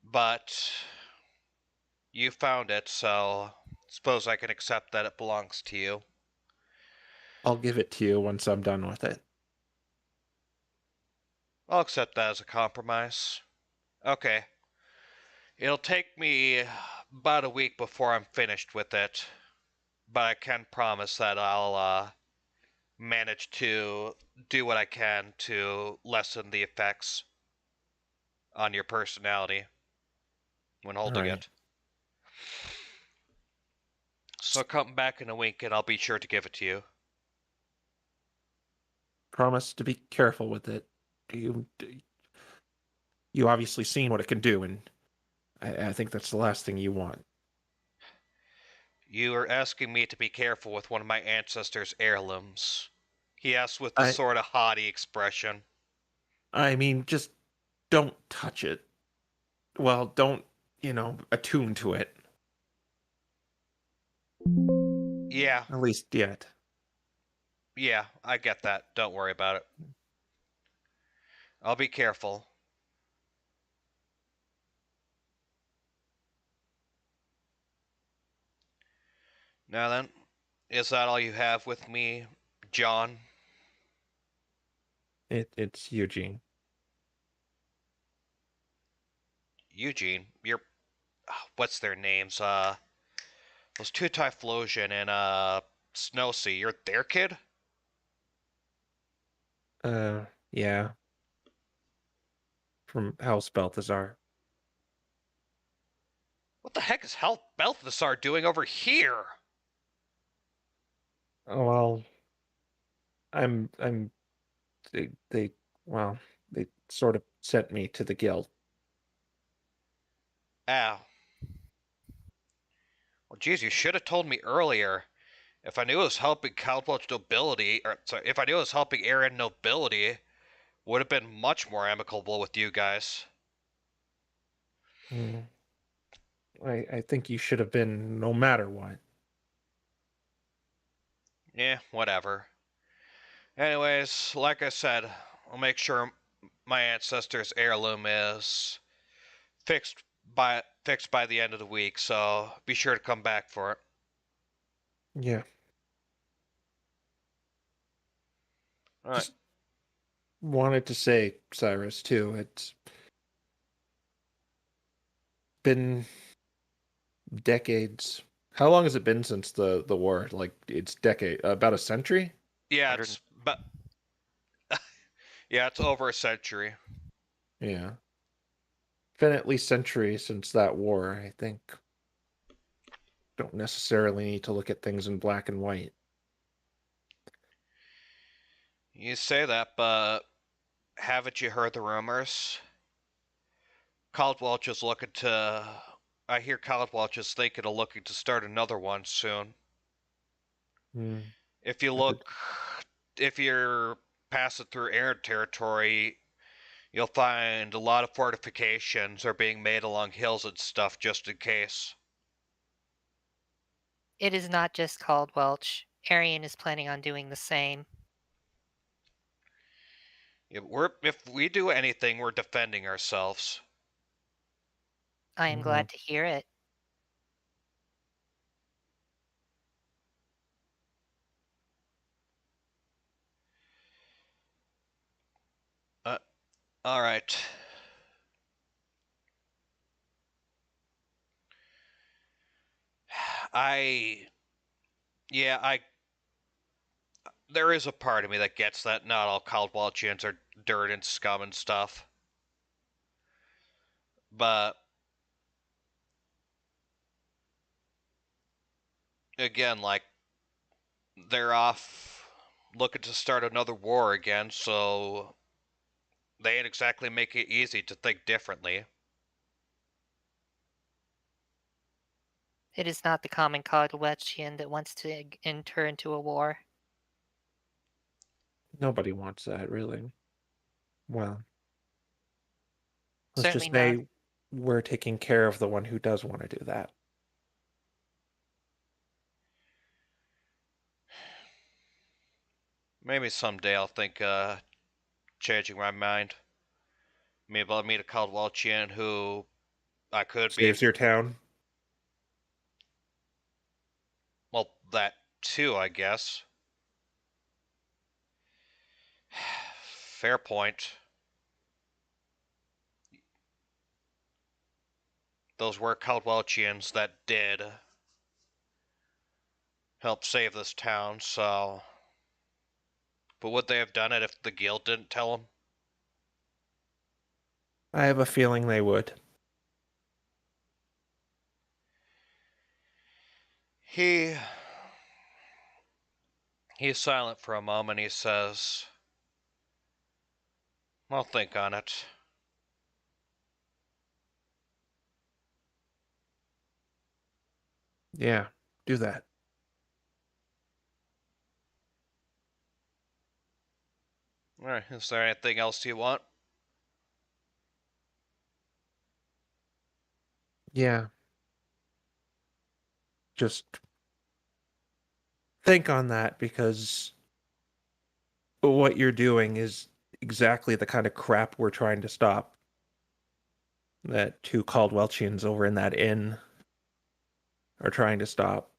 but you found it, so suppose I can accept that it belongs to you.
I'll give it to you once I'm done with it.
I'll accept that as a compromise. Okay. It'll take me about a week before I'm finished with it, but I can promise that I'll manage to do what I can to lessen the effects on your personality when holding
Alright.
it. So come back in a week and I'll be sure to give it to you.
Promise to be careful with it. You obviously seen what it can do, and I think that's the last thing you want.
You are asking me to be careful with one of my ancestors' heirlooms. He asked with a sort of haughty expression.
I mean, just don't touch it. Well, don't, attune to it.
Yeah,
At least yet.
yeah, I get that. Don't worry about it. I'll be careful. Now then, is that all you have with me, John?
It's Eugene.
Eugene? What's their names? Those two Typhlosion and, Snowsea. You're their kid?
Yeah. From House Balthazar.
What the heck is Balthazar doing over here?
Oh, well, they well, they sort of sent me to the guild.
Ow. Well, geez, you should have told me earlier. If I knew it was helping Caldwell's nobility, or sorry, if I knew it was helping Aaron nobility, would have been much more amicable with you guys.
Mm. I think you should have been no matter what.
Yeah, whatever. Anyways, like I said, I'll make sure my ancestor's heirloom is fixed by the end of the week, so be sure to come back for it.
Yeah.
All right.
Just wanted to say, Cyrus, too, it's been decades. How long has it been since the war? Like, it's about a century?
Yeah, it's over a century.
Yeah. Been at least century since that war, I think. Don't necessarily need to look at things in black and white.
You say that, but haven't you heard the rumors? Caldwell is looking to... I hear Caldwell is thinking of looking to start another one soon.
Hmm.
If you look... If you're passing through air territory, you'll find a lot of fortifications are being made along hills and stuff just in case.
It is not just called Welch. Arian is planning on doing the same.
If we do anything, we're defending ourselves.
I am glad to hear it.
All right. There is a part of me that gets that not all Caldwelchians are dirt and scum and stuff. But again, like, they're off looking to start another war again, so they ain't exactly make it easy to think differently.
It is not the common Caldwelchian that wants to enter into a war.
Nobody wants that, really. Well, let's
Certainly
just
not.
say we're taking care of the one who does want to do that.
Maybe someday I'll think, changing my mind. Maybe I'll meet a Caldwelchian who I could be...
Saves your town.
Well, that too, I guess. Fair point. Those were Caldwelchians that did help save this town, so... But would they have done it if the guild didn't tell them?
I have a feeling they would.
He's silent for a moment. He says, I'll think on it.
Yeah, do that.
Alright, is there anything else you want?
Yeah. Just think on that, because what you're doing is exactly the kind of crap we're trying to stop. That two Caldwelchians over in that inn are trying to stop.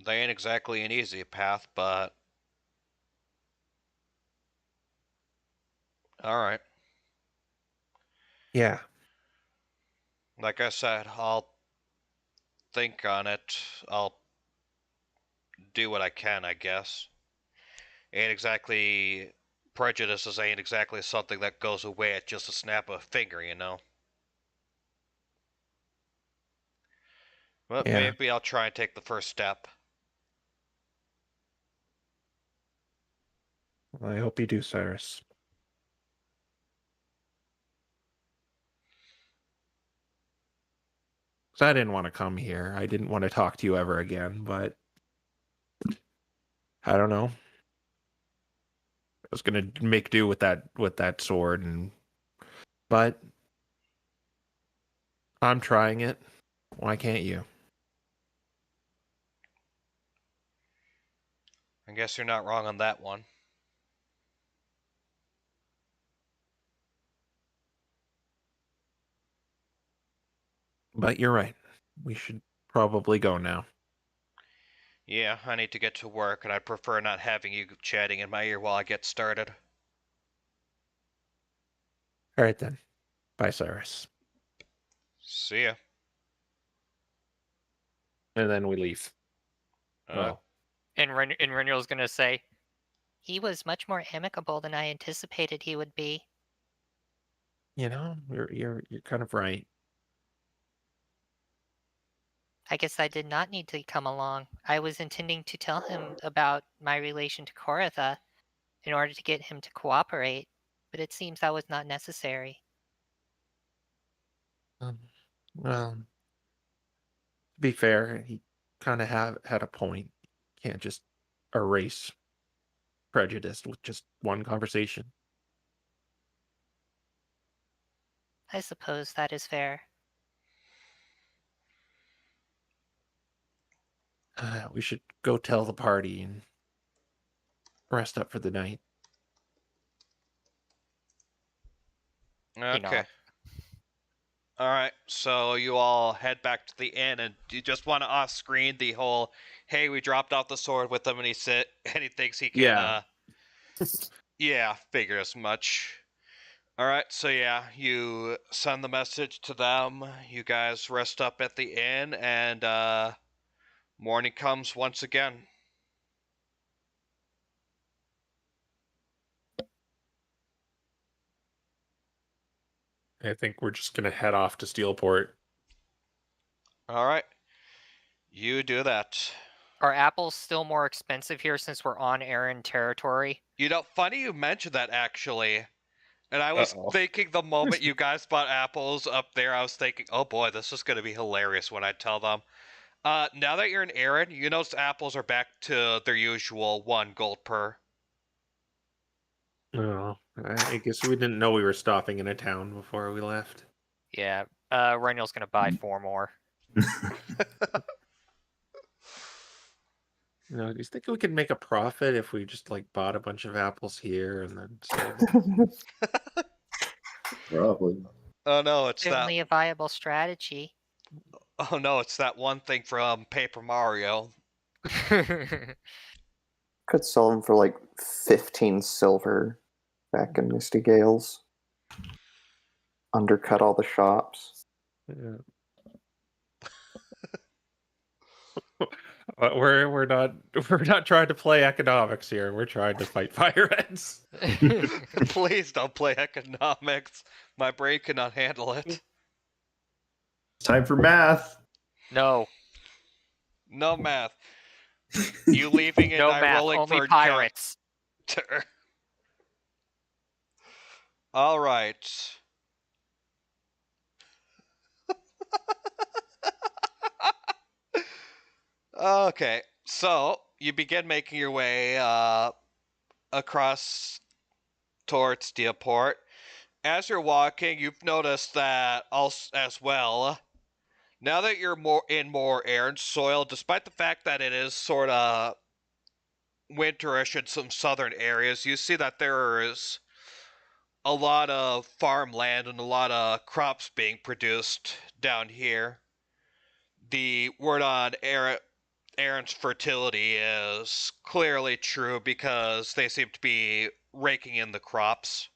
They ain't exactly an easy path, but... Alright.
Yeah.
Like I said, I'll think on it. I'll do what I can, I guess. Ain't exactly... Prejudices ain't exactly something that goes away at just a snap of a finger, you know? But
Yeah.
maybe I'll try and take the first step.
I hope you do, Cyrus. 'Cause I didn't want to come here. I didn't want to talk to you ever again, but I don't know. I was gonna make do with that sword, but I'm trying it. Why can't you?
I guess you're not wrong on that one.
But you're right. We should probably go now.
Yeah, I need to get to work, and I'd prefer not having you chatting in my ear while I get started.
All right then. Bye, Cyrus.
See ya.
And then we leave. Well,
And Renewal's gonna say,
He was much more amicable than I anticipated he would be.
you're kind of right.
I guess I did not need to come along. I was intending to tell him about my relation to Koritha in order to get him to cooperate, but it seems that was not necessary.
Well, to be fair, he kind of had a point. Can't just erase prejudice with just one conversation.
I suppose that is fair.
We should go tell the party and rest up for the night.
You know,
Okay. All right, so you all head back to the inn, and you just want to off-screen the whole, "Hey, we dropped off the sword with him, and he thinks he can."
Yeah.
Yeah, figured as much. All right, so yeah, you send the message to them. You guys rest up at the inn, and morning comes once again.
I think we're just gonna head off to Steelport.
All right, you do that.
are apples still more expensive here since we're on Aaron territory?
You know, funny you mentioned that actually. And I was
Uh-oh.
thinking the moment you guys bought apples up there, I was thinking, oh boy, this is going to be hilarious when I tell them. Now that you're in Aaron, you notice apples are back to their usual 1 gold per.
Oh, I guess we didn't know we were stopping in a town before we left.
Yeah, Renyl's gonna buy 4 more.
Do you think we could make a profit if we just like bought a bunch of apples here and then sold them?
Probably.
Oh no, it's
Certainly a viable strategy.
that. Oh no, it's that one thing from Paper Mario.
Could sell them for like 15 silver back in Misty Gales. Undercut all the shops.
Yeah. We're not trying to play economics here. We're trying to fight fire ants.
Please don't play economics. My brain cannot handle it.
It's time for math.
No,
No math. You leaving and
no
I
math,
rolling
only
for
pirates.
counter. All right. Okay, so you begin making your way across towards Steelport. As you're walking, you've noticed that also as well. Now that you're more Aaron soil, despite the fact that it is sort of winterish in some southern areas, you see that there is a lot of farmland and a lot of crops being produced down here. The word on Aaron's fertility is clearly true because they seem to be raking in the crops.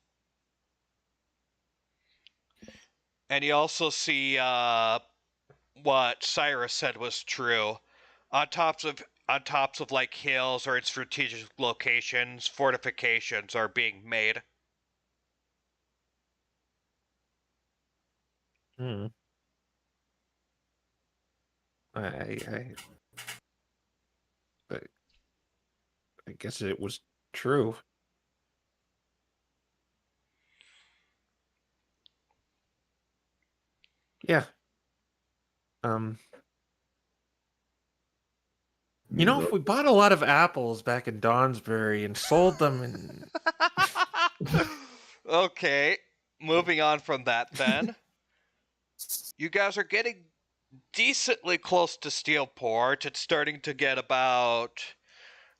And you also see what Cyrus said was true. On tops of like hills or in strategic locations, fortifications are being made.
Hmm. I guess it was true. Yeah. If we bought a lot of apples back in Donsbury and sold them and
Okay, moving on from that then. You guys are getting decently close to Steelport. It's starting to get about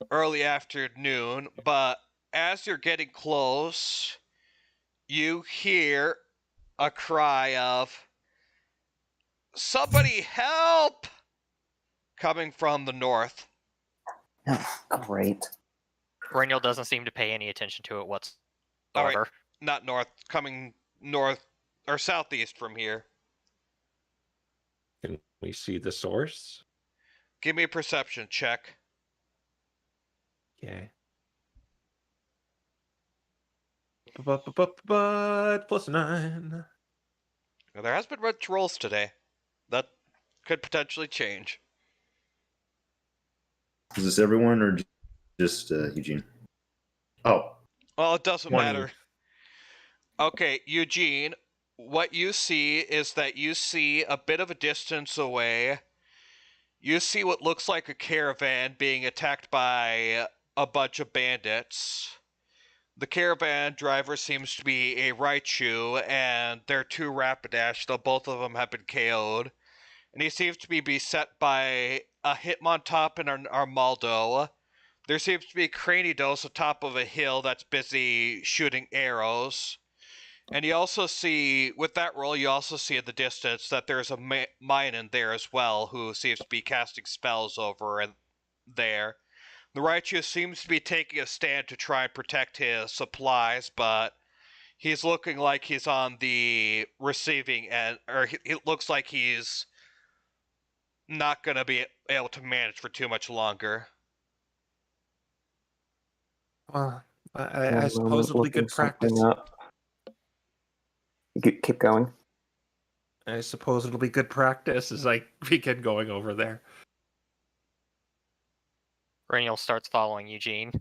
early afternoon, but as you're getting close, you hear a cry of "Somebody help!" coming from the north.
Great.
Renyl doesn't seem to pay any attention to it whatsoever.
All right, not north, coming north or southeast from here.
can we see the source?
Give me a perception check.
Okay. But +9.
Now, there has been red trolls today. That could potentially change.
Is this everyone or just Eugene? Oh,
Well, it doesn't
20.
matter. Okay, Eugene, what you see is that you see a bit of a distance away. You see what looks like a caravan being attacked by a bunch of bandits. The caravan driver seems to be a Raichu, and they're too rapidash, though both of them have been KO'd. And he seems to be beset by a Hitmontop and an Armaldo. There seems to be Cranidos atop of a hill that's busy shooting arrows. And you also see, with that roll, you also see in the distance that there's a mine in there as well, who seems to be casting spells over and there. The Raichu seems to be taking a stand to try and protect his supplies, but he's looking like he's on the receiving end, or it looks like he's not going to be able to manage for too much longer.
Well, I
One
suppose
moment,
it'll be
looking
good practice.
something up. Keep going.
I suppose it'll be good practice as I begin going over there.
Reniel starts following Eugene.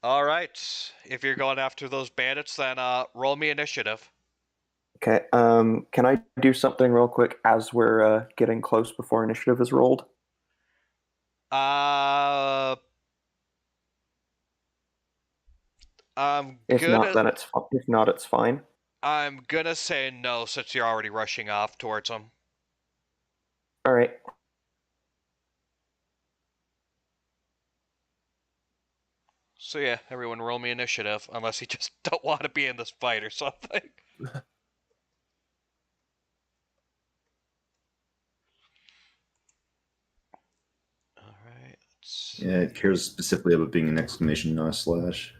Alright, if you're going after those bandits, then roll me initiative.
Okay. Can I do something real quick as we're getting close before initiative is rolled? If not, then it's fine.
I'm gonna say no, since you're already rushing off towards them.
All right.
So yeah, everyone roll me initiative, unless you just don't want to be in this fight or something. Alright,
yeah, it cares specifically about being an exclamation, not a slash.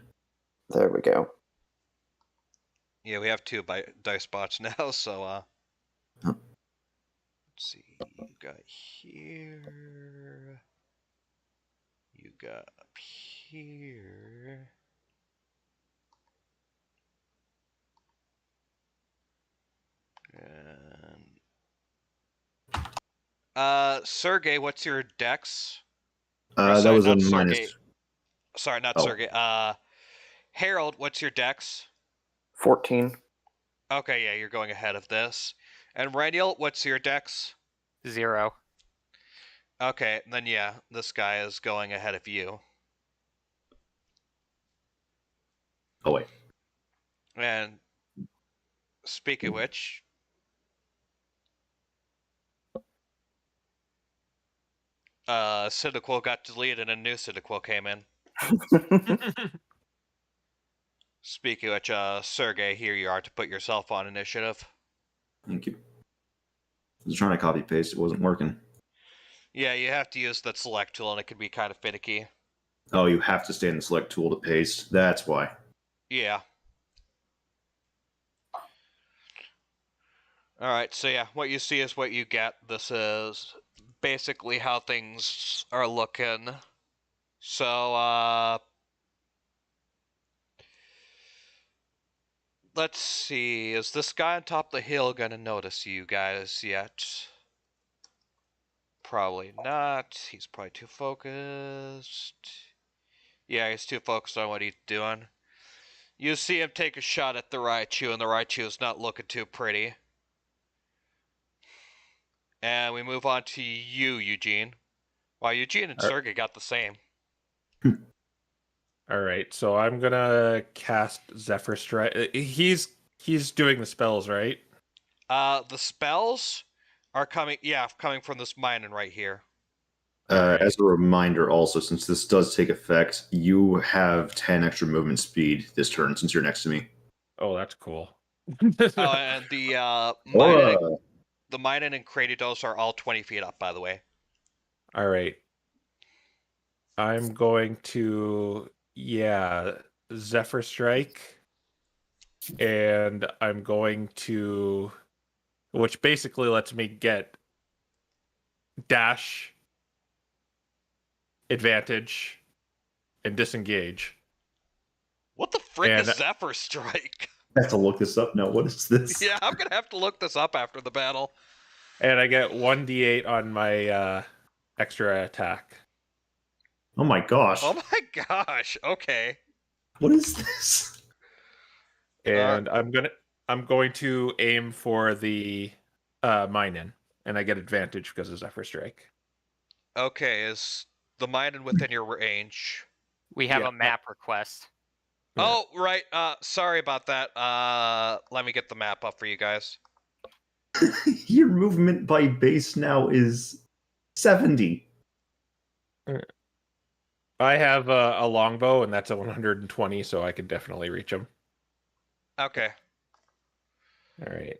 There we go.
Yeah, we have 2 dice spots now, so let's see, you got here, you got up here, and Sergey, what's your dex?
That
sorry,
was a
not Sergey.
minus.
Sorry, not
Oh.
Sergey. Harold, what's your dex?
14.
Okay, yeah, you're going ahead of this. And Reniel, what's your dex?
0.
Okay, then yeah, this guy is going ahead of you.
Oh wait.
And speaking of which, Cyndaquil got deleted and a new Cyndaquil came in. Speaking of which, Sergey, here you are to put yourself on initiative.
Thank you. I was trying to copy paste, it wasn't working.
Yeah, you have to use that select tool and it can be kind of finicky.
Oh, you have to stay in the select tool to paste. That's why.
Yeah. Alright, so yeah, what you see is what you get. This is basically how things are looking. So, let's see, is this guy on top of the hill gonna notice you guys yet? Probably not. He's probably too focused. Yeah, he's too focused on what he's doing. You see him take a shot at the Raichu, and the Raichu is not looking too pretty. And we move on to you, Eugene. Wow, Eugene and Sergey got the same.
All right, so I'm gonna cast Zephyr Strike. He's doing the spells, right?
The spells are coming from this mine right here.
Alright.
As a reminder, also, since this does take effect, you have 10 extra movement speed this turn since you're next to me.
Oh, that's cool.
Oh, and the
Or,
Minun and Cranidos are all 20 feet up, by the way.
All right. I'm going to, Zephyr Strike. And I'm going to, which basically lets me get dash, advantage, and disengage.
What the frick
And-
is Zephyr Strike?
I have to look this up now. What is this?
Yeah, I'm gonna have to look this up after the battle.
And I get 1d8 on my extra attack.
Oh my gosh.
Oh my gosh. Okay.
What is this?
And I'm going to aim for the mine-in, and I get advantage because of Zephyr Strike.
Okay, is the mine within your range?
We have
Yeah.
a map request.
Yeah.
Oh, right. Sorry about that. Let me get the map up for you guys.
Your movement by base now is 70.
I have a longbow, and that's a 120, so I can definitely reach him.
Okay.
All right.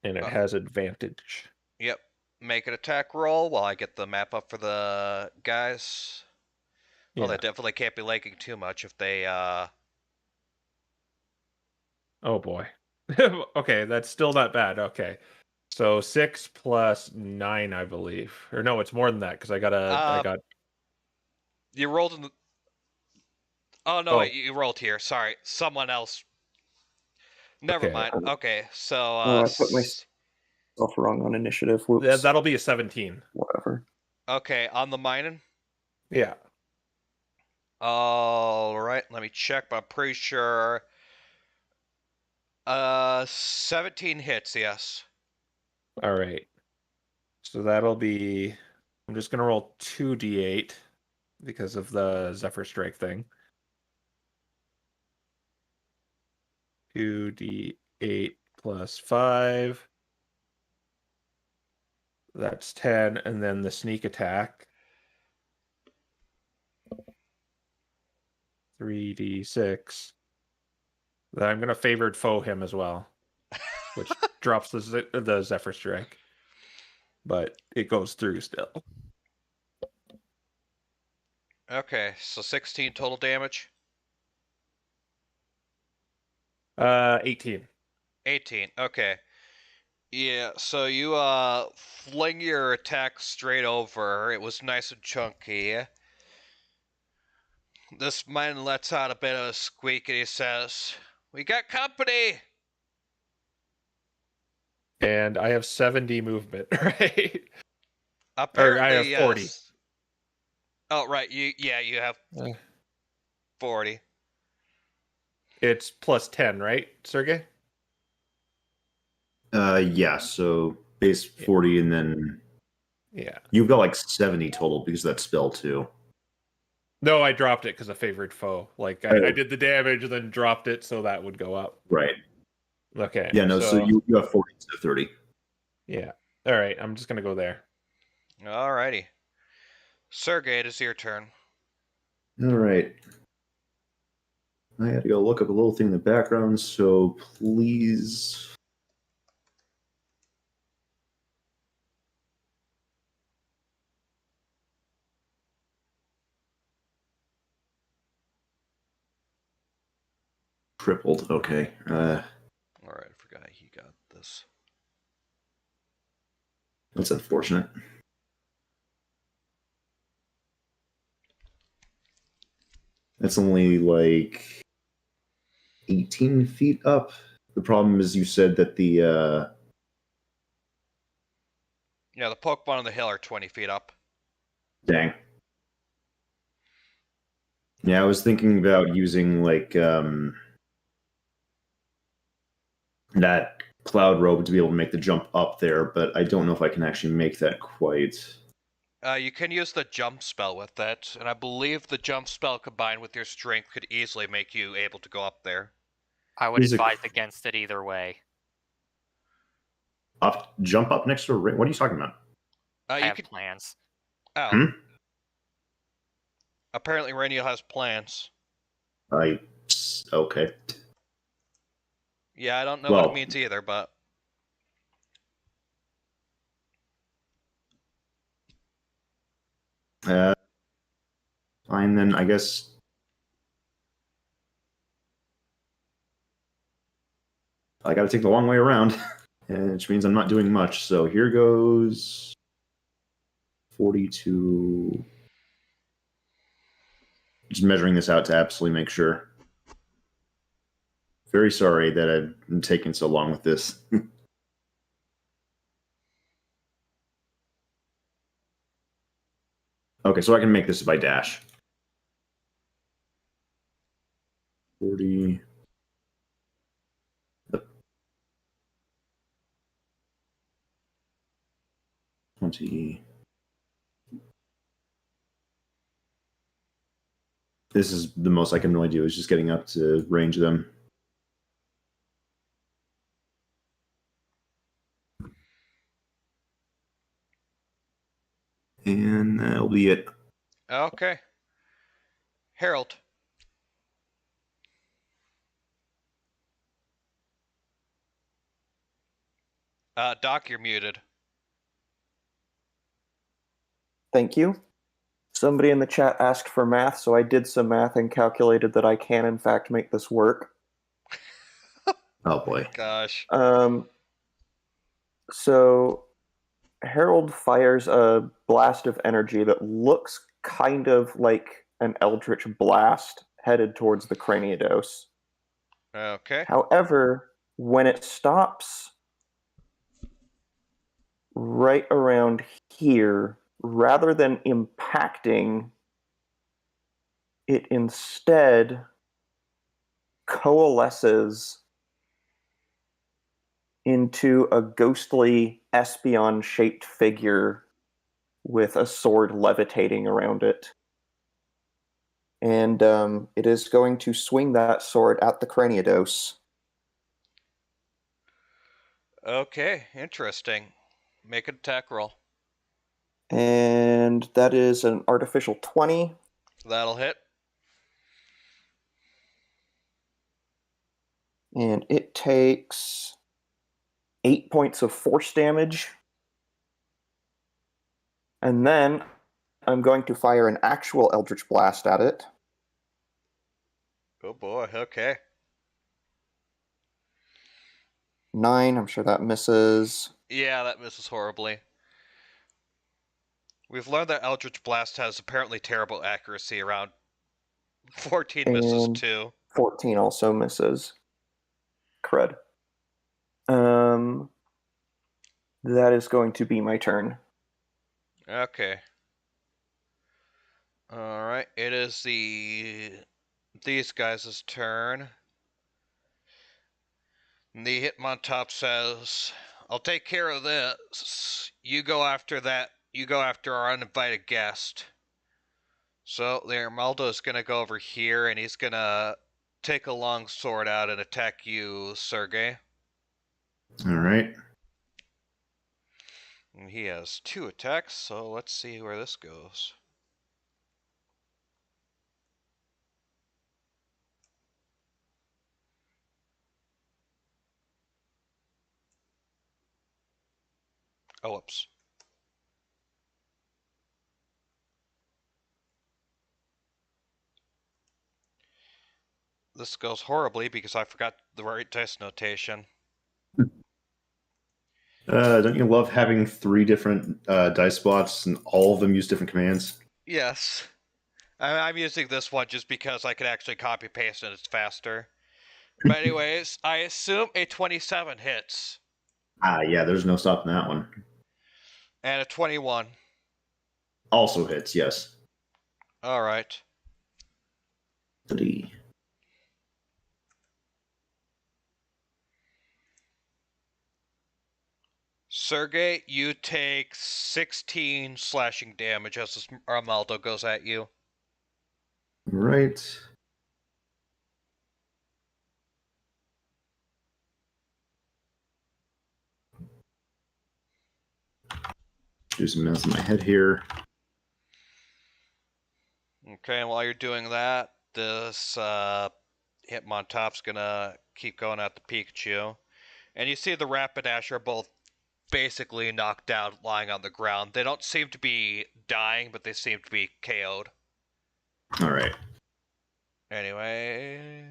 And it has advantage.
Yep. Make an attack roll while I get the map up for the guys. Well,
Yeah.
they definitely can't be lagging too much if they,
Oh boy. Okay, that's still not bad. Okay. So 6 plus 9, I believe. Or no, it's more than that, because I got
You rolled in the... Oh, no,
Oh.
wait, you rolled here. Sorry. Someone else. Never
Okay.
mind. Okay, so,
I put myself wrong on initiative. Whoops.
That'll be a 17.
Whatever.
Okay, on the mining?
Yeah.
Alright, let me check, but I'm pretty sure... 17 hits, yes.
All right. So that'll be... I'm just going to roll 2d8 because of the Zephyr Strike thing. 2d8 plus 5. That's 10. And then the sneak attack. 3d6. Then I'm going to favored foe him as well, which drops the Zephyr Strike. But it goes through still.
Okay, so 16 total damage?
18.
18, okay. Yeah, so you, fling your attack straight over. It was nice and chunky. This mine lets out a bit of a squeak and he says, "We got company!"
And I have 70 movement, right?
Apparently,
Or I have 40.
yes. Oh, right, you have 40.
It's plus 10, right, Sergey?
Yeah, so base 40, and then
Yeah.
you've got like 70 total because of that spell too.
No, I dropped it because of favored foe. Like, I did the damage and then dropped it so that would go up.
Right.
Okay.
Yeah, no, so you have 40 instead of 30.
Yeah. All right, I'm just going to go there.
Alrighty. Sergey, it is your turn.
All right. I had to go look up a little thing in the background, so please. Crippled. Okay.
Alright, I forgot he got this.
That's unfortunate. That's only like 18 feet up. The problem is you said that the
Yeah, the Pokemon on the hill are 20 feet up.
dang. Yeah, I was thinking about using like that cloud robe to be able to make the jump up there, but I don't know if I can actually make that quite.
You can use the jump spell with that, and I believe the jump spell combined with your strength could easily make you able to go up there.
I would
Is it-
advise against it either way.
Jump up next to a ring. What are you talking about?
I
You
have
could.
plans.
Oh.
Hmm?
Apparently, Reniel has plans.
Okay.
Yeah, I don't know what
Well-
it means either, but.
Fine then, I guess. I got to take the long way around, which means I'm not doing much. So here goes 42. Just measuring this out to absolutely make sure. Very sorry that I've taken so long with this. Okay, so I can make this by dash. 40. 20. This is the most I can really do, is just getting up to range them. And that'll be it.
Okay. Harold. Doc, you're muted.
Thank you. Somebody in the chat asked for math, so I did some math and calculated that I can, in fact, make this work.
Oh boy.
Gosh.
So Harold fires a blast of energy that looks kind of like an eldritch blast headed towards the Craniados.
Okay.
However, when it stops right around here, rather than impacting, it instead coalesces into a ghostly Espeon-shaped figure with a sword levitating around it. And it is going to swing that sword at the Craniados.
Okay, interesting. Make an attack roll.
And that is an artificial 20.
That'll hit.
And it takes 8 points of force damage. And then I'm going to fire an actual Eldritch Blast at it.
Oh boy, okay.
9, I'm sure that misses.
Yeah, that misses horribly. We've learned that Eldritch Blast has apparently terrible accuracy. Around 14 misses
And
too.
14 also misses. Crud. That is going to be my turn.
Okay. Alright, it is these guys' turn. And the Hitmontop says, I'll take care of this. You go after that. You go after our uninvited guest. So the Armaldo is gonna go over here and he's gonna take a long sword out and attack you, Sergey.
All right.
And he has 2 attacks, so let's see where this goes. Oh, whoops. This goes horribly because I forgot the right dice notation.
Don't you love having 3 different dice spots and all of them use different commands?
Yes. I'm using this one just because I can actually copy paste and it's faster. But anyways, I assume a 27 hits.
Yeah, there's no stopping that one.
And a 21.
Also hits, yes.
Alright.
3.
Sergey, you take 16 slashing damage as this Armaldo goes at you.
Right. Do some math in my head here.
Okay, and while you're doing that, this Hitmontop's gonna keep going at the Pikachu. And you see the Rapidash are both basically knocked out, lying on the ground. They don't seem to be dying, but they seem to be KO'd.
All right.
Anyway.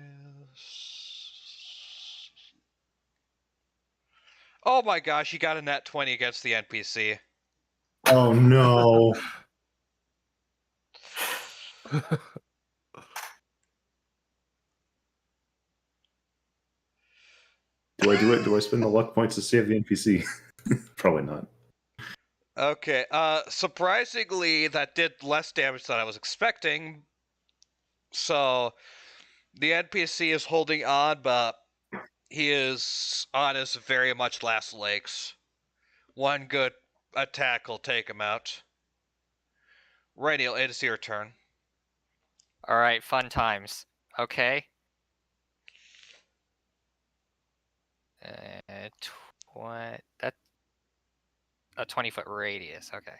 Oh my gosh, you got a nat 20 against the NPC.
Oh no. Do I do it? Do I spend the luck points to save the NPC? Probably not.
Okay, surprisingly, that did less damage than I was expecting. So, the NPC is holding on, but he is on his very much last legs. One good attack will take him out. Radial, it is your turn.
All right, fun times. Okay. That's a 20-foot radius. Okay.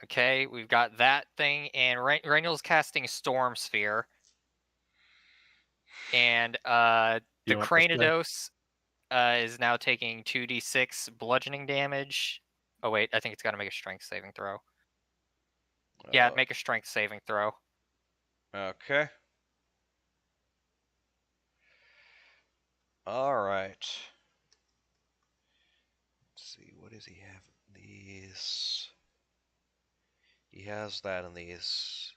Okay, we've got that thing, and Rainiel's casting Storm Sphere. And the
You want this guy?
Cranidos is now taking 2d6 bludgeoning damage. Oh wait, I think it's got to make a strength saving throw. Yeah, make a strength saving throw.
Okay. Alright. Let's see, what does he have in these? He has that in these.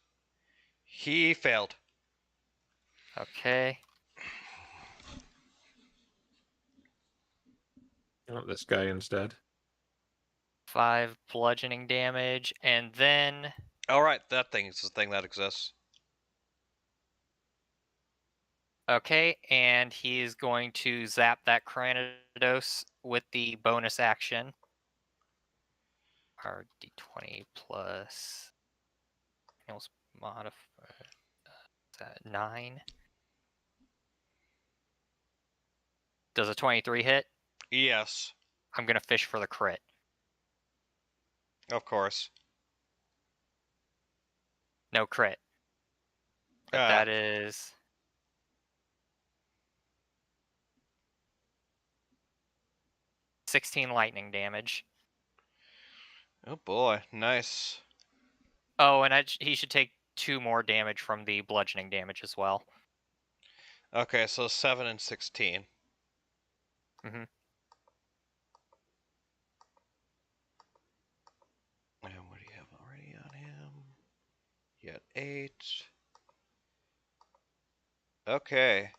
He failed.
Okay.
You want this guy instead?
5 bludgeoning damage, and then
Alright, that thing is the thing that exists.
okay, and he's going to zap that Cranidos with the bonus action. Our d20 plus modifier. Is that 9? Does a 23 hit?
Yes,
I'm gonna fish for the crit.
of course.
No crit. But that is 16 lightning damage.
Oh boy, nice.
Oh, and he should take 2 more damage from the bludgeoning damage as well.
Okay, so 7 and 16.
Mhm.
And what do you have already on him? He had 8. Okay.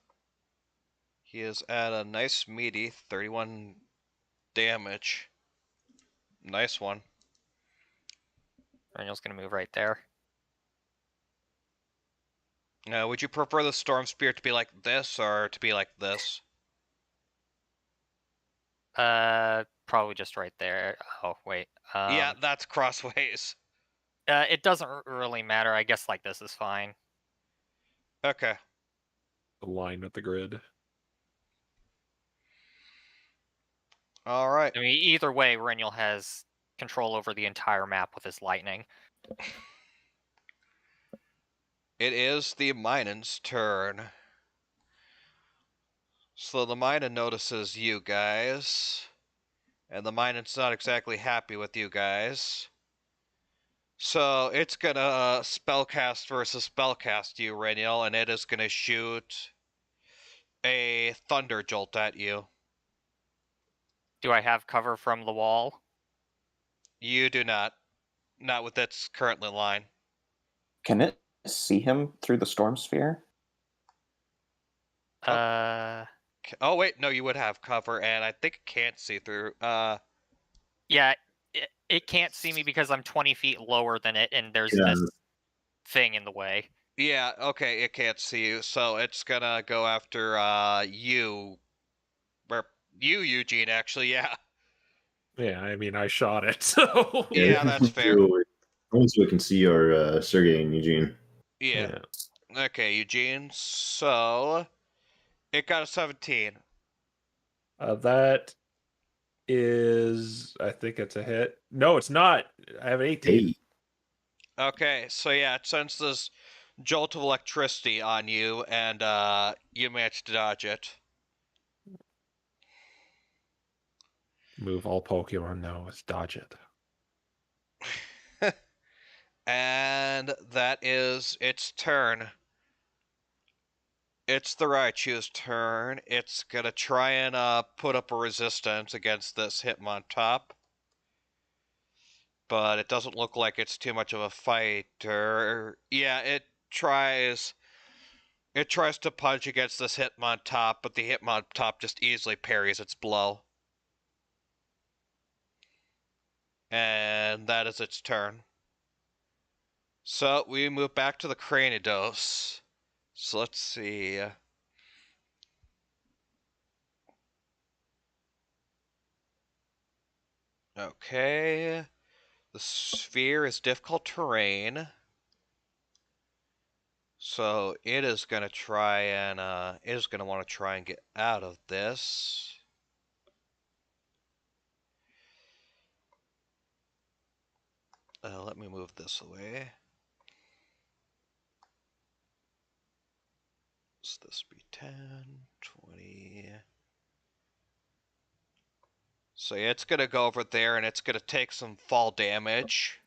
He is at a nice meaty 31 damage. Nice one.
Daniel's gonna move right there.
Would you prefer the Storm Spear to be like this or to be like this?
Probably just right there. Oh, wait.
Yeah, that's crossways.
It doesn't really matter. I guess like this is fine.
Okay.
Align with the grid.
Alright.
I mean, either way, Reniel has control over the entire map with his lightning.
It is the Minon's turn. So the Minon notices you guys. And the Minon's not exactly happy with you guys. So it's gonna spellcast versus spellcast you, Reniel, and it is gonna shoot a Thunder Jolt at you.
Do I have cover from the wall?
You do not. Not with its currently line.
Can it see him through the storm sphere?
Uh,
Oh wait, no, you would have cover, and I think it can't see through.
yeah, it can't see me because I'm 20 feet lower than it, and there's
Yeah.
this thing in the way.
Yeah, okay, it can't see you, so it's gonna go after you. Or you, Eugene, actually, yeah.
Yeah, I mean, I shot it, so...
Yeah, that's fair.
Only so we can see our Sergey and Eugene.
Yeah. Okay, Eugene. So it got a 17.
That is... I think it's a hit. No, it's not. I have an 18.
Hey,
Okay, so yeah, it sends this jolt of electricity on you, and you manage to dodge it.
Move all Pokemon now. Let's dodge it.
And that is its turn. It's the Raichu's turn. It's gonna try and put up a resistance against this Hitmontop. But it doesn't look like it's too much of a fighter. Yeah, it tries to punch against this Hitmontop, but the Hitmontop just easily parries its blow. And that is its turn. So we move back to the Cranidos. So let's see. Okay. The sphere is difficult terrain. So it is gonna try and it is gonna want to try and get out of this. Let me move this away. So this be 10, 20. So yeah, it's gonna go over there and it's gonna take some fall damage.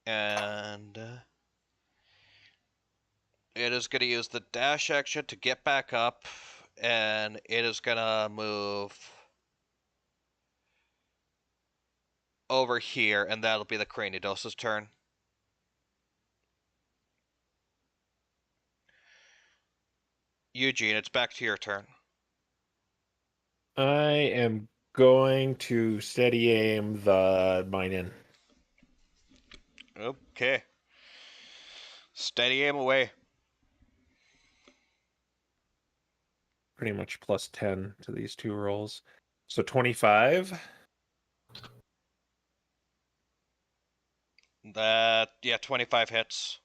And it is going to use the dash action to get back up, and it is going to move over here, and that'll be the Cranidos' turn. Eugene, it's back to your turn.
I am going to steady aim the mine in.
Okay. Steady aim away.
Pretty much plus 10 to these two rolls. So 25.
That, yeah, 25 hits.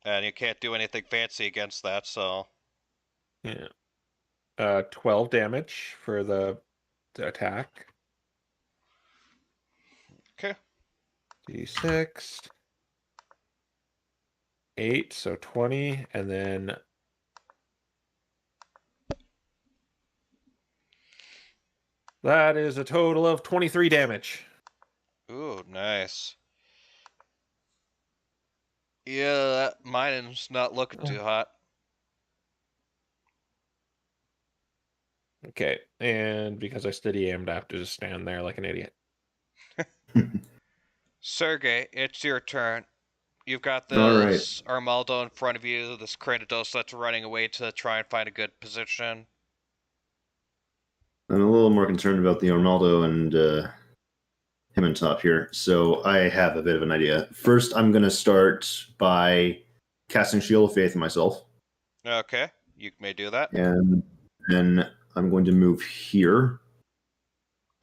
And you can't do anything fancy against that, so...
Yeah. 12 damage for the attack.
Okay.
D6. 8, so 20, and then that is a total of 23 damage.
Ooh, nice. Yeah, that mine's not looking too hot.
Okay, and because I steady aimed, I have to just stand there like an idiot.
Sergey, it's your turn. You've got
All right.
this Armaldo in front of you, this Cranidos that's running away to try and find a good position.
I'm a little more concerned about the Arnaldo and him on top here. So I have a bit of an idea. First, I'm going to start by casting Shield of Faith on myself.
Okay, you may do that.
And then I'm going to move here.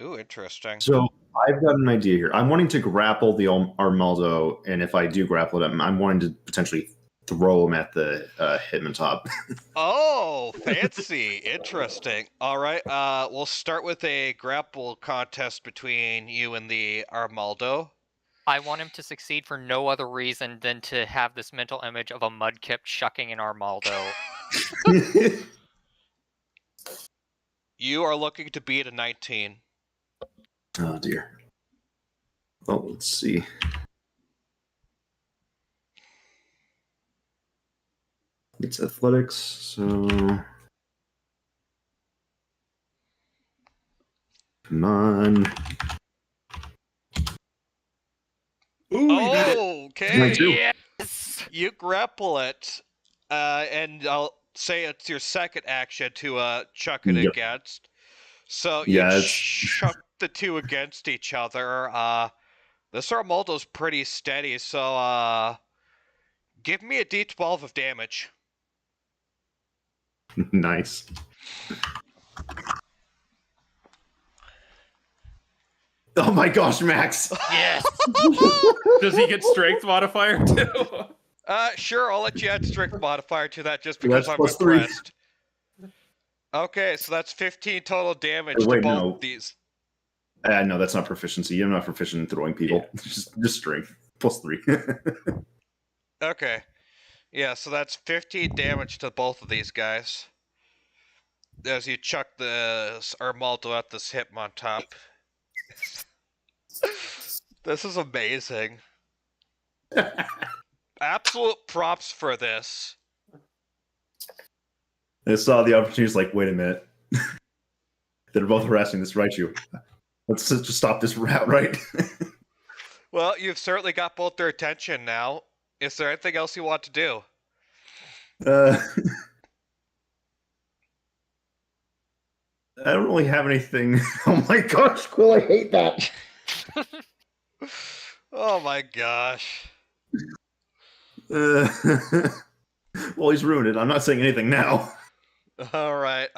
Ooh, interesting.
So I've got an idea here. I'm wanting to grapple the Armaldo, and if I do grapple him, I'm wanting to potentially throw him at the Hitman top.
Oh, fancy. Interesting. All right, we'll start with a grapple contest between you and the Armaldo.
I want him to succeed for no other reason than to have this mental image of a Mudkip shucking an Armaldo.
You are looking to beat a 19.
Oh, dear. Well, let's see. It's athletics, so... Come on.
Ooh,
Oh, okay.
22.
Yes!
You grapple it, and I'll say it's your second action to chuck it
Yep.
against. So
Yeah,
you
it's-
chuck the two against each other. This Armaldo's pretty steady, so give me a d12 of damage.
Nice. Oh my gosh, Max!
Yes!
Does he get strength modifier too?
Sure, I'll let you add strength modifier to that just because
That's
I'm
plus 3.
impressed. Okay, so that's 15 total damage
Oh, wait,
to both
no.
these.
No, that's not proficiency. I'm not proficient in throwing people. Just strength. Plus 3.
Okay. Yeah, so that's 15 damage to both of these guys. As you chuck this Armaldo at this hip on top. This is amazing. Absolute props for this.
I saw the opportunity, was like, wait a minute. They're both harassing this Raichu. Let's just stop this route, right?
Well, you've certainly got both their attention now. Is there anything else you want to do?
I don't really have anything. Oh my gosh, Quill, I hate that.
Oh my gosh.
Well, he's ruined it. I'm not saying anything now.
Alright,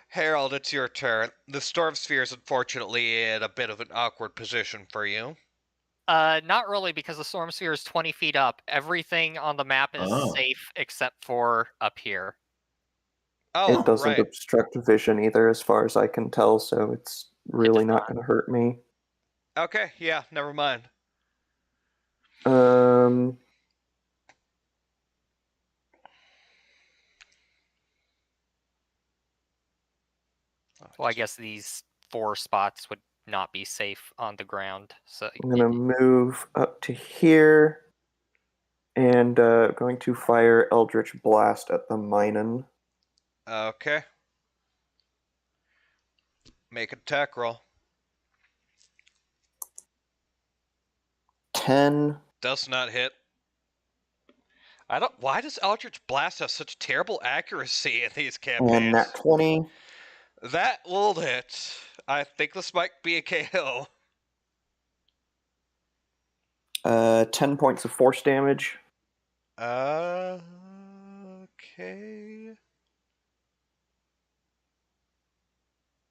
Harold, it's your turn. The storm sphere is unfortunately in a bit of an awkward position for you.
Not really, because the storm sphere is 20 feet up. Everything on the map is
Oh.
safe except for up here.
Oh,
It doesn't
right.
obstruct vision either, as far as I can tell, so it's really
does
not
not.
going to hurt me.
Okay, yeah, never mind.
Um,
Well, I guess these 4 spots would not be safe on the ground. So
I'm going to move up to here and going to fire Eldritch Blast at the Minun.
Okay. Make an attack roll.
10.
Does not hit. I don't. Why does Eldritch Blast have such terrible accuracy in these
And
campaigns?
nat 20.
That will hit. I think this might be a KO.
10 points of force damage.
Okay.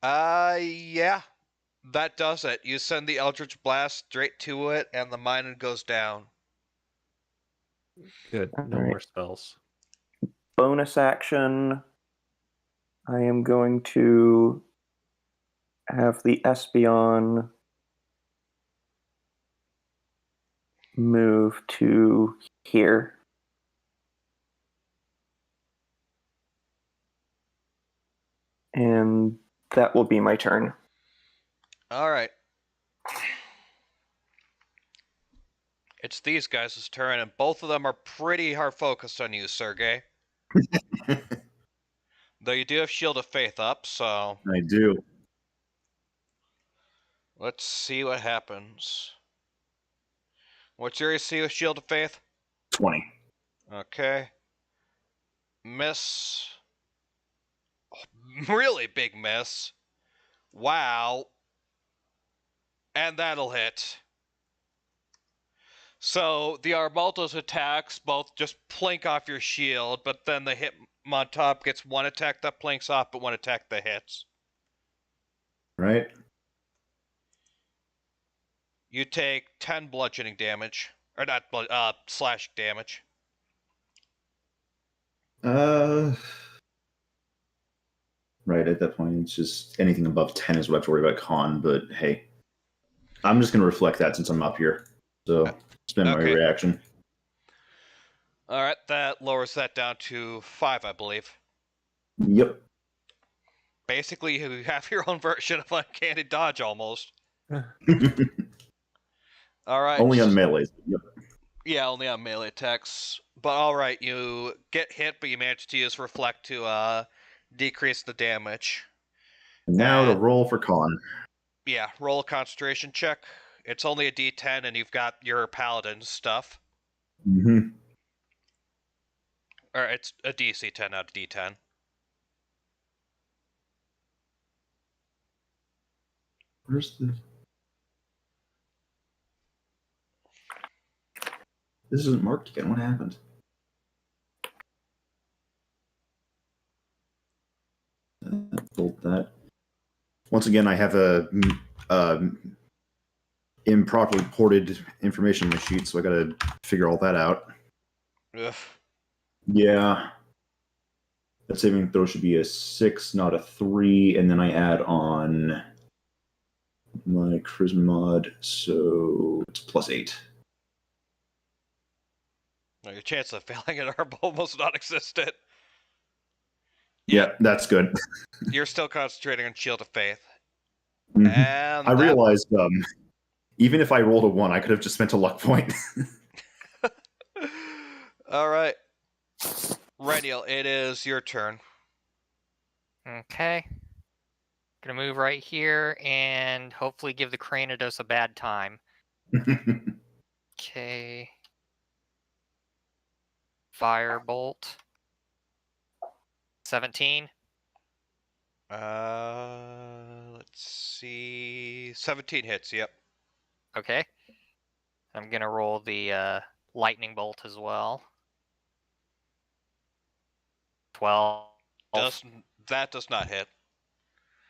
Yeah. That does it. You send the Eldritch Blast straight to it, and the Minun goes down.
Good. No
Alright.
more spells.
Bonus action. I am going to have the Espeon move to here. And that will be my turn.
Alright. It's these guys' turn, and both of them are pretty hard focused on you, Sergey. Though you do have Shield of Faith up, so
I do.
let's see what happens. What's your AC with Shield of Faith?
20.
Okay. Miss. Really big miss. Wow. And that'll hit. So the Armaldo's attacks both just plink off your shield, but then the hit on top gets one attack that plinks off, but one attack that hits.
Right?
You take 10 bludgeoning damage. Or not slash damage.
Right, at that point, it's just anything above 10 is what I have to worry about con, but hey. I'm just going to reflect that since I'm up here. So, spend my
Okay.
reaction.
Alright, that lowers that down to 5, I believe.
Yep.
Basically, you have your own version of Uncanny Dodge, almost. Alright.
Only on melees. Yep.
Yeah, only on melee attacks. But alright, you get hit, but you manage to use Reflect to decrease the damage.
And now to roll for con.
Yeah, roll a concentration check. It's only a D10, and you've got your paladin stuff.
Mm-hmm.
Or it's a DC 10, not a D10.
Where's the... This isn't marked again. What happened? Hold that. Once again, I have a improperly ported information in my sheet, so I gotta figure all that out.
Ugh.
Yeah. That saving throw should be a 6, not a 3, and then I add on my charisma mod, so it's +8.
No, your chance of failing it are almost non-existent.
Yeah, that's good.
You're still concentrating on Shield of Faith.
Mhm.
And
I realized even if I rolled a 1, I could have just spent a luck point.
Alright. Reniel, it is your turn.
Okay. Gonna move right here and hopefully give the Cranidos a bad time. Okay. Firebolt. 17.
Let's see. 17 hits. Yep.
Okay. I'm gonna roll the lightning bolt as well. 12.
That does not hit.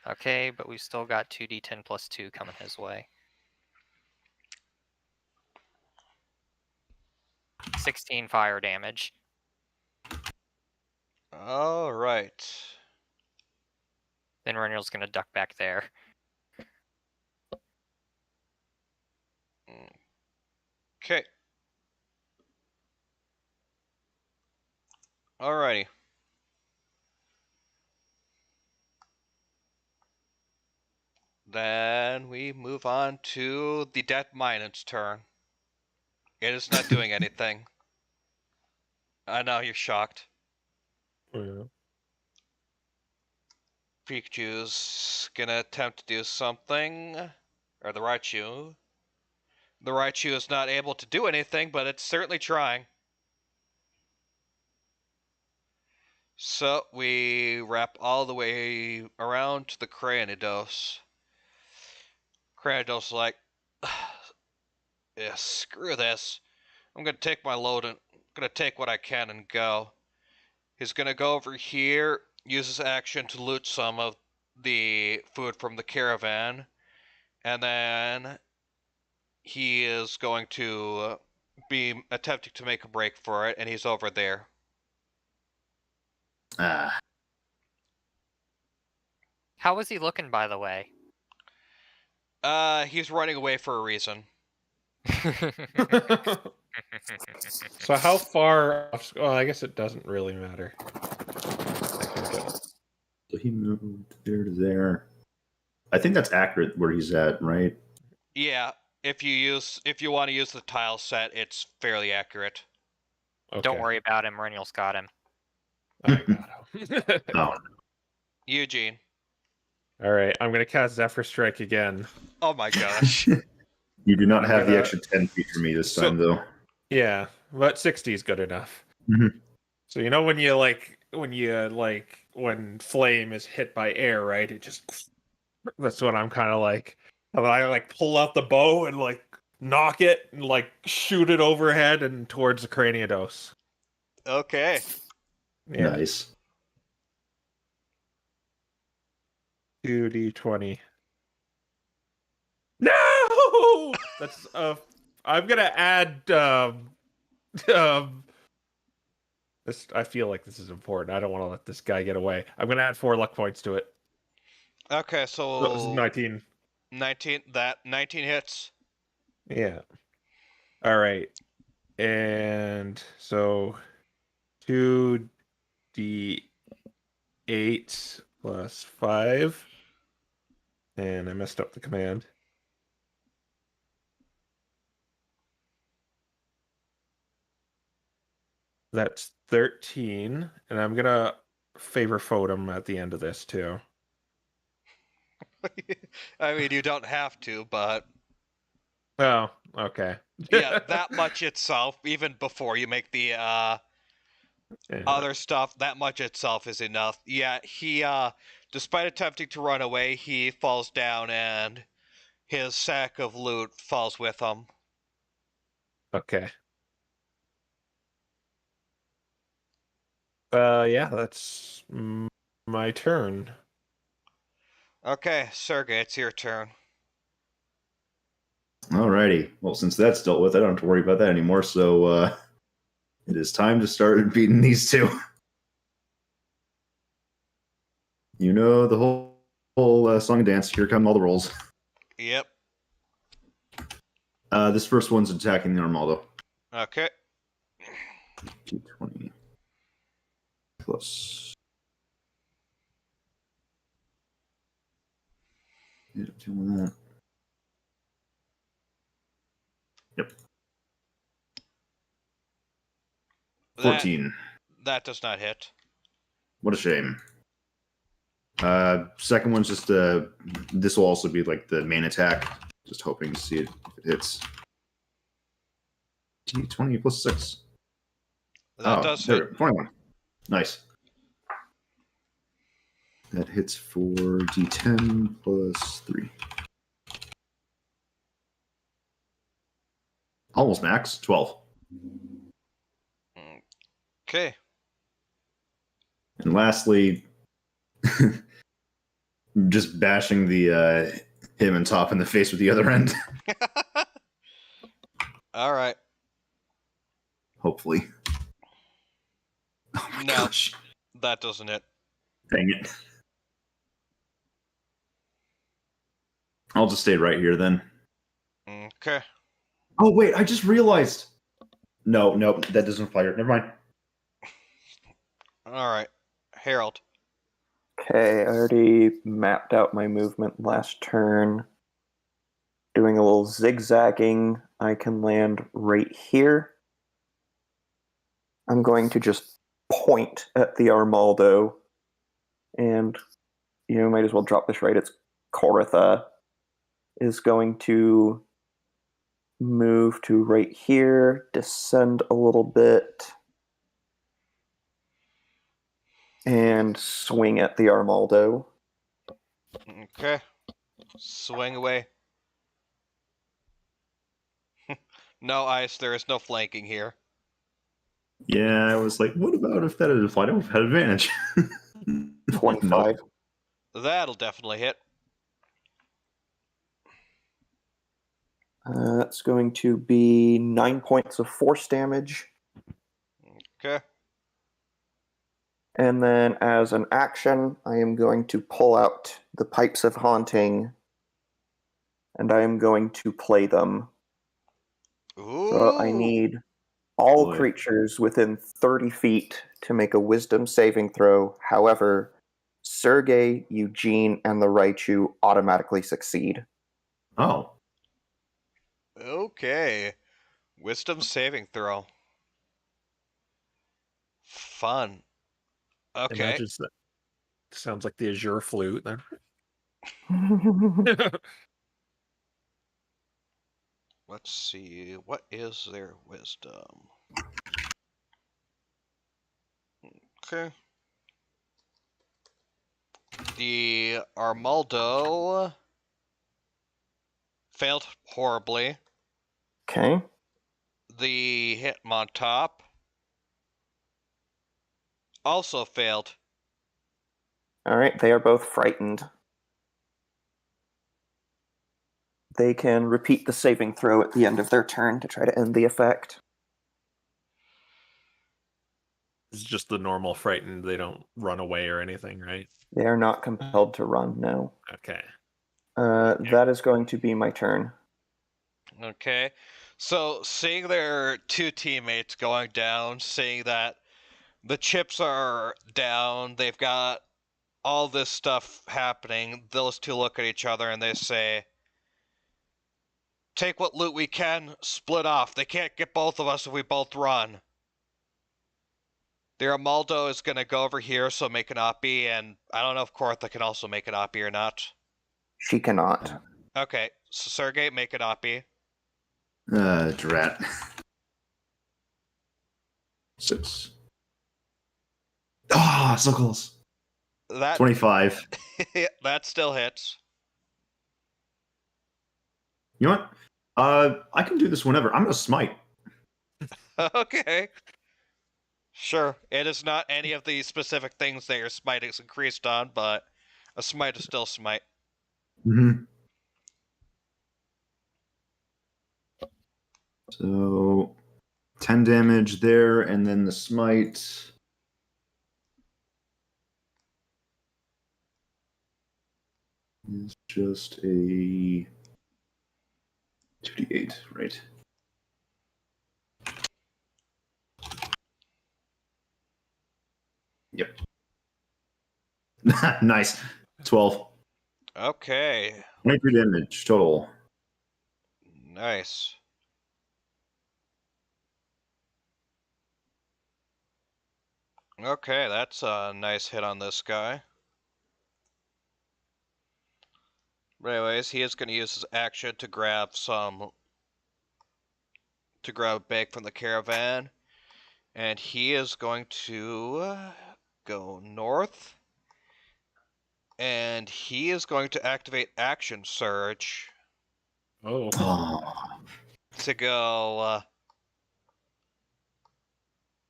Okay, but we've still got 2d10 plus 2 coming his way. 16 fire damage.
All right.
Then Renniel's gonna duck back there.
Okay. Alrighty. Then we move on to the Dead Minot's turn. It is not doing anything. I know you're shocked.
Yeah.
Pikachu's gonna attempt to do something. Or the Raichu. The Raichu is not able to do anything, but it's certainly trying. So we wrap all the way around to the Cranidos. Cranidos like, yeah, screw this. I'm gonna take my load and gonna take what I can and go. He's gonna go over here, use his action to loot some of the food from the caravan, and then he is going to be attempting to make a break for it, and he's over there.
Ah,
How was he looking, by the way?
He's running away for a reason.
So how far off? Well, I guess it doesn't really matter.
so he moved there to there. I think that's accurate where he's at, right?
Yeah, if you want to use the tile set, it's fairly accurate.
Okay.
Don't worry about him. Renniel's got him.
I got him.
Oh,
Eugene.
All right, I'm gonna cast Zephyr Strike again.
Oh my gosh.
you do not have the
gonna-
extra 10 feet for me this
So-
time, though.
Yeah, but 60 is good enough.
Mhm.
So you know when flame is hit by air, right? It just that's what I'm kind of like. I like pull out the bow and like knock it and like shoot it overhead and towards the Cranidos.
Okay.
Yeah,
Nice.
2d20. No, that's I'm gonna add this. I feel like this is important. I don't want to let this guy get away. I'm gonna add 4 luck points to it.
Okay,
So it was
so
19.
19 hits.
Yeah. All right. And so 2d8 plus 5. And I messed up the command. That's 13. And I'm going to favor Photom at the end of this, too.
I mean, you don't have to, but
Oh, okay.
yeah, that much itself, even before you make the
Yeah.
other stuff, that much itself is enough. Yeah, he despite attempting to run away, he falls down and his sack of loot falls with him.
Okay. Yeah, that's my turn.
Okay, Sergey, it's your turn.
Alrighty. Well, since that's dealt with, I don't have to worry about that anymore. So it is time to start beating these two. You know the whole song and dance. Here come all the rolls.
Yep.
This first one's attacking the Armaldo.
Okay.
220 plus. Yeah, doing that. Yep. 14.
That does not hit.
What a shame. Second one's just this will also be like the main attack. Just hoping to see it if it hits. D20 plus 6.
That
Oh,
does
there,
hit.
21. Nice. That hits for D10 plus 3. Almost max. 12.
Okay.
And lastly, just bashing the him and Top in the face with the other end.
All right.
Hopefully. Oh my
No.
gosh.
That doesn't hit.
Dang it. I'll just stay right here then.
Okay.
Oh wait, I just realized. No, that doesn't fire. Never mind.
All right. Harold.
Okay, I already mapped out my movement last turn. Doing a little zigzagging, I can land right here. I'm going to just point at the Armaldo, and might as well drop this right. It's Koritha is going to move to right here, descend a little bit, and swing at the Armaldo.
Okay. Swing away. No ice. There is no flanking here.
Yeah, I was like, what about if that had applied? I would have had advantage.
25.
Nope.
That'll definitely hit.
That's going to be 9 points of force damage.
Okay.
And then as an action, I am going to pull out the Pipes of Haunting, and I am going to play them.
Ooh.
So I need all
Boy.
creatures within 30 feet to make a wisdom saving throw. However, Sergey, Eugene, and the Raichu automatically succeed.
Oh.
Okay. Wisdom saving throw. Fun. Okay.
Imagine that. Sounds like the Azure flute.
Let's see. What is their wisdom? Okay. The Armaldo failed horribly.
Okay.
The Hitmontop also failed.
All right, they are both frightened. They can repeat the saving throw at the end of their turn to try to end the effect.
It's just the normal frightened. They don't run away or anything, right?
They are not compelled to run, no.
Okay.
That is going to be my turn.
Okay. So, seeing their two teammates going down, seeing that the chips are down, they've got all this stuff happening, those two look at each other and they say, take what loot we can, split off. They can't get both of us if we both run. The Armaldo is going to go over here, so make an Oppie, and I don't know if Kortha can also make an Oppie or not.
She cannot.
Okay, so Sergey, make an Oppie.
Drat. 6. Ah, so close.
That
25.
that still hits.
You know what? I can do this whenever. I'm gonna smite.
Okay. Sure, it is not any of the specific things that your smite is increased on, but a smite is still smite.
Mm-hmm. So 10 damage there, and then the smite. Is just a 2d8, right? Yep. Nice. 12.
Okay,
23 damage total.
nice. Okay, that's a nice hit on this guy. But anyways, he is going to use his action to grab some to grab a bag from the caravan, and he is going to go north, and he is going to activate Action Surge
Oh.
Oh,
to go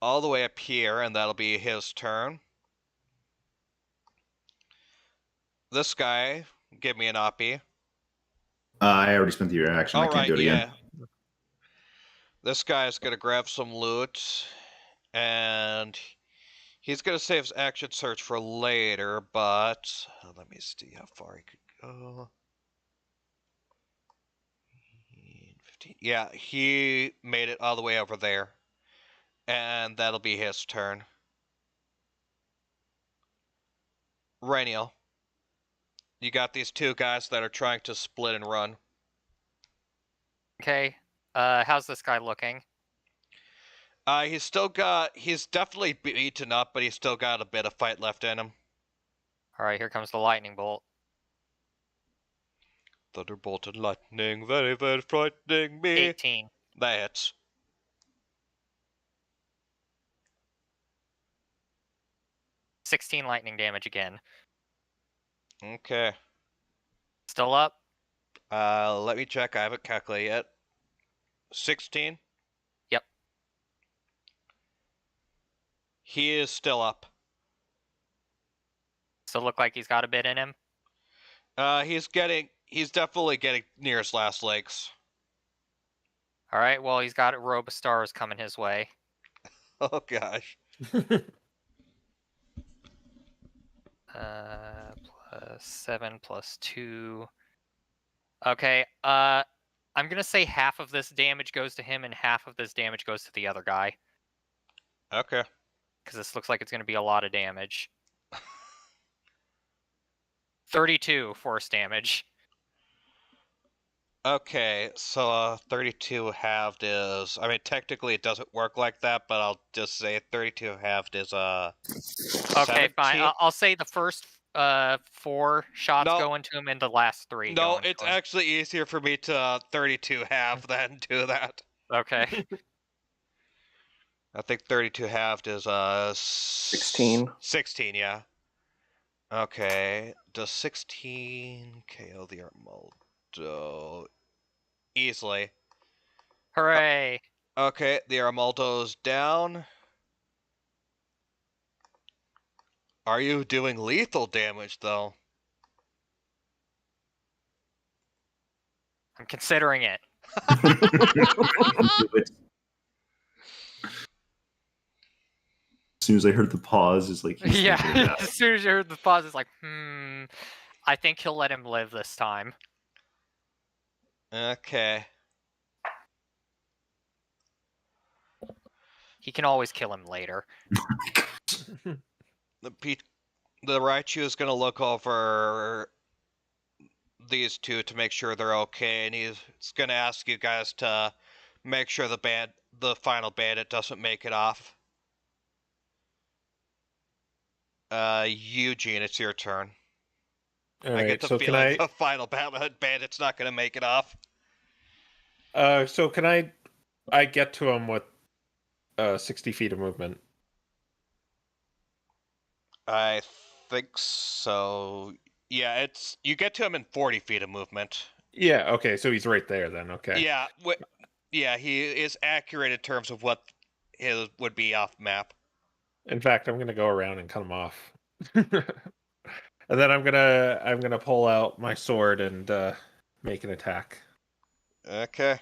all the way up here, and that'll be his turn. This guy, give me an oppie.
I already spent the reaction. I can't
Alright,
do it again.
yeah. This guy's gonna grab some loot, and he's gonna save his action search for later, but let me see how far he could go. 15. Yeah, he made it all the way over there, and that'll be his turn. Rainiel, you got these two guys that are trying to split and run.
Okay. How's this guy looking?
He's definitely beaten up, but he's still got a bit of fight left in him.
All right, here comes the lightning bolt.
Thunderbolt and lightning, very, very frightening me.
18.
That hits.
$16 lightning damage again.
Okay.
Still up?
Let me check. I haven't calculated yet. 16?
Yep.
He is still up.
Still look like he's got a bit in him?
He's definitely getting near his last legs.
All right, well, he's got a row of stars coming his way.
Oh gosh.
Plus 7 plus 2. Okay, I'm gonna say half of this damage goes to him and half of this damage goes to the other guy.
Okay.
Because this looks like it's gonna be a lot of damage. 32 force damage.
Okay, so 32 halved is... I mean, technically it doesn't work like that, but I'll just say 32 halved is,
Okay, fine.
17?
I'll say the first 4 shots
No.
go into him and the last 3 go
No,
into
it's
him.
actually easier for me to 32 half than do that.
Okay.
I think 32 halved is
16.
16, yeah. Okay. Does 16 KO the Armaldo? Easily.
Hooray.
Okay, the Armaldo's down. Are you doing lethal damage though?
I'm considering it.
Do it. As soon as I heard the pause, it's like he's
Yeah,
thinking about
as
it.
soon as you heard the pause, it's like, I think he'll let him live this time.
Okay.
He can always kill him later.
The Raichu is gonna look over these two to make sure they're okay, and he's gonna ask you guys to make sure the final bandit doesn't make it off. Eugene, it's your turn.
All
I get
right.
the
So can
feeling the final bandit's not gonna make it off.
So can I get to him with 60 feet of movement?
I think so. Yeah, you get to him in 40 feet of movement.
Yeah. Okay. So he's right there then. Okay.
Yeah, yeah, he is accurate in terms of what his would be off map.
In fact, I'm gonna go around and cut him off, and then I'm gonna pull out my sword and make an attack.
Okay.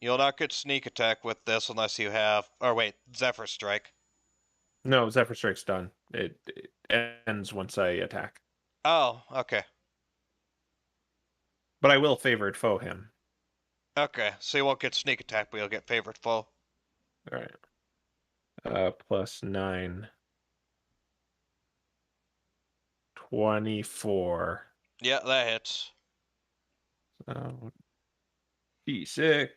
You'll not get sneak attack with this unless you have... Or wait, Zephyr Strike.
No, Zephyr Strike's done. It ends once I attack.
Oh, okay.
But I will favored foe him.
Okay, so you won't get sneak attack, but you'll get favorite foe.
All right. Plus 9. 24.
Yeah, that hits.
D6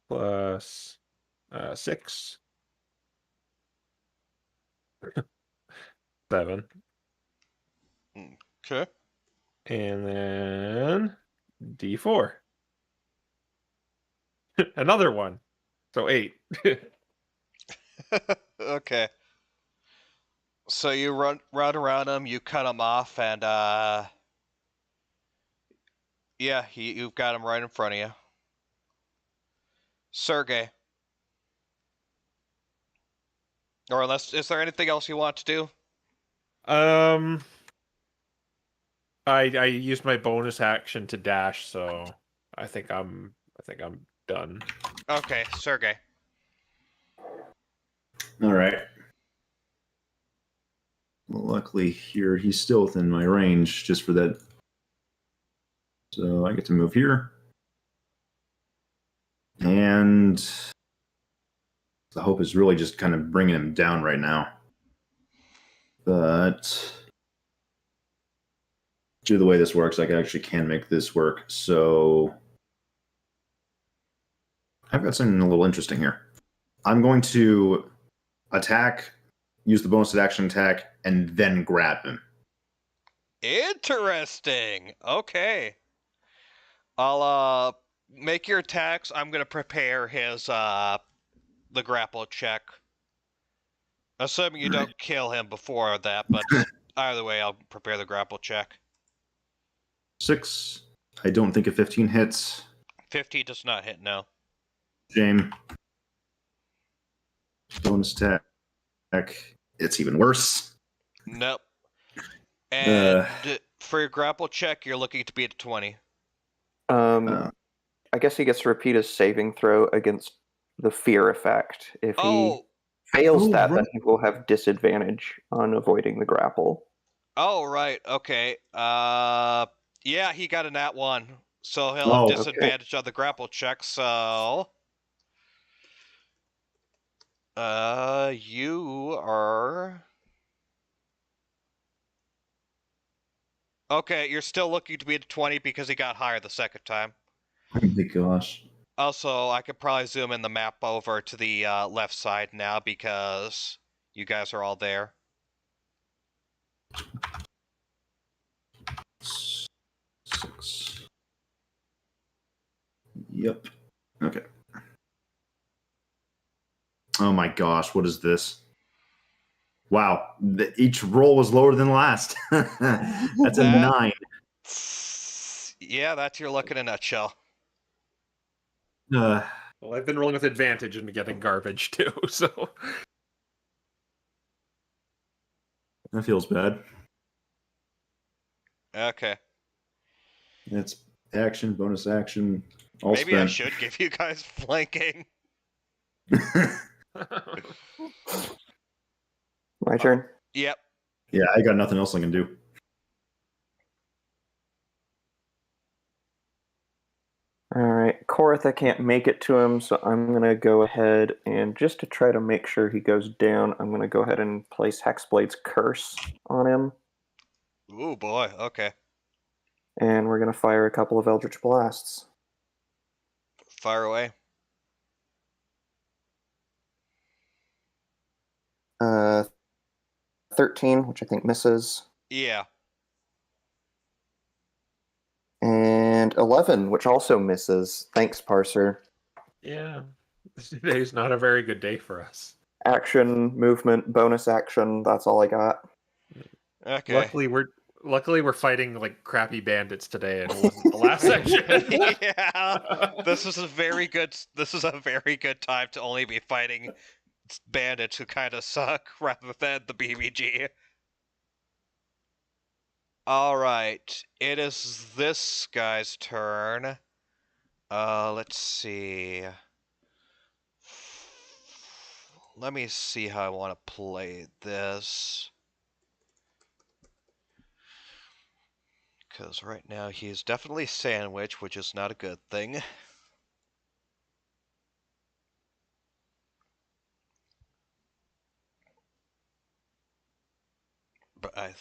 plus 6. 7.
Okay.
And then D4. Another one. So 8.
Okay. So you run around him, you cut him off, and yeah, you've got him right in front of you. Sergey. Or unless, is there anything else you want to do?
I used my bonus action to dash, so I think I'm done.
Okay, Sergey.
All right. Well, luckily here he's still within my range just for that. So I get to move here. And the hope is really just kind of bringing him down right now. But due to the way this works, I actually can make this work. So I've got something a little interesting here. I'm going to attack, use the bonus action attack, and then grab him.
Interesting. Okay. I'll make your attacks. I'm gonna prepare his the grapple check. Assuming you don't kill him before that, but either way, I'll prepare the grapple check.
6. I don't think a 15 hits.
15 does not hit, no.
Shame. Bonus attack. It's even worse.
Nope. And for your grapple check, you're looking to beat a 20.
I guess he gets to repeat his saving throw against the fear effect. If he fails that, then he will have disadvantage on avoiding the grapple.
Oh, right. Okay. Yeah, he got a nat 1. So he'll have disadvantage on the grapple check, so... you are... Okay, you're still looking to beat a 20 because he got higher the second time.
Oh my gosh.
Also, I could probably zoom in the map over to the left side now because you guys are all there.
6. Yep. Okay. Oh my gosh, what is this? Wow, each roll was lower than the last. That's a 9.
Yeah, that's your luck in a nutshell.
Well, I've been rolling with advantage and getting garbage too, so
that feels bad.
Okay.
It's action, bonus action, all
Maybe I
spent.
should give you guys flanking.
My turn?
Yep.
Yeah, I got nothing else I can do.
Alright, Koritha can't make it to him, so I'm going to go ahead and just to try to make sure he goes down, I'm going to go ahead and place Hexblade's Curse on him.
Ooh, boy. Okay.
And we're going to fire a couple of Eldritch Blasts.
Fire away.
13, which I think misses.
Yeah.
And 11, which also misses. Thanks, Parser.
yeah, today's not a very good day for us.
Action, movement, bonus action. That's all I got.
Okay.
Luckily we're fighting like crappy bandits today, and it wasn't the last section.
Yeah. This is a very good time to only be fighting bandits who kind of suck rather than the BBG. Alright, it is this guy's turn. Let's see. Let me see how I want to play this. Because right now he's definitely sandwiched, which is not a good thing. But I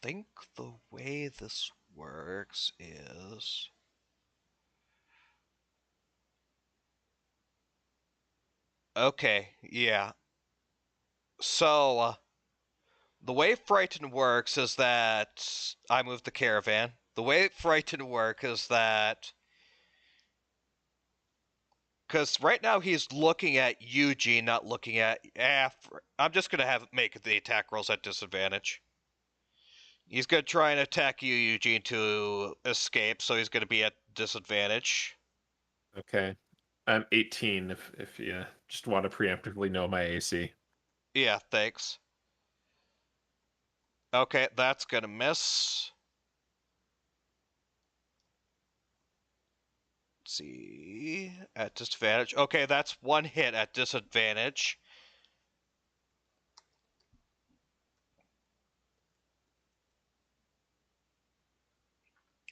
think the way this works is... Okay, yeah. So, the way Frighten works is that... I move the caravan. The way Frighten works is that... Because right now he's looking at Eugene, not looking at I'm just gonna have make the attack rolls at disadvantage. He's gonna try and attack you, Eugene, to escape, so he's gonna be at disadvantage.
Okay. I'm 18 if you just want to preemptively know my AC.
Yeah, thanks. Okay, that's gonna miss. Let's see. At disadvantage. Okay, that's one hit at disadvantage.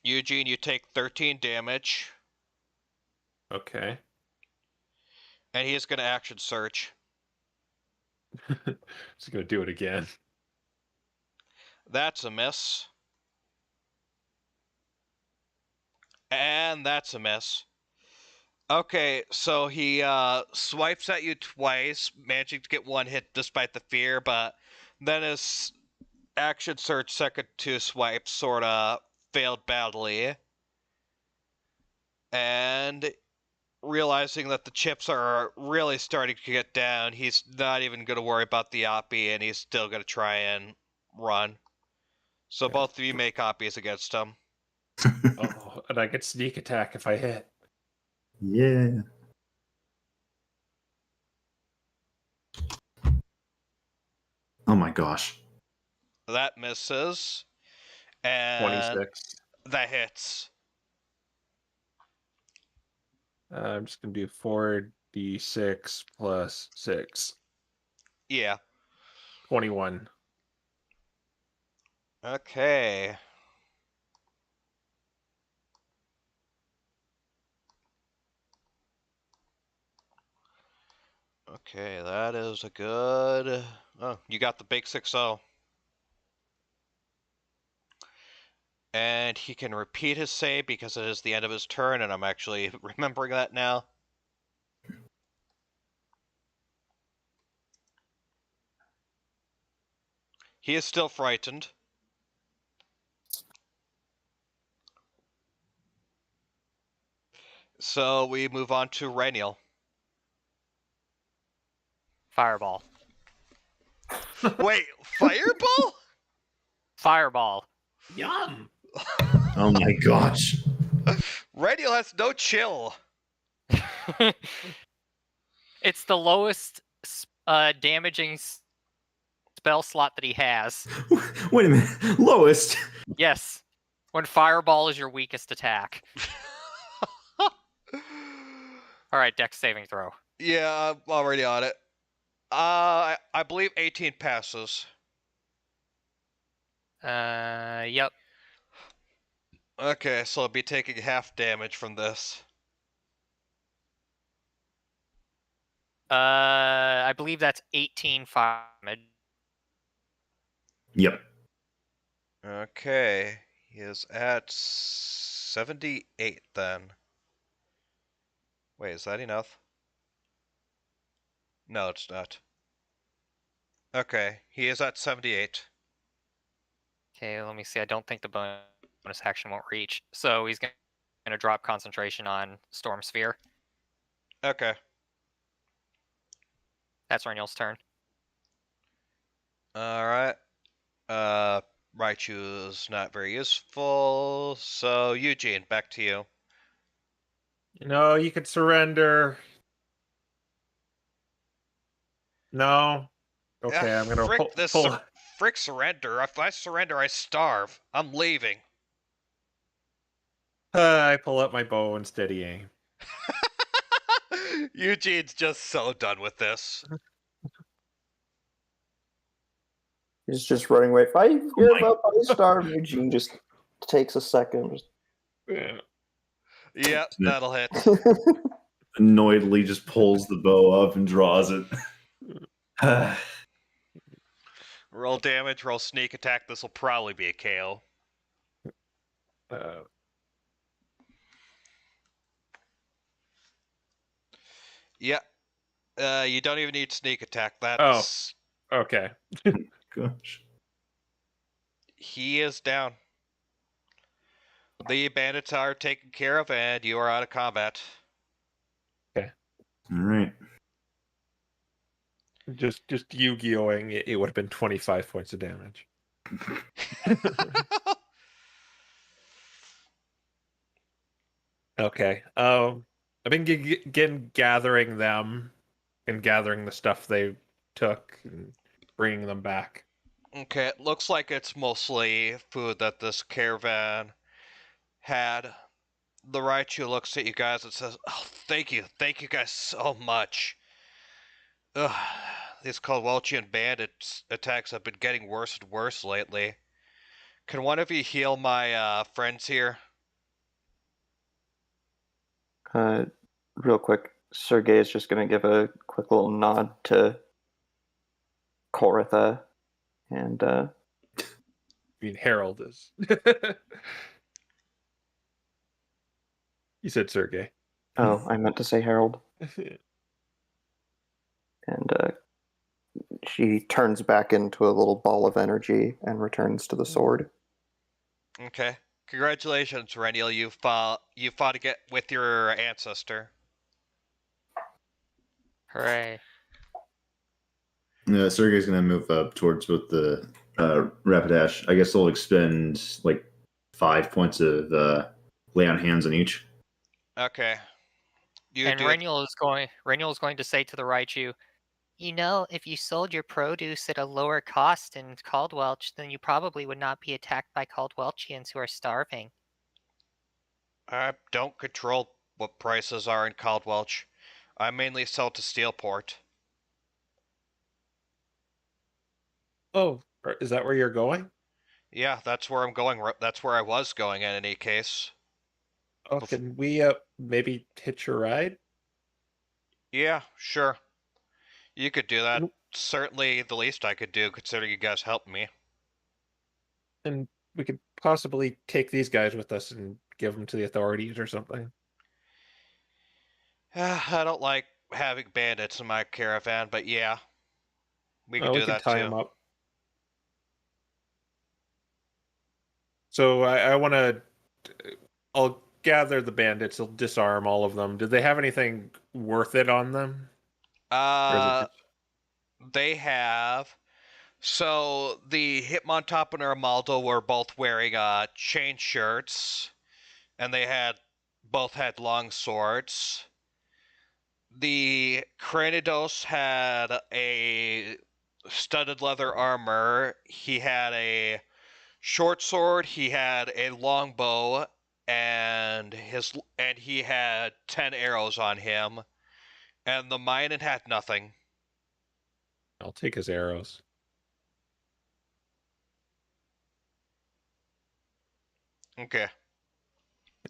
Eugene, you take 13 damage.
Okay.
And he is gonna action search.
Just gonna do it again.
That's a miss. And that's a miss. Okay, so he swipes at you twice, managing to get one hit despite the fear, but then his action search second two swipes sorta failed badly. And realizing that the chips are really starting to get down, he's not even going to worry about the Oppie, and he's still going to try and run. So
Okay.
both of you make Oppies against him.
Oh, and I get sneak attack if I hit.
Yeah. Oh my gosh.
That misses. And
26.
that hits.
I'm just gonna do 4d6 plus 6.
Yeah.
21.
Okay. Okay, that is a good... Oh, you got the big 6-0. And he can repeat his save because it is the end of his turn, and I'm actually remembering that now. He is still frightened. So we move on to Reniel.
Fireball.
Wait, Fireball?
Fireball.
Yum!
Oh my gosh.
Reniel has no chill.
It's the lowest damaging spell slot that he has.
Wait a minute. Lowest.
Yes. When Fireball is your weakest attack. Alright, Dex saving throw.
Yeah, I'm already on it. I believe 18 passes.
Yep.
Okay, so I'll be taking half damage from this.
I believe that's 18 fire damage.
Yep.
Okay, he is at 78 then. Wait, is that enough? No, it's not. Okay, he is at 78.
Okay, let me see. I don't think the bonus action won't reach. So he's going to drop concentration on Storm Sphere.
Okay.
That's Reniel's turn.
Alright. Raichu's not very useful. So, Eugene, back to you.
You know, you could surrender. No. Okay, I'm gonna
frick this
pull.
frick surrender. If I surrender, I starve. I'm leaving.
I pull up my bow and steady aim.
Eugene's just so done with this.
He's just running away. If I hear
my
about Buddy Starve, Eugene just takes a second.
Yeah.
Yep, that'll hit.
Annoyedly just pulls the bow up and draws it.
Roll damage, roll sneak attack. This will probably be a KO. Yep. You don't even need sneak attack. That's...
Okay.
Gosh.
He is down. The bandits are taken care of, and you are out of combat.
Okay.
All right.
Just Yu-Gi-Oh-ing, it would have been 25 points of damage. Okay. I've been gathering them and gathering the stuff they took and bringing them back.
Okay, it looks like it's mostly food that this caravan had. The Raichu looks at you guys and says, "Oh, thank you guys so much. Ugh, these Colwelchian bandits attacks have been getting worse and worse lately. Can one of you heal my friends here?"
Real quick, Sergey is just going to give a quick little nod to Koritha, and
I mean, Harold is. You said Sergey.
oh, I meant to say Harold. And she turns back into a little ball of energy and returns to the sword.
Okay. Congratulations, Renniel. You fought to get with your ancestor.
Hooray.
Sergey's going to move up towards both the Rapidash. I guess they'll expend like 5 points of lay on hands on each.
Okay.
And Renniel is going to say to the Raichu,
You know, if you sold your produce at a lower cost in Caldwelch, then you probably would not be attacked by Caldwelchians who are starving.
I don't control what prices are in Caldwelch. I mainly sell to Steelport.
Oh, is that where you're going?
Yeah, that's where I'm going. That's where I was going in any case.
Oh, can we maybe hitch a ride?
Yeah, sure. You could do that.
Mm.
Certainly the least I could do, considering you guys helped me.
And we could possibly take these guys with us and give them to the authorities or something.
I don't like having bandits in my caravan, but yeah. We could
We
do
could
that
tie
too.
them up. So I want to. I'll gather the bandits. I'll disarm all of them. Do they have anything worth it on them? Or is it just...
They have. So the Hitmontop and Armaldo were both wearing chain shirts, and both had long swords. The Cranidos had a studded leather armor. He had a short sword. He had a long bow, and he had 10 arrows on him. And the Minot had nothing.
I'll take his arrows.
Okay.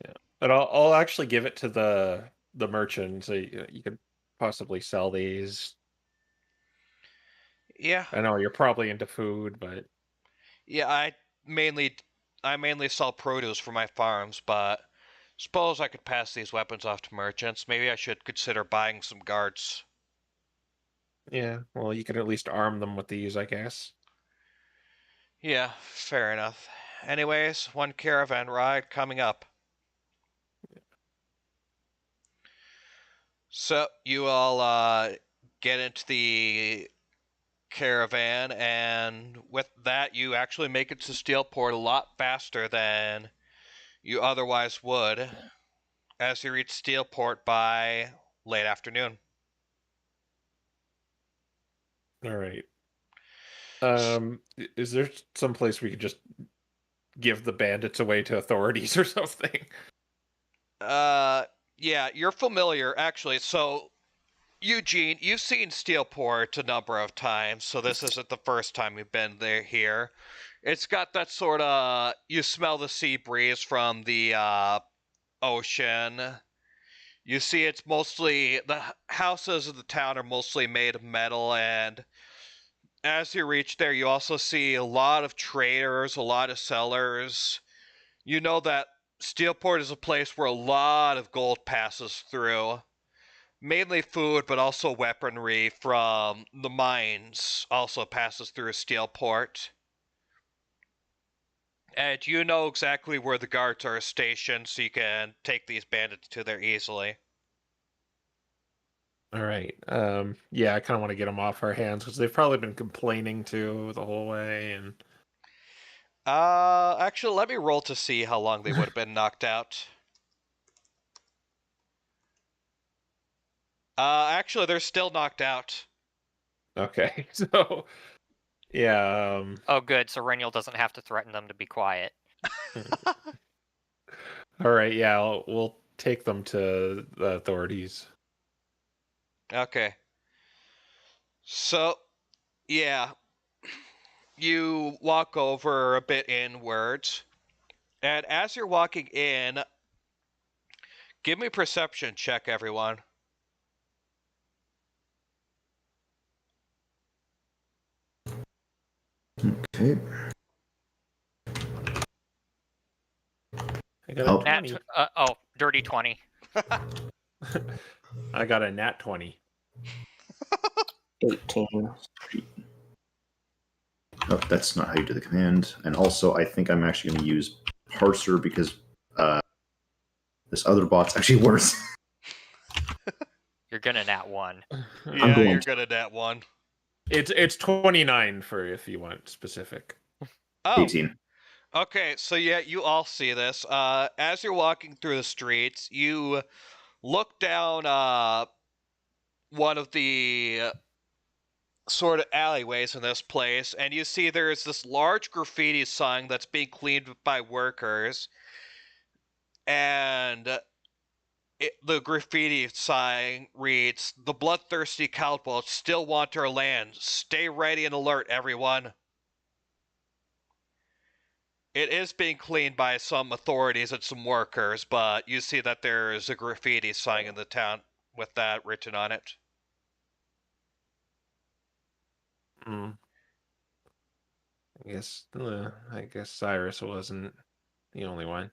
Yeah, but I'll actually give it to the merchant, so you could possibly sell these.
Yeah.
I know you're probably into food, but
Yeah, I mainly sell produce for my farms, but suppose I could pass these weapons off to merchants. Maybe I should consider buying some guards.
yeah, well, you could at least arm them with these, I guess.
Yeah, fair enough. Anyways, one caravan ride coming up. So you all get into the caravan, and with that, you actually make it to Steelport a lot faster than you otherwise would, as you reach Steelport by late afternoon.
All right. Is there some place we could just give the bandits away to authorities or something?
Yeah, you're familiar, actually. So, Eugene, you've seen Steelport a number of times, so this isn't the first time you've been here. It's got that sort of, you smell the sea breeze from the ocean. You see it's mostly, the houses of the town are mostly made of metal, and as you reach there, you also see a lot of traders, a lot of sellers. You know that Steelport is a place where a lot of gold passes through. Mainly food, but also weaponry from the mines also passes through Steelport. And you know exactly where the guards are stationed, so you can take these bandits to there easily.
All right. Yeah, I kind of want to get them off our hands because they've probably been complaining too the whole way. And
Actually, let me roll to see how long they would have been knocked out. Actually, they're still knocked out.
okay, so yeah.
Oh, good. So Reniel doesn't have to threaten them to be quiet.
All right. Yeah, we'll take them to the authorities.
Okay. So, yeah. You walk over a bit inwards, and as you're walking in, give me a perception check, everyone.
Okay.
I got
Oh.
a 20.
Dirty 20.
I got a nat 20.
18.
Oh, that's not how you do the command. And also, I think I'm actually going to use parser because this other bot's actually worse.
You're gonna nat 1.
Yeah,
going
you're
to.
good at that one.
It's 29 for if you want specific.
Oh,
18.
okay. So yeah, you all see this. As you're walking through the streets, you look down one of the sort of alleyways in this place, and you see there's this large graffiti sign that's being cleaned by workers, and the graffiti sign reads, "The bloodthirsty cowboys still want our land. Stay ready and alert, everyone." It is being cleaned by some authorities and some workers, but you see that there's a graffiti sign in the town with that written on it.
Mm. I guess Cyrus wasn't the only one.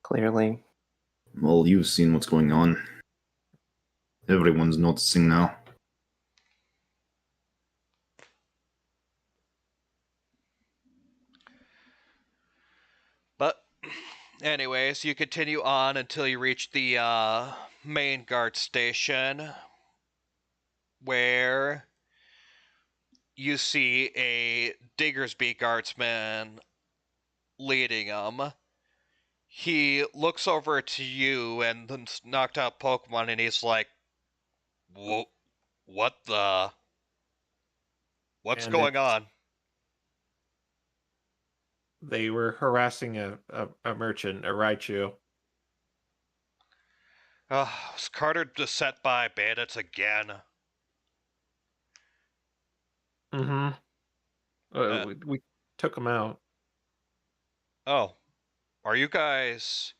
Clearly.
Well, you've seen what's going on. Everyone's noticing now.
But anyways, you continue on until you reach the main guard station, where you see a Diggersby guardsman leading them. He looks over to you and then knocked out Pokemon, and he's like, "What the? What's
And
going on?"
They were harassing a merchant, a Raichu.
Was Carter beset by bandits again?
Mm-hmm. We took him out.
Oh, are you guys...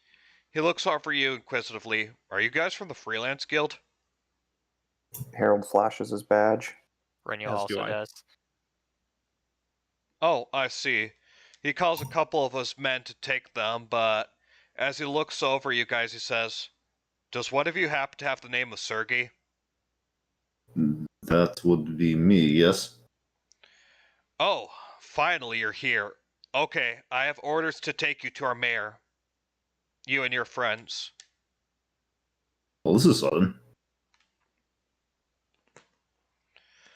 He looks over you inquisitively. Are you guys from the Freelance Guild?
Harold flashes his badge.
Reniel
As do
also
I.
does.
Oh, I see. He calls a couple of us men to take them, but as he looks over you guys, he says, "Does one of you happen to have the name of Sergey?"
That would be me, yes?
"Oh, finally you're here. Okay, I have orders to take you to our mayor. You and your friends."
Well, this is sudden.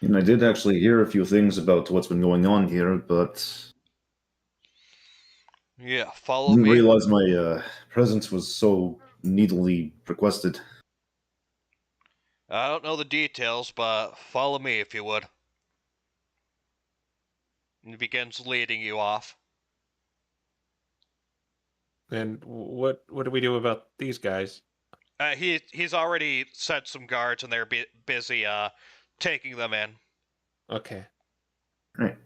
And I did actually hear a few things about what's been going on here, but
Yeah, follow
didn't
me.
realize my presence was so needily requested.
I don't know the details, but follow me if you would. And he begins leading you off.
And what do we do about these guys?
He's already set some guards, and they're busy taking them in.
Okay.
Right.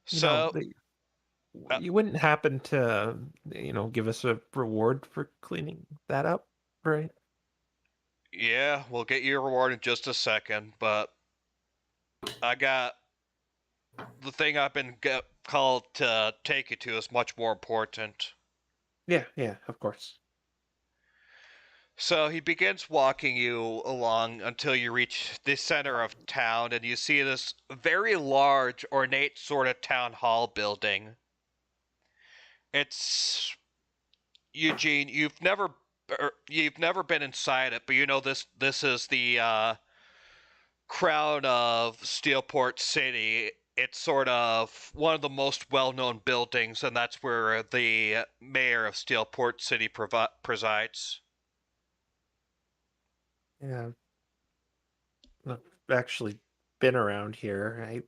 So,
you wouldn't happen to, give us a reward for cleaning that up, right?
yeah, we'll get you a reward in just a second, but I got the thing I've been called to take you to is much more important.
Yeah, of course.
So he begins walking you along until you reach the center of town, and you see this very large, ornate sort of town hall building. It's... Eugene, you've never you've never been inside it, but you know this is the crown of Steelport City. It's sort of one of the most well-known buildings, and that's where the mayor of Steelport City presides.
Yeah, I've actually been around here.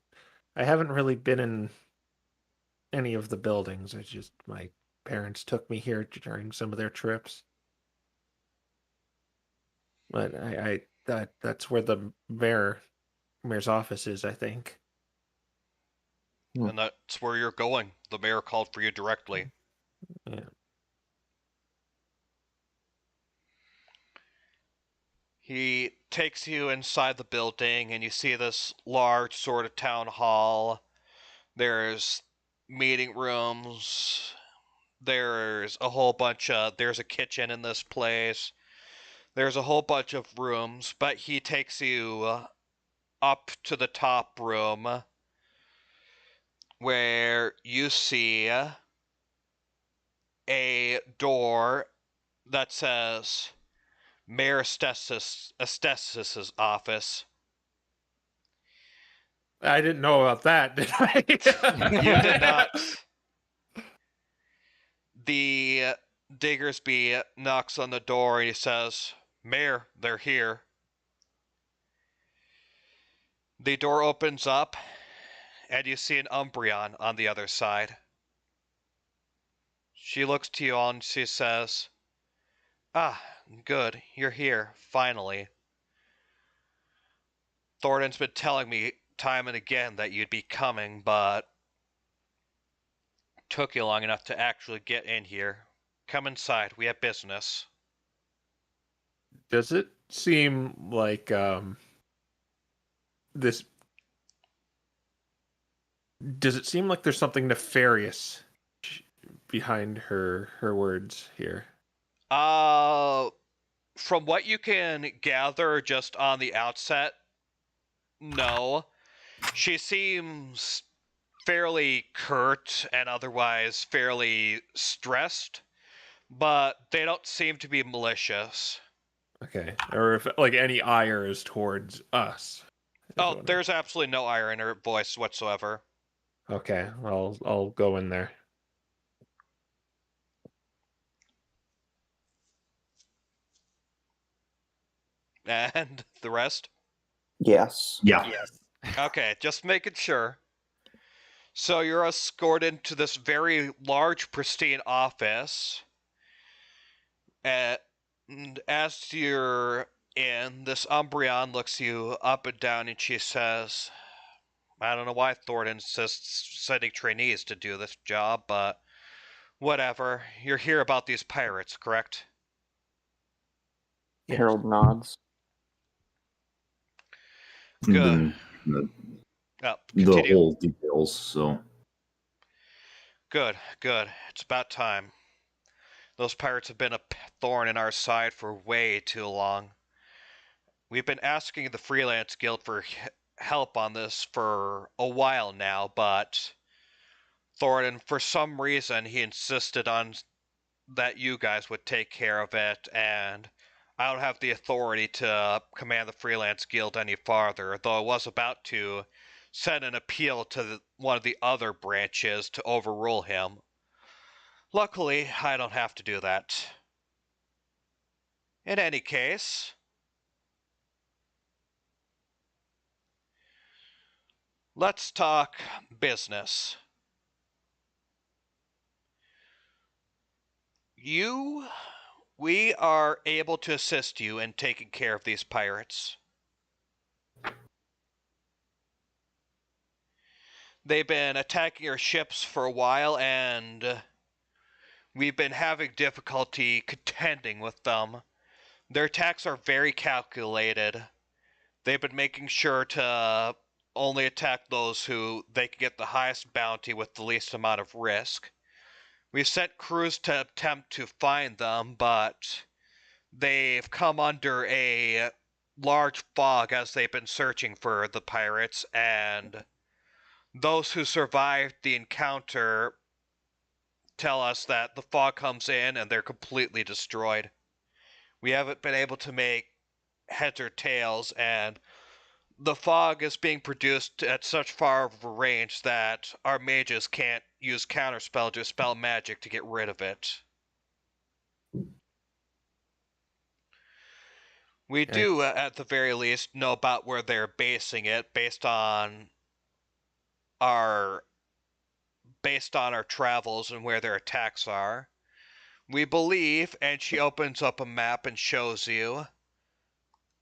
I haven't really been in any of the buildings. It's just my parents took me here during some of their trips. But that's where the mayor's office is, I think.
And that's where you're going. The mayor called for you directly.
Yeah.
He takes you inside the building, and you see this large sort of town hall. There's meeting rooms. There's a whole bunch of... There's a kitchen in this place. There's a whole bunch of rooms, but he takes you up to the top room where you see a door that says Mayor Estesis's office.
I didn't know about that, did I?
You did not. The Diggersby knocks on the door and he says, "Mayor, they're here." The door opens up and you see an Umbreon on the other side. She looks to you all and she says, "Ah, good, you're here, finally. Thornton's been telling me time and again that you'd be coming, but took you long enough to actually get in here. Come inside, we have business."
Does it seem like this? Does it seem like there's something nefarious behind her words here?
From what you can gather just on the outset, no. She seems fairly curt and otherwise fairly stressed, but they don't seem to be malicious.
Okay, or if like any ire is towards us.
Oh, there's absolutely no ire in her voice whatsoever.
Okay, I'll go in there.
And the rest?
Yes.
Yeah.
Yes.
Okay, just making sure. So you're escorted to this very large, pristine office. And as you're in, this Umbreon looks you up and down and she says, "I don't know why Thornton insists sending trainees to do this job, but whatever. You're here about these pirates, correct?"
Yes.
Harold nods.
Good.
The
Continue.
whole details, so.
Good. It's about time. Those pirates have been a thorn in our side for way too long. We've been asking the Freelance Guild for help on this for a while now, but Thornton, for some reason, he insisted on that you guys would take care of it, and I don't have the authority to command the Freelance Guild any farther, though I was about to send an appeal to one of the other branches to overrule him. Luckily, I don't have to do that. In any case, let's talk business. We are able to assist you in taking care of these pirates. They've been attacking our ships for a while, and we've been having difficulty contending with them. Their attacks are very calculated. They've been making sure to only attack those who they can get the highest bounty with the least amount of risk. We've sent crews to attempt to find them, but they've come under a large fog as they've been searching for the pirates, and those who survived the encounter tell us that the fog comes in and they're completely destroyed. We haven't been able to make heads or tails, and the fog is being produced at such far of a range that our mages can't use counterspell to spell magic to get rid of it. We
Okay.
do, at the very least, know about where they're basing it based on our travels and where their attacks are. We believe, and she opens up a map and shows you,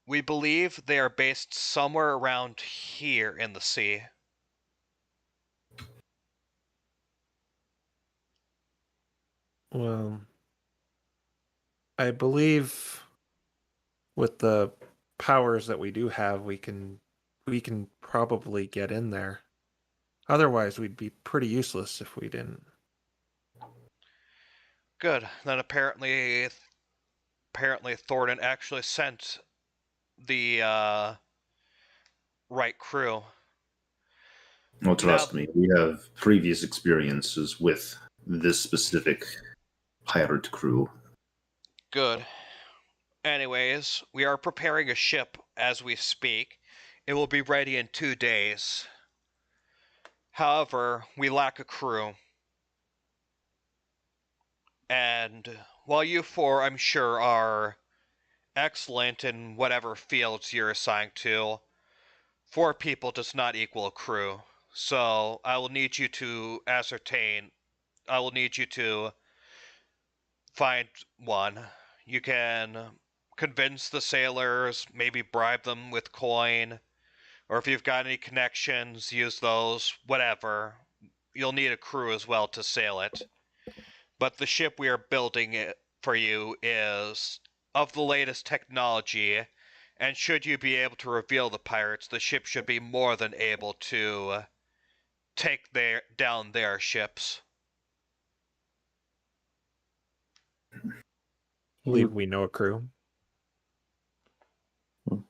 we believe they are based somewhere around here in the sea.
Well, I believe with the powers that we do have, we can probably get in there. Otherwise, we'd be pretty useless if we didn't.
Good. Then apparently Thornton actually sent the right crew.
Well, trust me, we have previous experiences with this specific pirate crew.
Good. Anyways, we are preparing a ship as we speak. It will be ready in 2 days. However, we lack a crew. And while you four, I'm sure, are excellent in whatever fields you're assigned to, 4 people does not equal a crew. So I will need you to find one. You can convince the sailors, maybe bribe them with coin, or if you've got any connections, use those, whatever. You'll need a crew as well to sail it. But the ship we are building for you is of the latest technology, and should you be able to reveal the pirates, the ship should be more than able to take down their ships.
Believe we know a crew.
Do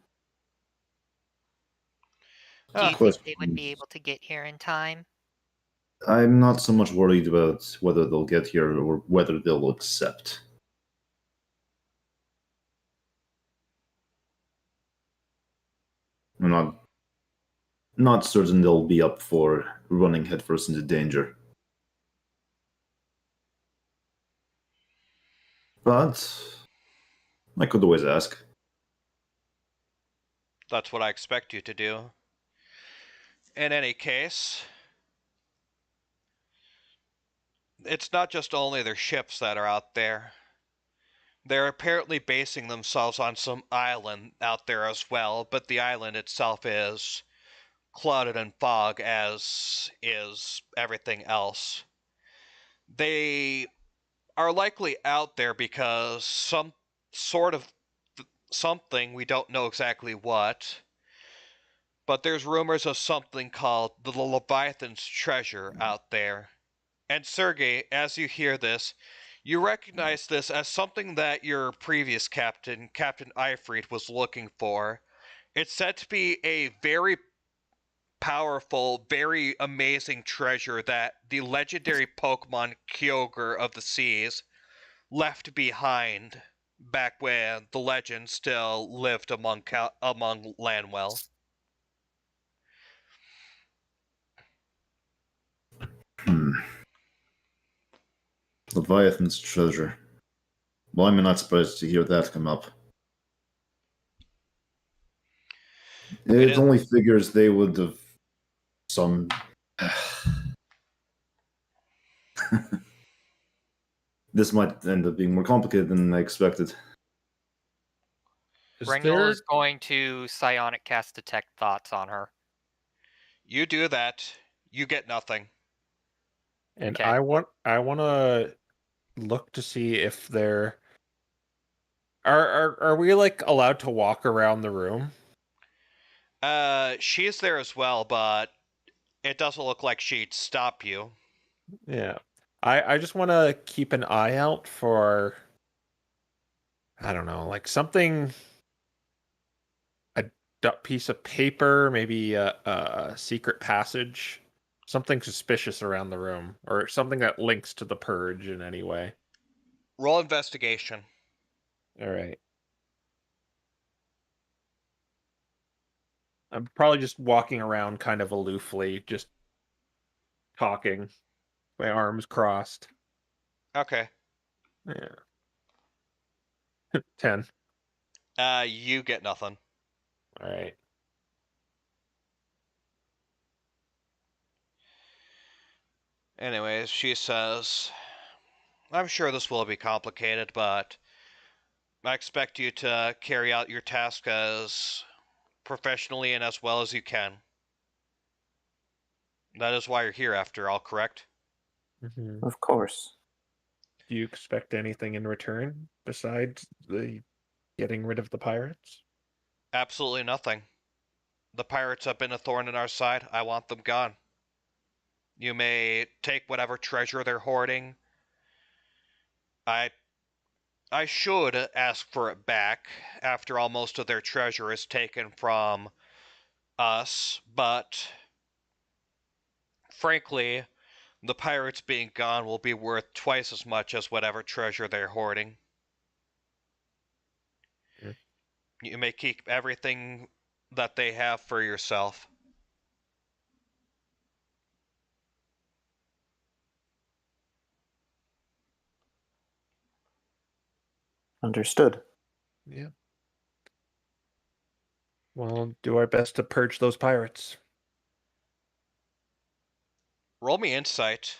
you think
Question.
they would be able to get here in time?
I'm not so much worried about whether they'll get here or whether they'll accept. I'm not certain they'll be up for running headfirst into danger. But I could always ask.
That's what I expect you to do. In any case, it's not just only their ships that are out there. They're apparently basing themselves on some island out there as well, but the island itself is clouded in fog, as is everything else. They are likely out there because some sort of something, we don't know exactly what, but there's rumors of something called the Leviathan's treasure out there. And Sergei, as you hear this, you recognize this as something that your previous captain, Captain Eifried, was looking for. It's said to be a very powerful, very amazing treasure that the legendary Pokemon Kyogre of the Seas left behind back when the legend still lived among Lanwell.
Leviathan's treasure. Well, I'm not surprised to hear that come up. It only figures they would have some. This might end up being more complicated than I expected.
Rengal is going to psionic cast detect thoughts on her.
You do that, you get nothing.
And
Okay.
I want to look to see if they're are we like allowed to walk around the room?
She's there as well, but it doesn't look like she'd stop you.
Yeah. I just want to keep an eye out for, I don't know, like something, a piece of paper, maybe a secret passage, something suspicious around the room, or something that links to the purge in any way.
Roll investigation.
All right. I'm probably just walking around kind of aloofly, just talking. My arms crossed.
Okay.
Yeah. 10.
You get nothing.
All right.
Anyways, she says, I'm sure this will be complicated, but I expect you to carry out your task as professionally and as well as you can. That is why you're here, after all, correct?
Mm-hmm.
Of course.
Do you expect anything in return besides the getting rid of the pirates?
Absolutely nothing. The pirates have been a thorn in our side. I want them gone. You may take whatever treasure they're hoarding. I should ask for it back. After all, most of their treasure is taken from us, but frankly, the pirates being gone will be worth twice as much as whatever treasure they're hoarding.
Mm.
You may keep everything that they have for yourself.
Understood.
Yeah. Well, do our best to purge those pirates.
Roll me insight.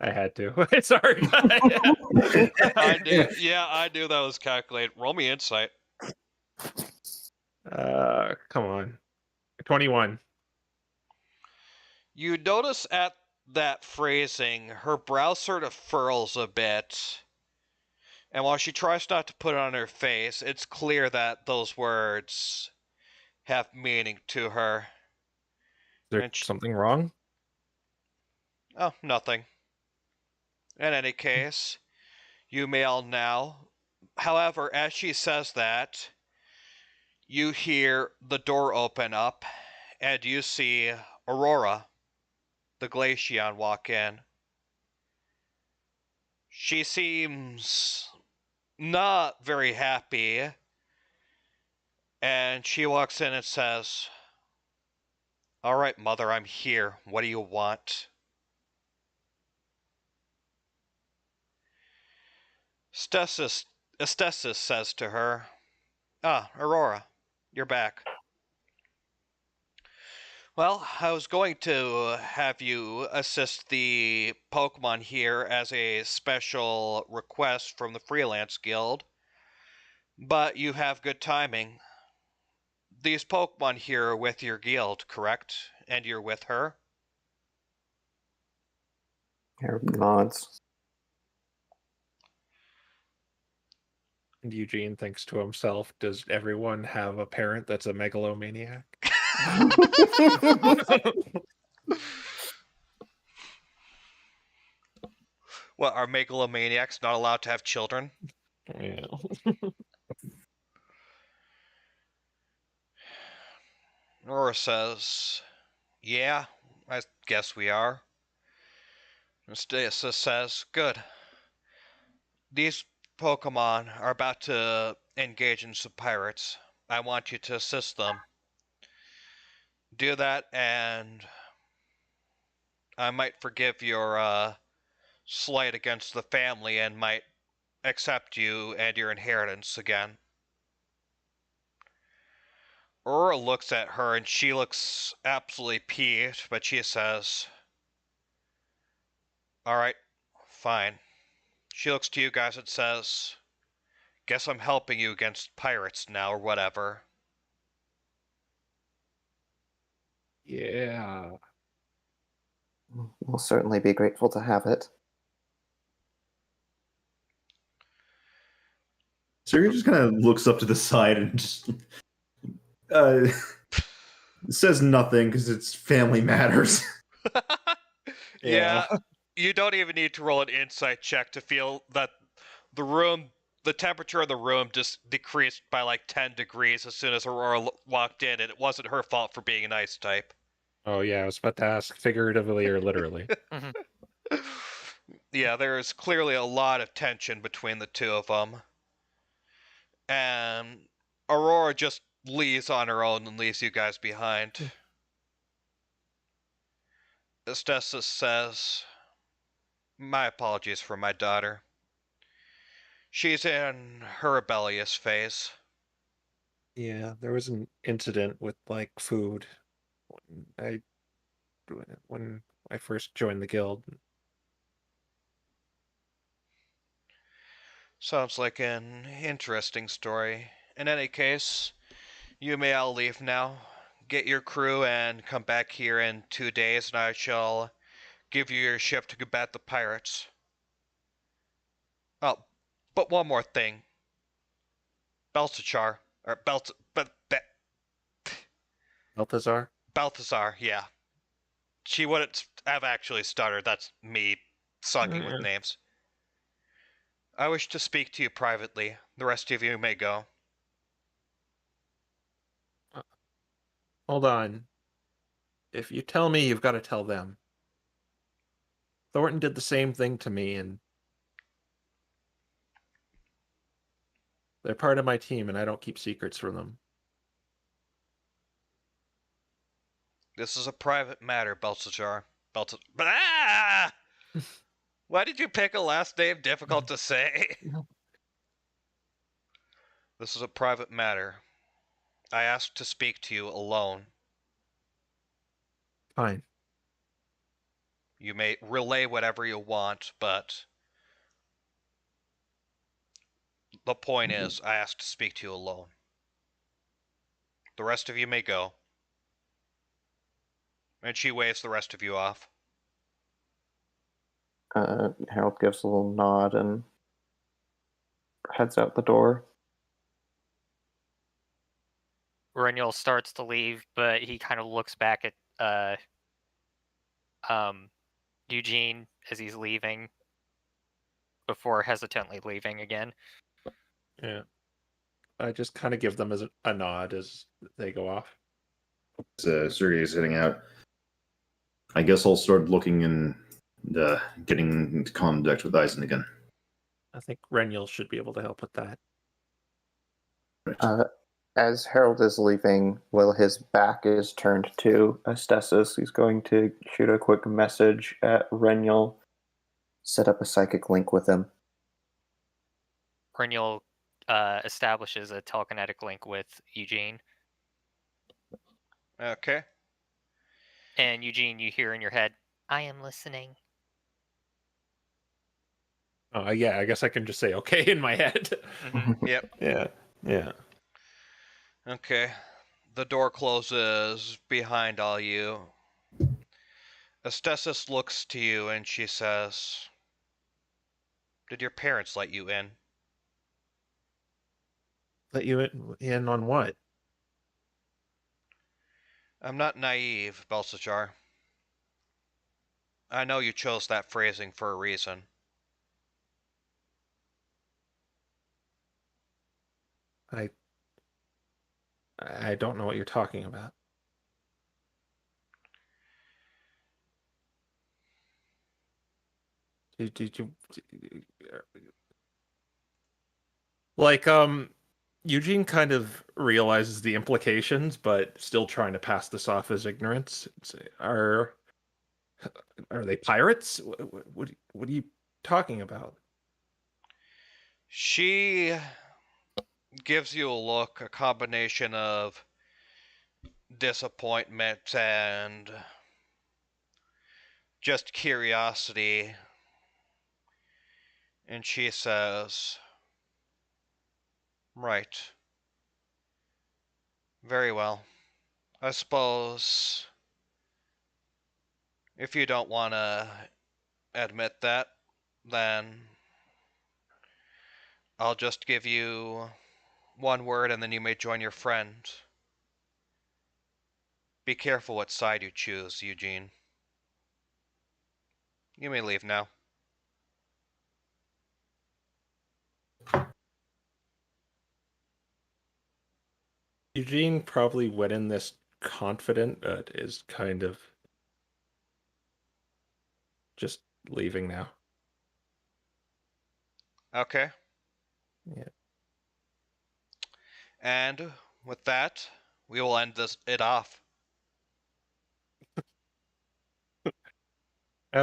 I had to. Sorry.
I knew, yeah, I knew that was calculated. Roll me insight.
Come on. 21.
You notice at that phrasing, her brow sort of furls a bit. And while she tries not to put it on her face, it's clear that those words have meaning to her.
Is there
And
something wrong?
oh, nothing. In any case, you may all now. However, as she says that, you hear the door open up, and you see Aurora, the Glaceon, walk in. She seems not very happy, and she walks in and says, all right, Mother, I'm here. What do you want? Estesis says to her, ah, Aurora, you're back. Well, I was going to have you assist the Pokémon here as a special request from the Freelance Guild, but you have good timing. These Pokémon here are with your guild, correct? And you're with her?
Harold nods.
And Eugene thinks to himself, does everyone have a parent that's a megalomaniac?
What, are megalomaniacs not allowed to have children?
Yeah.
Aurora says, yeah, I guess we are. Stasis says, good. These Pokemon are about to engage in some pirates. I want you to assist them. Do that, and I might forgive your slight against the family and might accept you and your inheritance again. Aurora looks at her and she looks absolutely peeved, but she says, alright, fine. She looks to you guys and says, guess I'm helping you against pirates now or whatever.
Yeah.
We'll certainly be grateful to have it.
Siri just kind of looks up to the side and just says nothing because it's family matters.
Yeah, you don't even need to roll an insight check to feel that the temperature of the room just decreased by like 10 degrees as soon as Aurora walked in, and it wasn't her fault for being an ice type.
Oh, yeah, I was about to ask figuratively or literally.
Yeah, there is clearly a lot of tension between the two of them. And Aurora just leaves on her own and leaves you guys behind. Estes says, "My apologies for my daughter. She's in her rebellious phase."
Yeah, there was an incident with like food when I first joined the guild.
Sounds like an interesting story. In any case, you may all leave now. Get your crew and come back here in 2 days, and I shall give you your ship to combat the pirates. Oh, but one more thing. Balthazar, or
Balthazar?
Balthazar, yeah. She wouldn't have actually stuttered. That's me sucking with
Yeah.
names. I wish to speak to you privately. The rest of you may go.
Hold on. If you tell me, you've got to tell them. Thornton did the same thing to me, and they're part of my team, and I don't keep secrets from them.
This is a private matter, Balthazar. Ah! Why did you pick a last name difficult to say? This is a private matter. I asked to speak to you alone.
Fine.
You may relay whatever you want, but the point is, I asked to speak to you alone. The rest of you may go. And she waves the rest of you off.
Harold gives a little nod and heads out the door.
Renniel starts to leave, but he kind of looks back at Eugene as he's leaving before hesitantly leaving again.
Yeah. I just kind of give them as a nod as they go off.
Sergey's heading out. I guess I'll start looking and getting into contact with Eisen again.
I think Renniel should be able to help with that.
Right.
As Harold is leaving, while his back is turned to Estesis, he's going to shoot a quick message at Renniel, set up a psychic link with him.
Renniel establishes a telekinetic link with Eugene.
Okay.
And Eugene, you hear in your head,
I am listening.
Yeah, I guess I can just say okay in my head.
Yep.
Yeah.
Okay. The door closes behind all you. Estesis looks to you and she says, "Did your parents let you in?"
Let you in on what?
I'm not naive, Belshazzar. I know you chose that phrasing for a reason.
I don't know what you're talking about. Did you like Eugene kind of realizes the implications, but still trying to pass this off as ignorance. Are they pirates? What are you talking about?
She gives you a look, a combination of disappointment and just curiosity. And she says, "Right. Very well. I suppose if you don't want to admit that, then I'll just give you one word and then you may join your friend. Be careful what side you choose, Eugene. You may leave now."
Eugene probably went in this confident, but is kind of just leaving now.
Okay.
Yeah.
And with that, we will end it off.